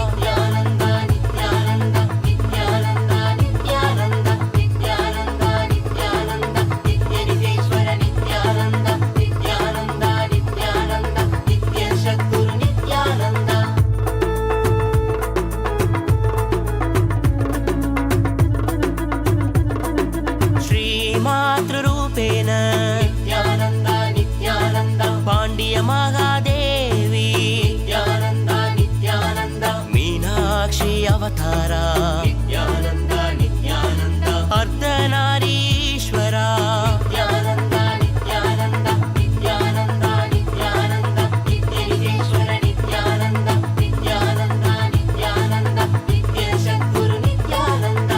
नित्यानन्द नित्यानन्द नित्यानन्द नित्यानन्द नित्यानन्द नित्यानन्द नित्यनितेश्वर नित्यानन्द नित्यानन्द नित्यानन्द नित्यसद्गुरु नित्यानन्द श्रीमातृरूपेण नित्यानन्द नित्यानन्द पाण्ड्यमहादेवी नित्यानन्द नित्यानन्द मीनाक्षी अवतारा नित्यानन्द नित्यानन्द अर्धनारीश्वरा नित्यानन्द नित्यानन्द नित्यानन्द नित्यानन्द नित्यनितेश्वर नित्यानन्द नित्यानन्द नित्यानन्द नित्यसद्गुरु नित्यानन्द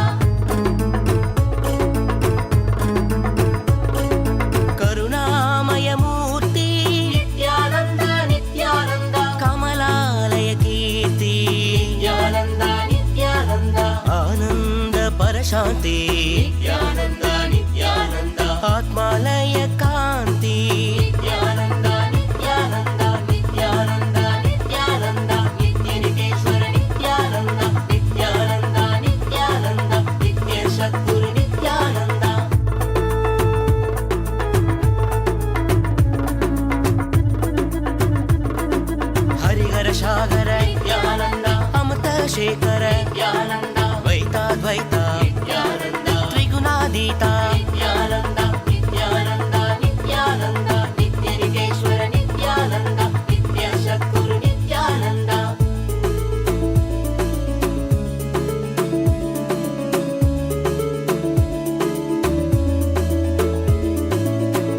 करुणामयमूर्ति नित्यानन्द नित्यानन्द कमलालय कीर्ति नित्यानन्द नित्यानन्द आनन्द परशान्ति नित्यानन्द नित्यानन्द आत्मालय कान्ति नित्यानन्द नित्यानन्द नित्यानन्द नित्यानन्द नित्यनितेश्वर नित्यानन्द नित्यानन्द नित्यानन्द नित्यसद्गुरु नित्यानन्द हरिहर सागर नित्यानन्द अमृत शेखर नित्यानन्द द्वैताद्वैत नित्यानन्द त्रिगुणातीत नित्यानन्द नित्यानन्द नित्यानन्द नित्यनितेश्वर नित्यानन्द नित्यसद्गुरु नित्यानन्द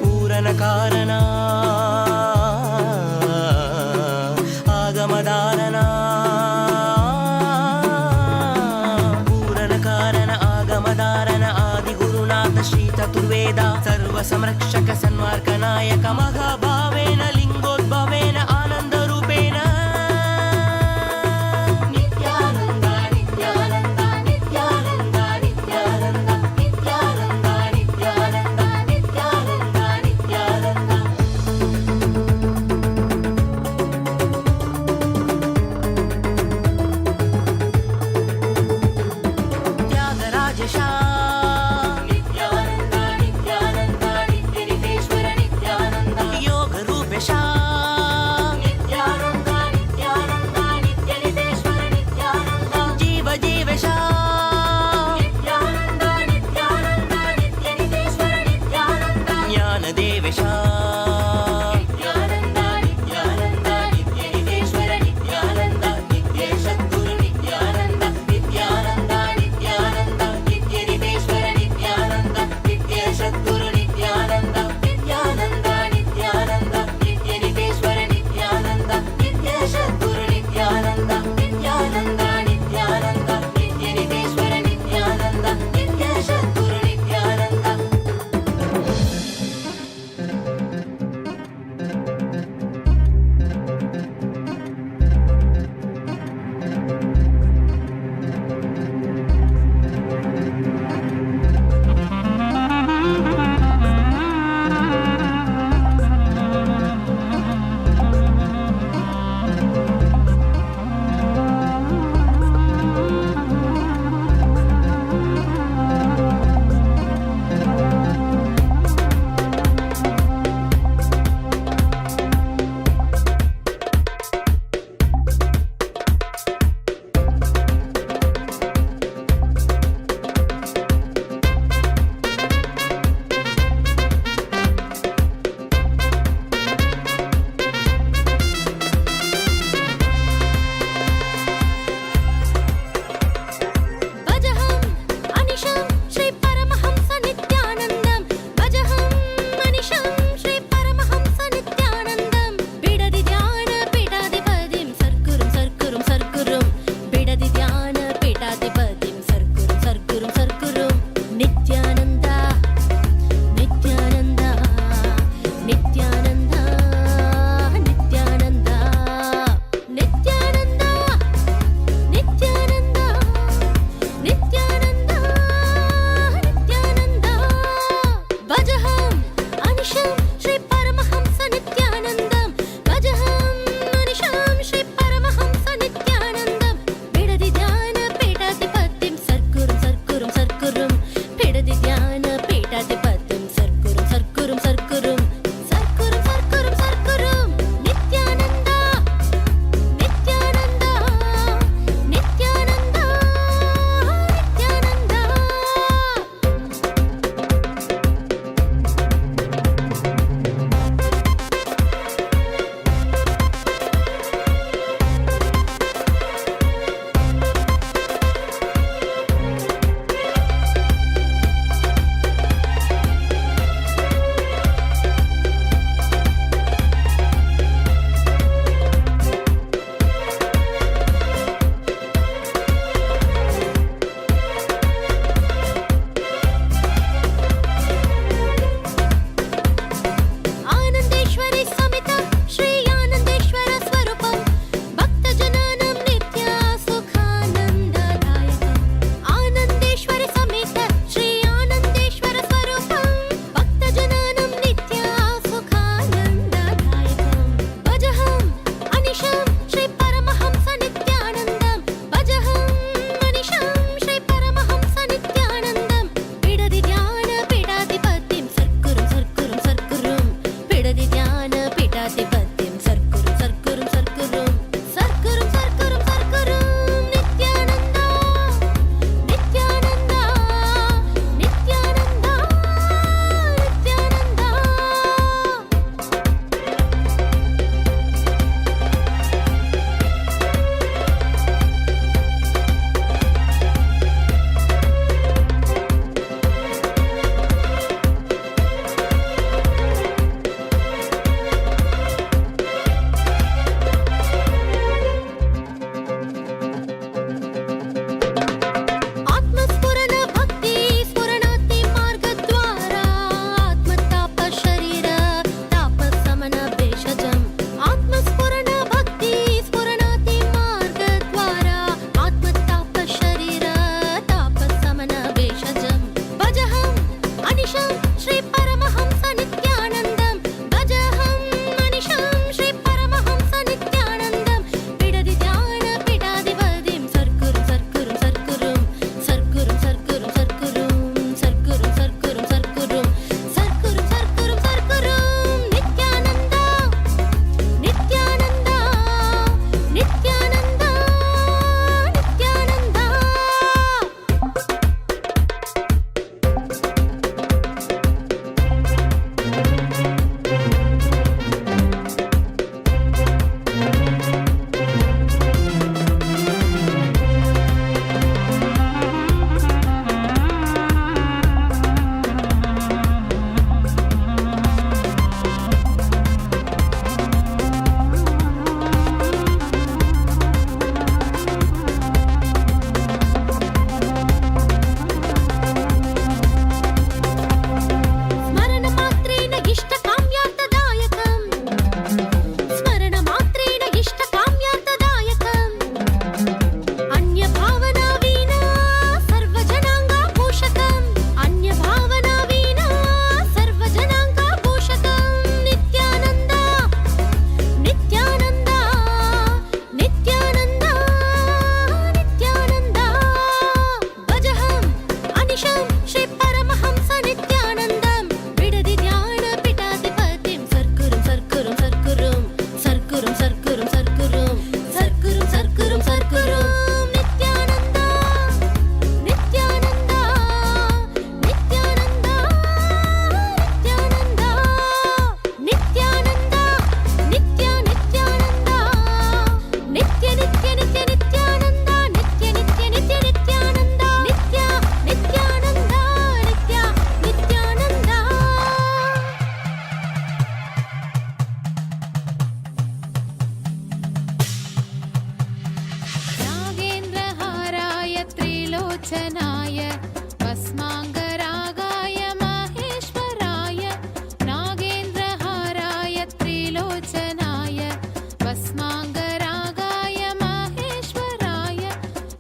पूरणकारण आगमदारण पूरणकारण आगमदारण आदिगुरुनाथ श्री चतुर्वेद सर्वसंरक्षक सन्मार्गनायक महाभावेन लिङ्गोद्भवेन आनन्दरूपेण नित्यानन्द नित्यानन्द नित्यानन्द नित्यानन्द नित्यानन्द नित्यानन्द नित्यानन्द नित्यानन्द त्यागराजशा नित्यानन्द नित्यानन्द नित्यनितेश्वर नित्यानन्द योग त्रिलोचनाय भस्माङ्गरागाय माहेश्वराय नागेन्द्रहाराय त्रिलोचनाय भस्माङ्गरागाय माहेश्वराय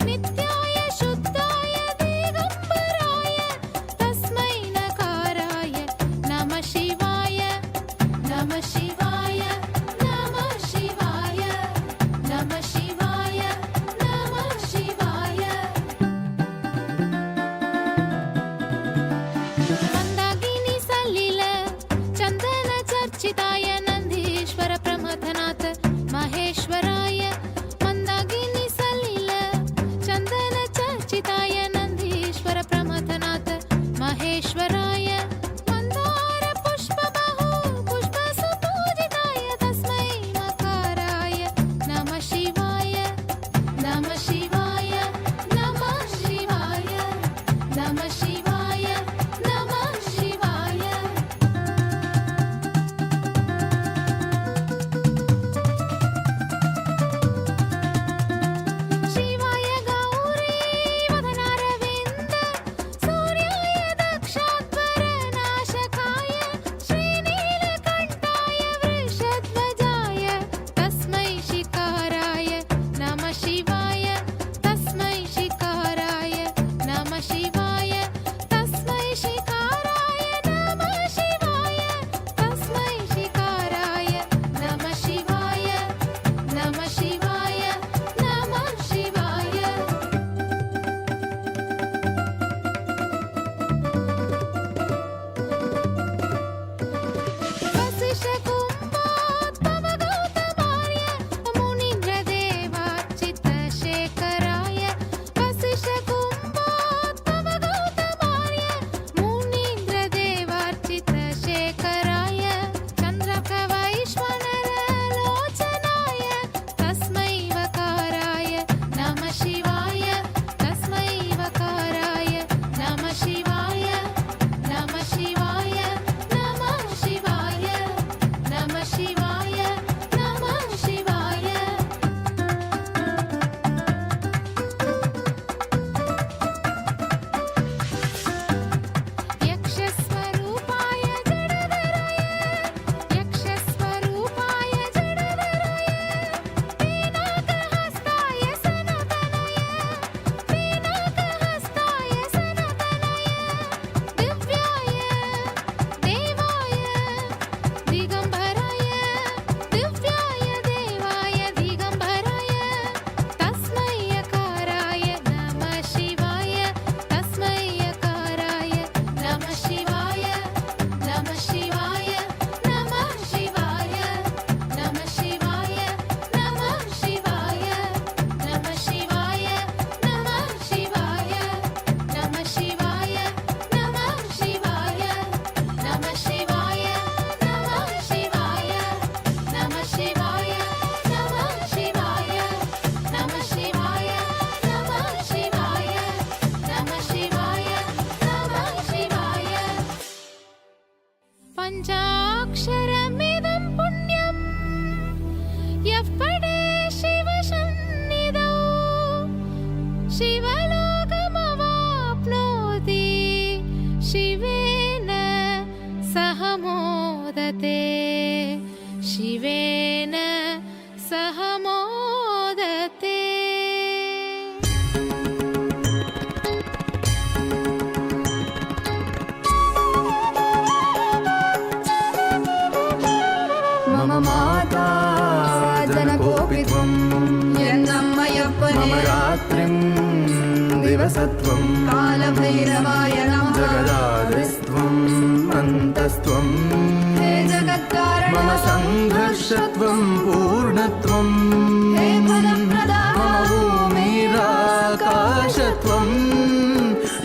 नित्याय शुद्धाय दिगम्बराय तस्मै नकाराय नमः शिवाय नमः शिवाय नमः शिवाय नमः शिवाय नमः शिवाय मन्दाकिनी सलिल चन्दन चर्चिताय नन्दीश्वर प्रमथनाथ महेश्वराय मन्दाकिनी सलिल चन्दन चर्चिताय नन्दीश्वर प्रमथनाथ महेश्वराय मन्दार पुष्प बहु पुष्प सुपूजिताय तस्मै मकाराय नमः शिवाय नमः शिवाय नमः शिवाय नमः शिवाय नमः शिवाय शिवाय गौरी वदनारविन्द सूर्याय दक्षाध्वरनाशकाय श्रीनीलकण्ठाय वृषध्वजाय तस्मै शिकाराय नमः शिवाय तस्मै शिकाराय नमः शिवाय तस्मै शिकाराय नमः शिवाय तस्मै शिकाराय नमः शिवाय नमः शिवाय नमः शिवाय वसिष्ठकुम्भोद्भवगौतमार्य मुनीन्द्रदेवार्चितशेखराय वसिष्ठकुम्भोद्भवगौतमार्य मुनीन्द्रदेवार्चितशेखराय चन्द्रप्रवैश्वनरलोचनाय तस्मै वकाराय नमः शिवाय तस्मै वकाराय नमः शिवाय नमः शिवाय नमः शिवाय नमः शिवाय नमः शिवाय यक्षस्वरूपाय जडधराय यक्षस्वरूपाय जडधराय पीनाकहस्ताय सनातनाय पीनाकहस्ताय सनातनाय दिव्याय देवाय दिगम्बराय दिव्याय देवाय दिगम्बराय तस्मै यकाराय नमः शिवाय तस्मै यकाराय नमः शिवाय नमः शिवाय नमः शिवाय नमः शिवाय नमः शिवाय नमः शिवाय नमः शिवाय नमः शिवाय नमः शिवाय नमः शिवाय नमः शिवाय नमः शिवाय नमः शिवाय नमः शिवाय नमः शिवाय नमः शिवाय नमः शिवाय पञ्चाक्षरमिदं पुण्यं यः पठे शिवसन्निधौ शिवलोकमवाप्नोति शिवेन सह मोदते शिवेन सह मोदते मम माता जनकोऽपि त्वं मम रात्रिं दिवसत्वं कालभैरवाय नमः जगदादिस्त्वम् अन्तस्त्वं मम सङ्घर्षत्वं पूर्णत्वं मम भूमिराकाशत्वं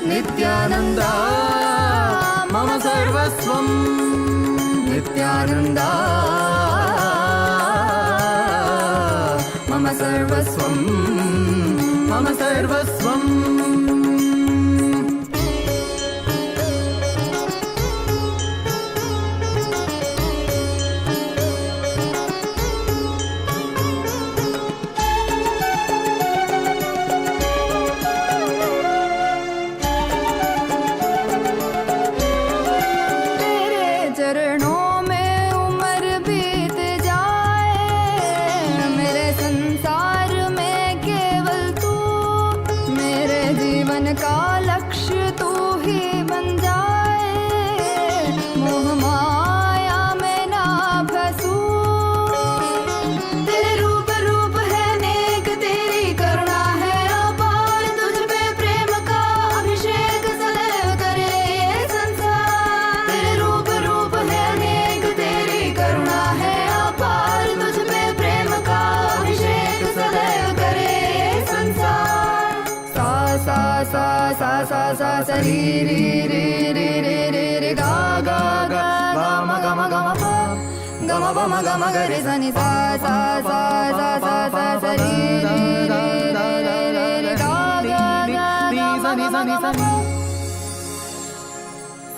नित्यानन्दा मम सर्वस्वं नित्यानन्दा मम सर्वस्वं मम सर्वस्वम् sa sa ri ri ri ri ri ri ri ga ga ga ma ga ma ga ma pa ga ma pa ma ga ma ga re sa ni sa sa sa sa sa sa sa ri ri ri ri ri ga ga ga sa ni sa ni sa ni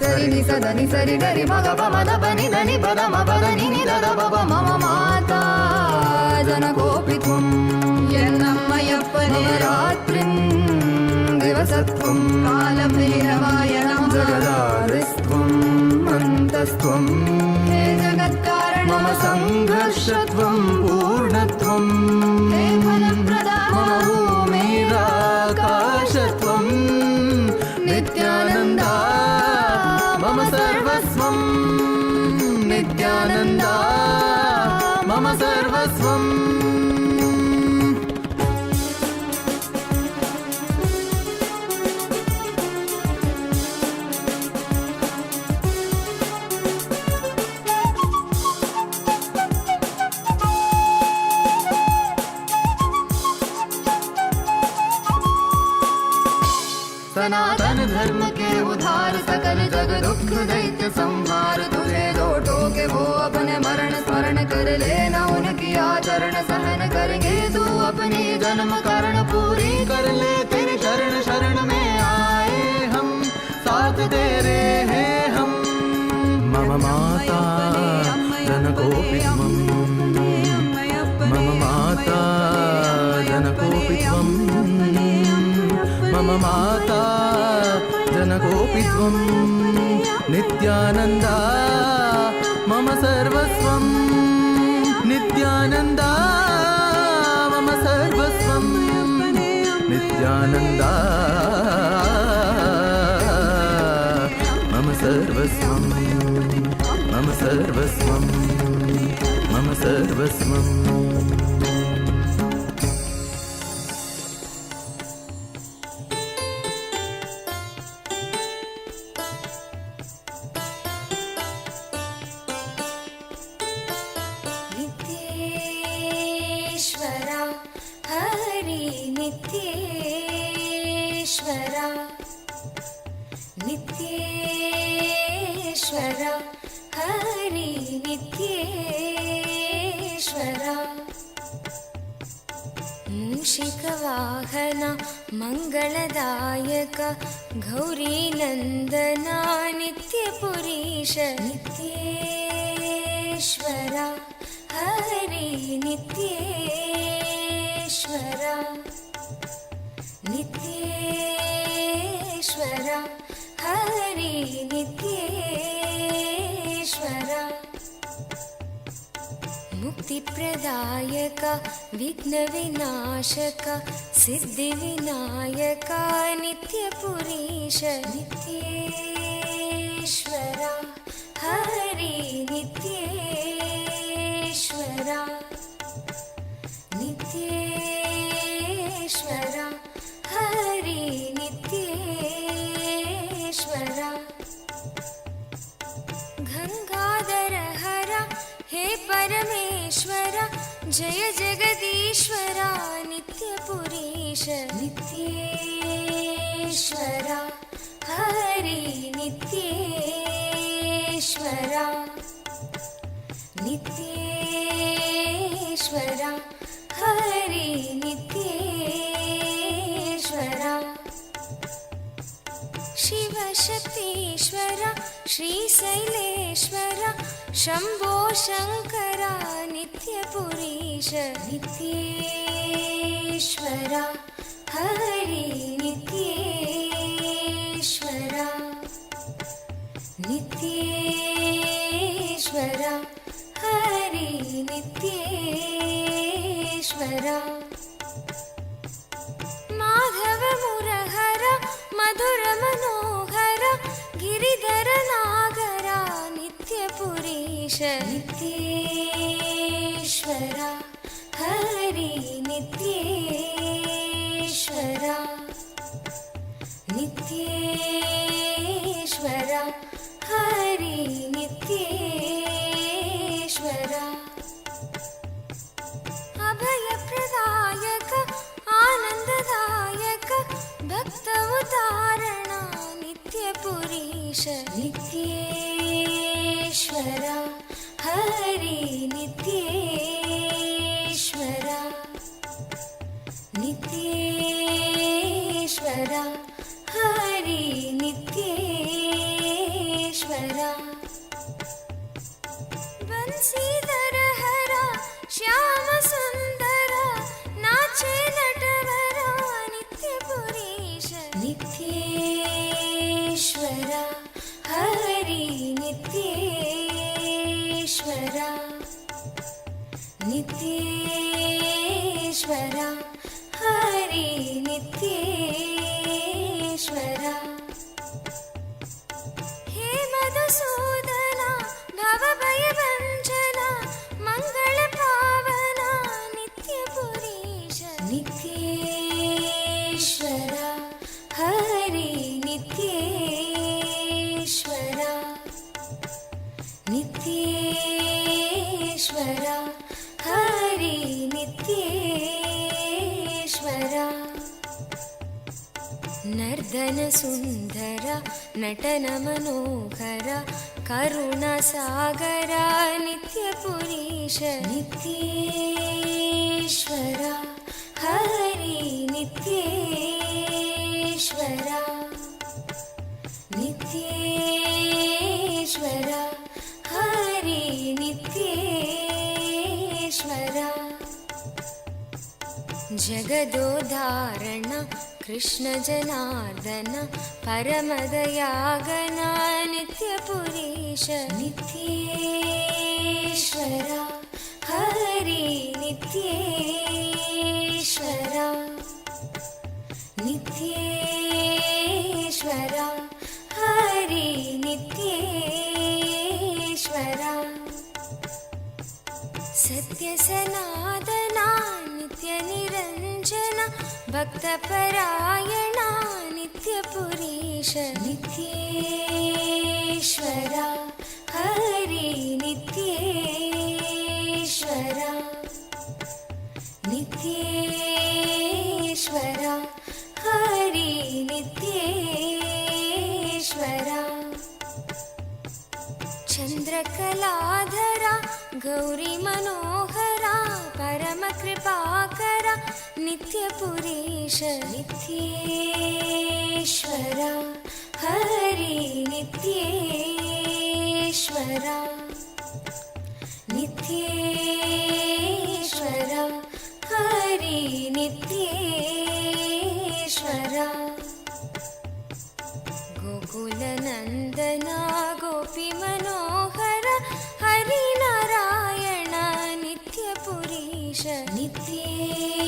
sari ni sa da ni sari ga ri ma ga pa ma da pa ni da ni pa da ma pa da ni ni da da pa pa ma ma mata जनकोपित्वं यन्नम्मयप्पने रात्रिं दिवसत्वं कालभैरवाय नमः जगदादिस्त्वं अन्तस्त्वं हे जगत्कारणं मम संघर्षत्वं पूर्णत्वं हे फलप्रदाता मम भूमिराकाशत्वं नित्यानन्दा मम सर्वस्वं नित्यानन्दा मम सर्वस्वम् सनातन धर्म के उद्धार सकल जग दुख दैत्य संहार तुझे जो टोके वो अपने मरण स्मरण कर लेना उनकी आचरण सहन करेंगे तू अपनी जन्म कारण पूरी कर ले तेरी शरण शरण में आए हम साथ तेरे हैं हम मम माता जनकोपित्वं मम माता जनकोपित्वं मम माता जनकोपित्वं नित्यानन्दा मम सर्वस्वं नित्यानन्दा मम सर्वस्वं नित्यानन्दा मम सर्वस्वं मम सर्वस्वं मम सर्वस्वं नित्येश्वरा हरि नित्येश्वरा मूषिकवाहना मंगलदायक गौरीनन्दना नित्यपुरीश नित्येश्वरा हरि नित्येश्वरा नित्येश्वरा हरि नित्येश्वरा मुक्तिप्रदायक विघ्नविनाशक सिद्धिविनायक नित्यपुरीश नित्येश्वरा हरि नित्येश्वरा नित्येश्वरा हरि नित्येश्वरा गंगाधर हर हे परमेश्वर जय जगदीश्वरा नित्यपुरीश नित्येश्वरा हरि नित्येश्वरा नित्येश्वरा हरि नित्येश्वरा शिव शक्तीश्वर श्रीशैलेश्वर शंभो शंकरा नित्यपुरीश नित्येश्वरा हरि नित्येश्वरा नित्येश्वरा हरि नित्येश्वरा माधव मुरहर मधुर मनोहर गिरिधर नागरा नित्यपुरीश नित्येश्वरा हरि नित्येश्वरा नित्येश्वरा हरि नित्येश्वरा अभयप्रदायक आनन्ददायक भक्त उदाहरणा नित्येश्वरा हरि नित्येश्वरा नित्येश्वरा हरि नित्येश्वरा बंसीधर हरा श्याम सुंदर नाचे नटवरा नित्यपुरीश नित्येश्वरा हरि नित्येश्वरा नित्येश्वरा हरि नित्येश्वरा हे मधुसूदना भवभयभञ्जना मङ्गलपावना नित्यपुरीश नित्येश्वरा हरि नित्येश्वरा नित्येश्वरा हरि नित्येश्वरा नर्दन सुंदर नटन मनोहर करुणा सागर नित्यपुरीश नित्येश्वरा हरि नित्येश्वरा नित्येश्वरा हरि नित्येश्वरा जगदोधारण कृष्ण जनार्दन परमदयागना नित्यपुरीश नित्येश्वरा हरि नित्येश्वरा नित्येश्वरा हरि नित्येश्वरा सत्य सनातना नित्य निरंजन भक्तपरायणा नित्यपुरीश नित्येश्वरा हरि नित्येश्वरा नित्येश्वरा हरि नित्येश्वरा चंद्रकलाधरा गौरी मनोहरा परम कृपाकरा नित्यपुरीश नित्येश्वरा हरि नित्येश्वरा नित्येश्वरा हरि नित्येश्वरा गोकुलनन्दना गोपी मनोहर हरि नारायण नित्यपुरीश नित्येश्वरा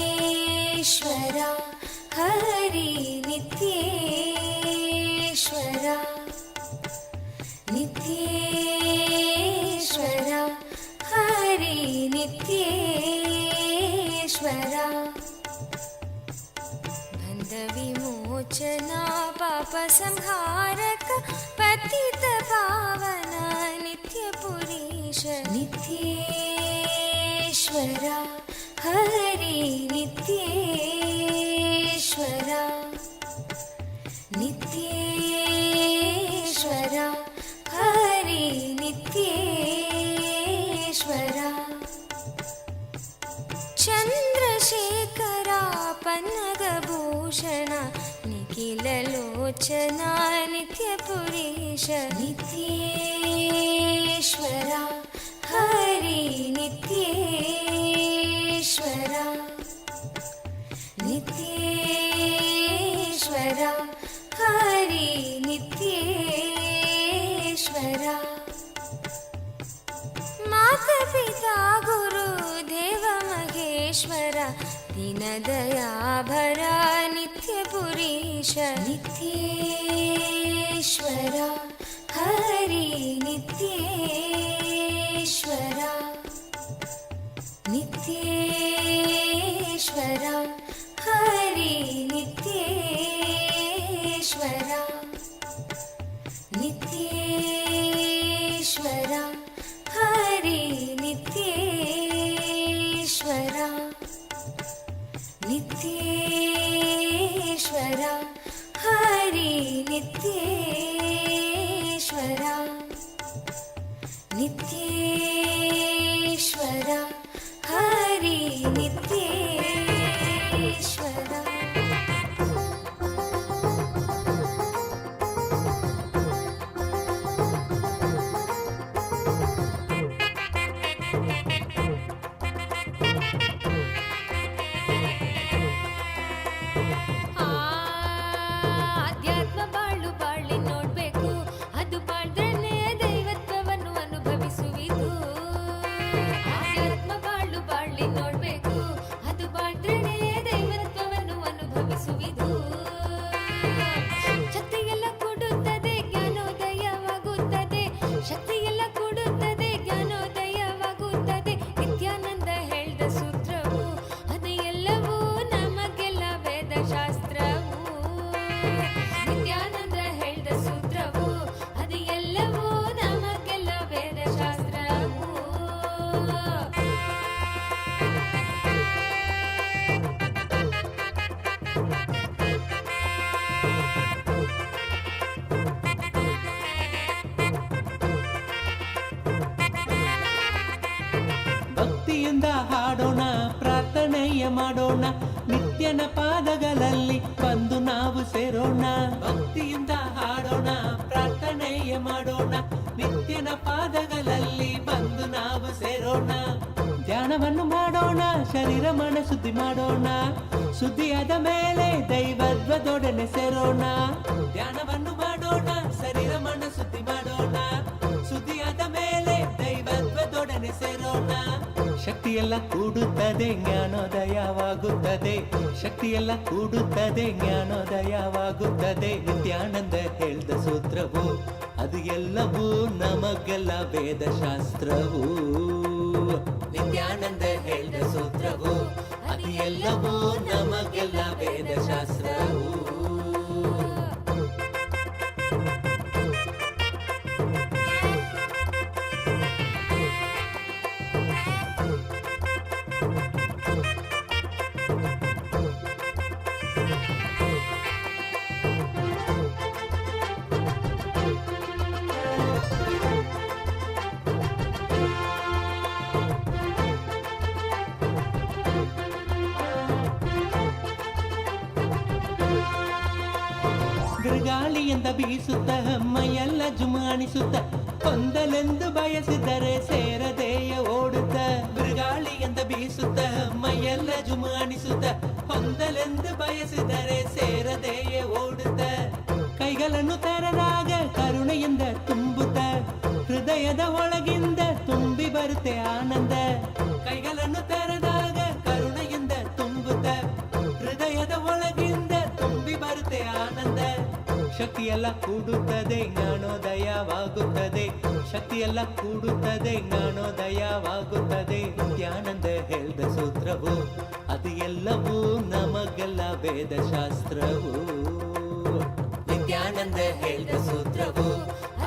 हरि नित्येश्वरा नित्येश्वरा हरि नित्येश्वरा बन्धविमोचना पापसंहारक पतित पावना नित्यपुरीश नित्येश्वरा हरि नित्येश्वरा नित्येश्वरा हरि नित्येश्वरा चंद्रशेखरा पन्नगभूषण निखिललोचना नित्यपुरीश नित्येश्वरा हरि नित्येश्वरा नित्येश्वरा हरि नित्येश्वरा माता पिता गुरु देव महेश्वर दीनदयाभरा नित्यपुरीश नित्येश्वरा हरि नित्येश्वरा नित्येश्वरा हरि नित्येश्वरा नित्येश्वरा हरि नित्येश्वरा नित्येश्वरा हरि नित्येश्वरा ಭಕ್ತಿಯಿಂದ ಹಾಡೋಣ, ಪ್ರಾರ್ಥನೆಯ ಮಾಡೋಣ, ನಿತ್ಯನ ಪಾದಗಳಲ್ಲಿ ಬಂದು ನಾವು ಸೇರೋಣ. ಭಕ್ತಿಯಿಂದ ಹಾಡೋಣ, ಪ್ರಾರ್ಥನೆಯ ಮಾಡೋಣ, ನಿತ್ಯನ ಪಾದಗಳಲ್ಲಿ ಬಂದು ನಾವು ಸೇರೋಣ. ಧ್ಯಾನವನ್ನು ಮಾಡೋಣ, ಶರೀರ ಮನ ಶುದ್ಧಿ ಮಾಡೋಣ, ಶುದ್ಧಿಯಾದ ಮೇಲೆ ದೈವತ್ವದೊಡನೆ ಸೇರೋಣ. ಧ್ಯಾನವನ್ನು ಮಾಡೋಣ, ಶರೀರ ಮನ ಶುದ್ಧಿ ಮಾಡೋಣ, ಶುದ್ಧಿಯಾದ ಮೇಲೆ ದೈವತ್ವದೊಡನೆ ಸೇರೋಣ. ಶಕ್ತಿಯೆಲ್ಲ ಕೂಡುತ್ತದೆ, ಜ್ಞಾನೋದಯವಾಗುತ್ತದೆ. ಶಕ್ತಿಯೆಲ್ಲ ಕೂಡುತ್ತದೆ, ಜ್ಞಾನೋದಯವಾಗುತ್ತದೆ. ನಿತ್ಯಾನಂದ ಹೇಳಿದ ಸೂತ್ರವು ಅದು ಎಲ್ಲವೂ ನಮಗೆಲ್ಲ ವೇದಶಾಸ್ತ್ರವು. ನಿತ್ಯಾನಂದ ಹೇಳಿದ ಸೂತ್ರವು ಅದು ಎಲ್ಲವೂ ನಮಗೆಲ್ಲ ವೇದಶಾಸ್ತ್ರವು. ಗಾಳಿಯಿಂದ ಬೀಸುತ್ತ ಮೈಯೆಲ್ಲ ಜುಮಾಣಿಸುತ್ತ, ಹೊಂದಲೆಂದು ಬಯಸಿದರೆ ಸೇರದೆಯ ಓಡುತ್ತ. ಮೃಗಾಳಿಯಿಂದ ಬೀಸುತ್ತ ಮೈಯೆಲ್ಲ ಜುಮಾಣಿಸುತ್ತ, ಹೊಂದಲೆಂದು ಬಯಸಿದರೆ ಸೇರದೆಯ ಓಡುತ್ತ. ಕೈಗಳನ್ನು ತೆರೆದಾಗ ಕರುಣೆಯಿಂದ ತುಂಬುತ್ತ, ಹೃದಯದ ಒಳಗಿಂದ ತುಂಬಿ ಬರುತ್ತೆ ಆನಂದ. ಕೈಗಳನ್ನು ತೆರೆದಾಗ ಕರುಣೆಯಿಂದ ತುಂಬುತ್ತ, ಹೃದಯದ ಒಳಗಿಂದ ತುಂಬಿ ಬರುತ್ತೆ ಆನಂದ. ಶಕ್ತಿಯೆಲ್ಲ ಕೂಡುತ್ತದೆ, ಜ್ಞಾನೋದಯವಾಗುತ್ತದೆ. ಶಕ್ತಿಯೆಲ್ಲ ಕೂಡುತ್ತದೆ, ಜ್ಞಾನೋದಯವಾಗುತ್ತದೆ. ನಿತ್ಯಾನಂದ ಹೇಳಿದ ಸೂತ್ರವು ಅದು ಎಲ್ಲವೂ ನಮಗೆಲ್ಲ ವೇದಶಾಸ್ತ್ರವು. ನಿತ್ಯಾನಂದ ಹೇಳಿದ ಸೂತ್ರವು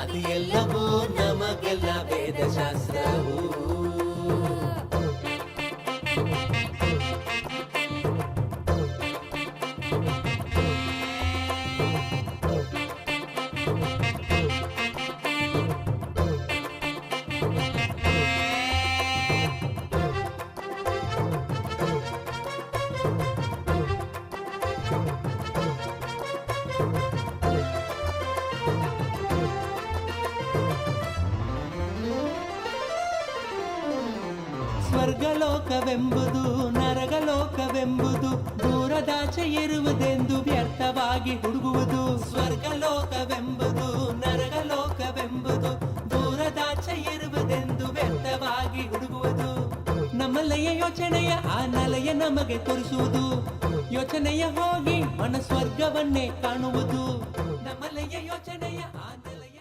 ಅದು ಎಲ್ಲವೂ ನಮಗೆಲ್ಲ ವೇದಶಾಸ್ತ್ರವು. ಸ್ವರ್ಗಲೋಕವೆಂಬುದು ನರಗಲೋಕವೆಂಬುದು ದೂರದಾಚೆ ಇರುವುದೆಂದು ವ್ಯರ್ಥವಾಗಿ ಹುಡುಗುವುದು. ಸ್ವರ್ಗಲೋಕವೆಂಬುದು ನರಗಲೋಕವೆಂಬುದು ದೂರದಾಚೆ ಇರುವುದೆಂದು ವ್ಯರ್ಥವಾಗಿ ಹುಡುಗುವುದು. ನಮ್ಮಲೆಯ ಯೋಚನೆಯ ಆ ನೆಲೆಯ ನಮಗೆ ತೋರಿಸುವುದು. ಯೋಚನೆಯ ಹೋಗಿ ಮನ ಸ್ವರ್ಗವನ್ನೇ ಕಾಣುವುದು. ನಮ್ಮಲೆಯ ಯೋಚನೆಯ ಆ ನೆಲೆಯ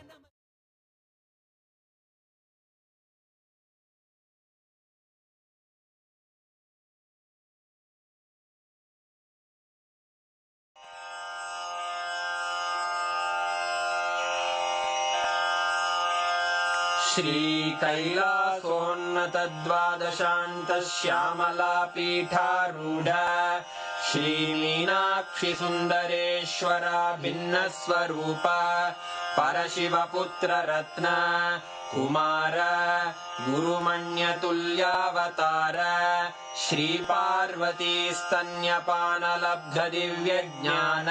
श्रीकैलासोन्नतद्वादशान्त श्यामलापीठारूढ श्रीमीनाक्षि सुन्दरेश्वर भिन्नस्वरूप परशिवपुत्र रत्न कुमार गुरुमण्यतुल्यावतार श्रीपार्वती स्तन्यपानलब्ध दिव्यज्ञान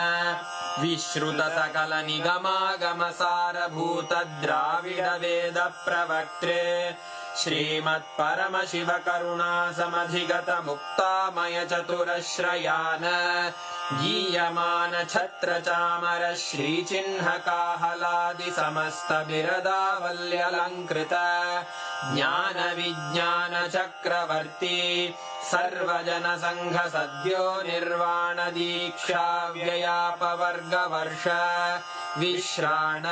विश्रुत सकल निगमागम सारभूत द्राविड वेद प्रवक्त्रे श्रीमत्परमशिव करुणा समधिगत मुक्तामय चतुरश्रयान गीयमान छत्र चामर श्रीचिह्न काहलादि समस्त बिरदावल्यलंकृत ज्ञान विज्ञान चक्रवर्ती सर्वजन संघ सद्यो निर्वाण दीक्षा व्ययापवर्ग वर्ष विश्राण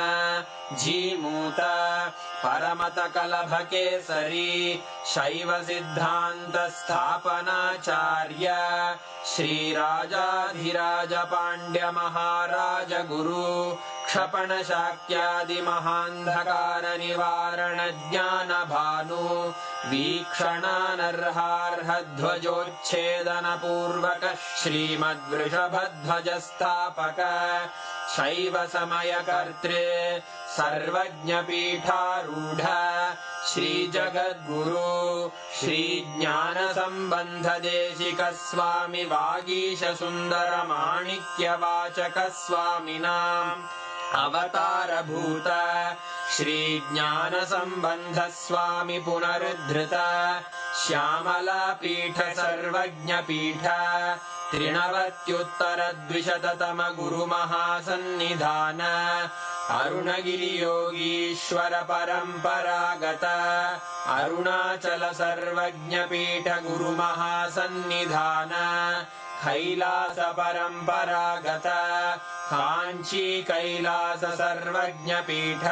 जीमूत परमत कलभ केसरी शैव सिद्धांत स्थापनाचार्य श्री राजाधिराज पांड्य महाराज गुरु क्षपणशाक्यादिमहान्धकारनिवारणज्ञानभानु वीक्षणानर्हार्हध्वजोच्छेदनपूर्वक श्रीमद्वृषभध्वजस्थापक शैव समयकर्त्रे सर्वज्ञपीठारूढ श्रीजगद्गुरु श्रीज्ञानसम्बन्धदेशिक स्वामि वागीशसुन्दरमाणिक्यवाचक स्वामिनाम् अवतारभूत श्रीज्ञानसम्बन्ध स्वामि पुनरुद्धृत श्यामलापीठ सर्वज्ञपीठ त्रिनवत्युत्तरद्विशततम गुरुमहासन्निधान अरुणगिरियोगीश्वर परम्परागत अरुणाचल सर्वज्ञपीठ गुरुमहासन्निधान कैलास परम्परागत काञ्ची कैलास सर्वज्ञपीठ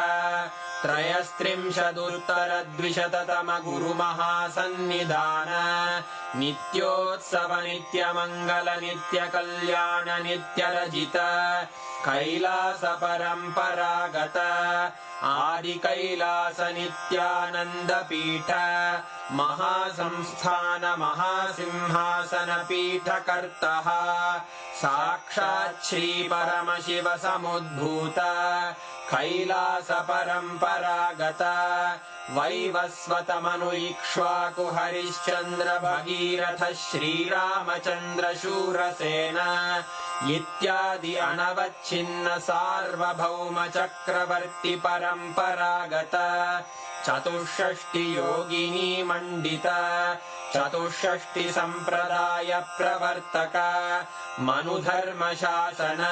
त्रयस्त्रिंशदुत्तरद्विशततम गुरुमहासन्निधान नित्योत्सव नित्यमङ्गल नित्यकल्याण नित्यरजित कैलास परम्परागत आदि कैलास नित्यानन्दपीठ महासंस्थान महासिंहासन पीठकर्तः साक्षात् श्री परमशिव समुद्भूत कैलास परम्परागत वैवस्वतमनु इक्ष्वाकु हरिश्चन्द्र भगीरथ श्रीरामचन्द्र शूरसेन इत्यादि अनवच्छिन्न सार्वभौम चक्रवर्ति परम्परागत चतुष्षष्टि योगिनी मण्डित चतुष्षष्टि सम्प्रदाय प्रवर्तक मनुधर्म शासन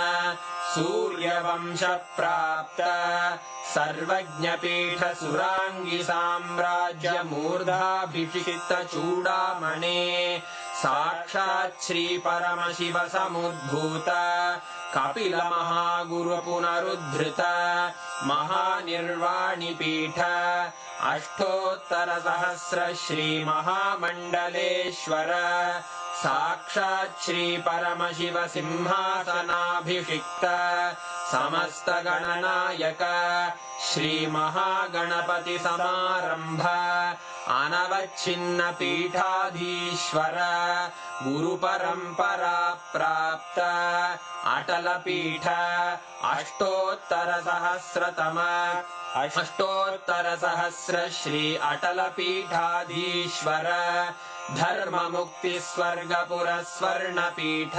सूर्यवंश प्राप्त सर्वज्ञपीठ सुराङ्गी साम्राज्य मूर्धाभिषिक्त चूडामणे साक्षात् श्री परमशिव समुद्भूत कपिल महागुरु पुनरुद्धृत महानिर्वाणिपीठ अष्टोत्तर सहस्र श्री महामण्डलेश्वर साक्षात् श्री परमशिव सिंहासनाभिषिक्त समस्त गणनायक श्री महागणपति समारंभ अनवच्छिन्न पीठाधीश्वर गुरु परंपरा प्राप्त अटल पीठ अष्टोत्तर सहस्र श्री अटल पीठाधीश्वर धर्म मुक्ति स्वर्गपुर स्वर्ण पीठ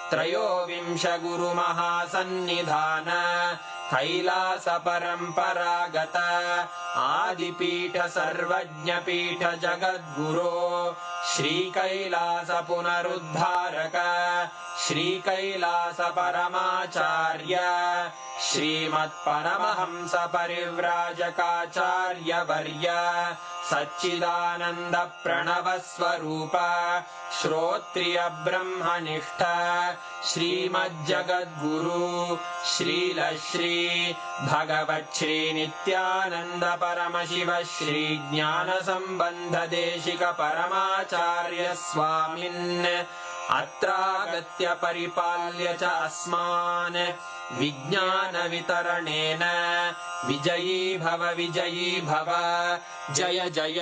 त्रयोविंश गुरु महासन्निधान कैलास परम्परागत आदिपीठ सर्वज्ञपीठ जगद्गुरो श्री कैलास पुनरुद्धारक श्री कैलास परमाचार्य श्रीमत्परमहंस परिव्राजकाचार्य वर्य सच्चिदानंद प्रणव स्वरूप श्रोत्रिय ब्रह्मनिष्ठ श्रीमज्जगद्गुरु श्रील श्री भगवच्छ्री नित्यानंद परमशिव श्री ज्ञान संबंध देशिक परमाचार्य स्वामिन् अत्रागत्य परिपाल्य च अस्मान् विज्ञान वितरणेन विजयी भव जय जय।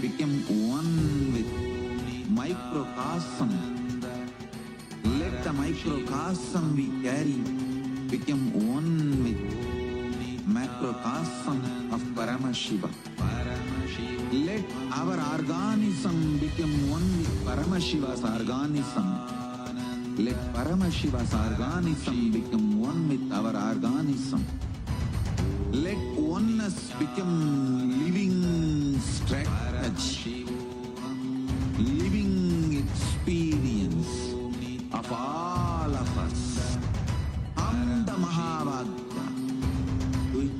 become one with microcosm. Let the microcosm we carry become one with macrocosm of Paramashiva. Let our organism become one with Paramashiva's organism. Let Paramashiva's organism become one with our organism. Let oneness become living strategy, living experience of all of us. Amda Mahavagya, do it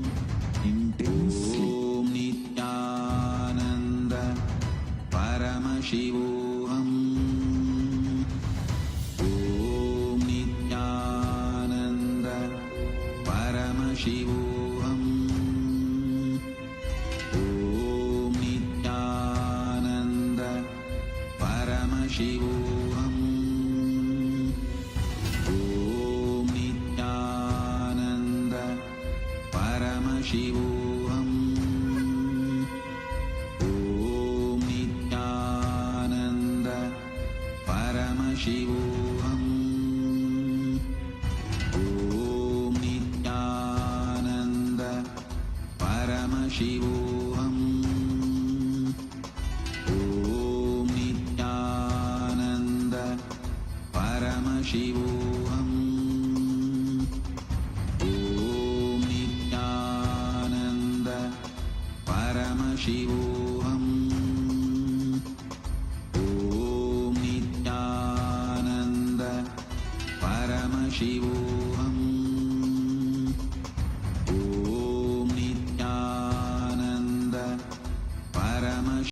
intensely. Om Nityananda Paramashivam. Om Nityananda Paramashivam. Om Nityananda Paramashivam. Om Nityananda Paramashivam. Om Nityananda Paramashivam. Om Nityananda Paramashivam. Om Nityananda Paramashivam. Om Nityananda Paramashivam. Om Nityananda Paramashivam.